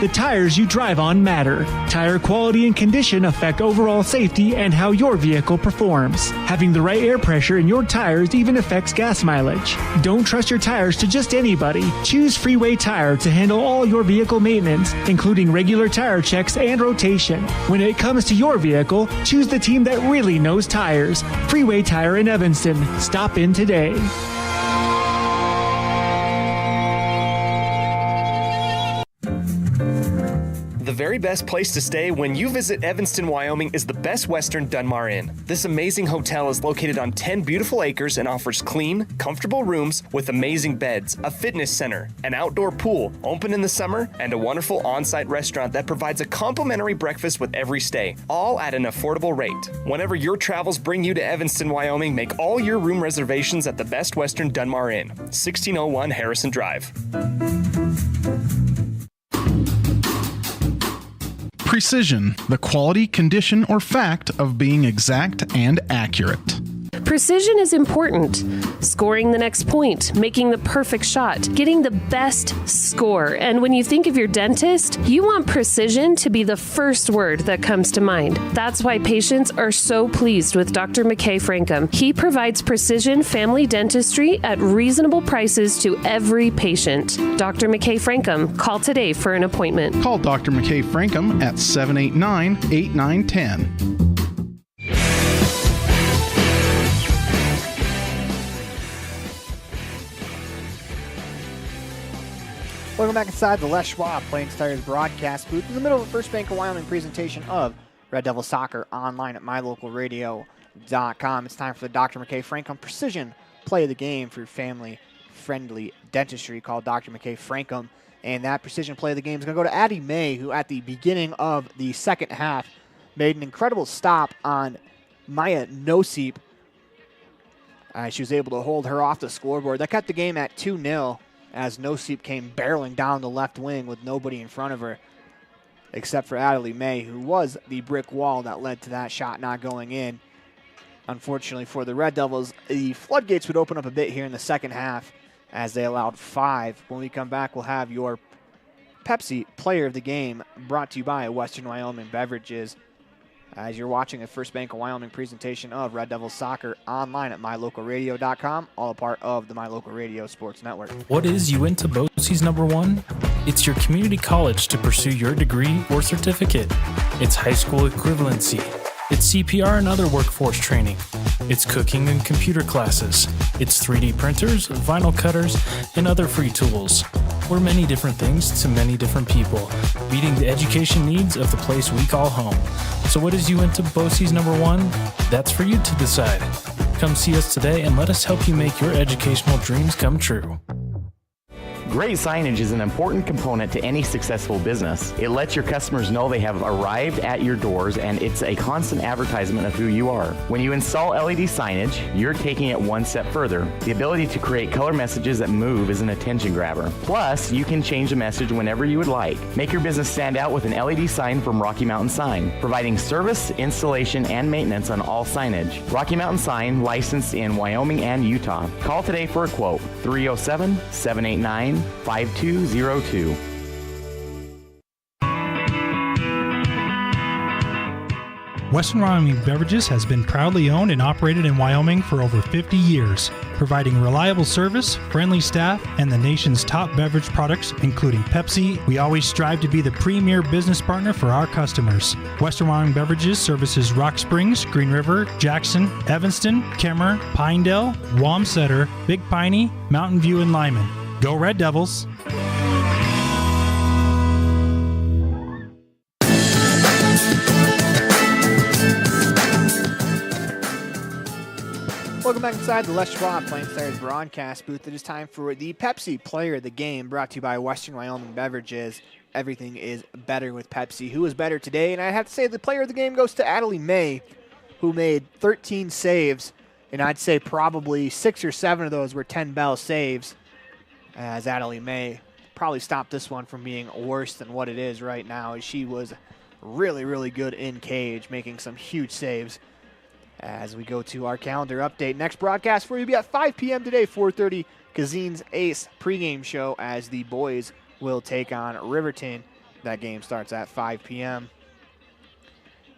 The tires you drive on matter. Tire quality and condition affect overall safety and how your vehicle performs. Having the right air pressure in your tires even affects gas mileage. Don't trust your tires to just anybody. Choose Freeway Tire to handle all your vehicle maintenance, including regular tire checks and rotation. When it comes to your vehicle, choose the team that really knows tires. Freeway Tire in Evanston. Stop in today. very best place to stay when you visit Evanston, Wyoming is the Best Western Dunmar Inn. This amazing hotel is located on 10 beautiful acres and offers clean, comfortable rooms with amazing beds, a fitness center, an outdoor pool, open in the summer, and a wonderful on-site restaurant that provides a complimentary breakfast with every stay, all at an affordable rate. Whenever your travels bring you to Evanston, Wyoming, make all your room reservations at the Best Western Dunmar Inn, 1601 Harrison Drive. Precision, the quality, condition, or fact of being exact and accurate. Precision is important. Scoring the next point, making the perfect shot, getting the best score. And when you think of your dentist, you want precision to be the first word that comes to mind. That's why patients are so pleased with Dr. McKay Frankum. He provides precision family dentistry at reasonable prices to every patient. Dr. McKay Frankum, call today for an appointment. Call Dr. McKay Frankum at 789-8910. Welcome back inside the Les Schwab Plains Tires broadcast booth in the middle of the First Bank of Wyoming presentation of Red Devil Soccer online at mylocalradio.com. It's time for the Dr. McKay Frankum Precision Play of the Game for your family-friendly dentistry called Dr. McKay Frankum. And that Precision Play of the Game is going to go to Addie May, who at the beginning of the second half made an incredible stop on Maya Nosip. She was able to hold her off the scoreboard. That kept the game at 2-0. As Nosip came barreling down the left wing with nobody in front of her except for Adelie May, who was the brick wall that led to that shot not going in. Unfortunately for the Red Devils, the floodgates would open up a bit here in the second half as they allowed 5. When we come back, we'll have your Pepsi Player of the Game brought to you by Western Wyoming Beverages. As you're watching a First Bank of Wyoming presentation of Red Devils Soccer online at mylocalradio.com, all a part of the My Local Radio Sports Network. What is Uinta BOCES #1? It's your community college to pursue your degree or certificate. It's high school equivalency. It's CPR and other workforce training. It's cooking and computer classes. It's 3D printers, vinyl cutters, and other free tools. We're many different things to many different people, meeting the education needs of the place we call home. So what is Uinta BOCES #1? That's for you to decide. Come see us today and let us help you make your educational dreams come true. Great signage is an important component to any successful business. It lets your customers know they have arrived at your doors, and it's a constant advertisement of who you are. When you install LED signage, you're taking it one step further. The ability to create color messages that move is an attention grabber. Plus, you can change the message whenever you would like. Make your business stand out with an LED sign from Rocky Mountain Sign, providing service, installation, and maintenance on all signage. Rocky Mountain Sign, licensed in Wyoming and Utah. Call today for a quote, 307-789-5202. Western Wyoming Beverages has been proudly owned and operated in Wyoming for over 50 years, providing reliable service, friendly staff, and the nation's top beverage products, including Pepsi. We always strive to be the premier business partner for our customers. Western Wyoming Beverages services Rock Springs, Green River, Jackson, Evanston, Kemmer, Pinedale, Wamsutter, Big Piney, Mountain View, and Lyman. Go Red Devils! Welcome back inside the Les Schwab Plains Tires broadcast booth. It is time for the Pepsi Player of the Game, brought to you by Western Wyoming Beverages. Everything is better with Pepsi. Who is better today? And I have to say the Player of the Game goes to Adelie May, who made 13 saves, and I'd say probably 6 or 7 of those were 10-bell saves, as Adelie May probably stopped this one from being worse than what it is right now. She was really, really good in cage, making some huge saves. As we go to our calendar update, next broadcast for you will be at 5 p.m. today, 4:30, Cazin's Ace pregame show as the boys will take on Riverton. That game starts at 5 p.m.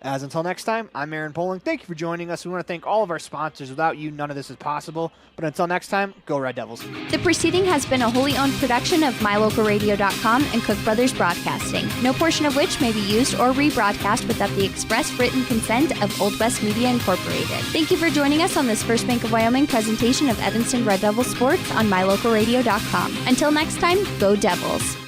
As until next time, I'm Aaron Poling. Thank you for joining us. We want to thank all of our sponsors. Without you, none of this is possible. But until next time, go Red Devils. The proceeding has been a wholly owned production of mylocalradio.com and Cook Brothers Broadcasting, no portion of which may be used or rebroadcast without the express written consent of Old West Media Incorporated. Thank you for joining us on this First Bank of Wyoming presentation of Evanston Red Devil Sports on mylocalradio.com. Until next time, go Devils.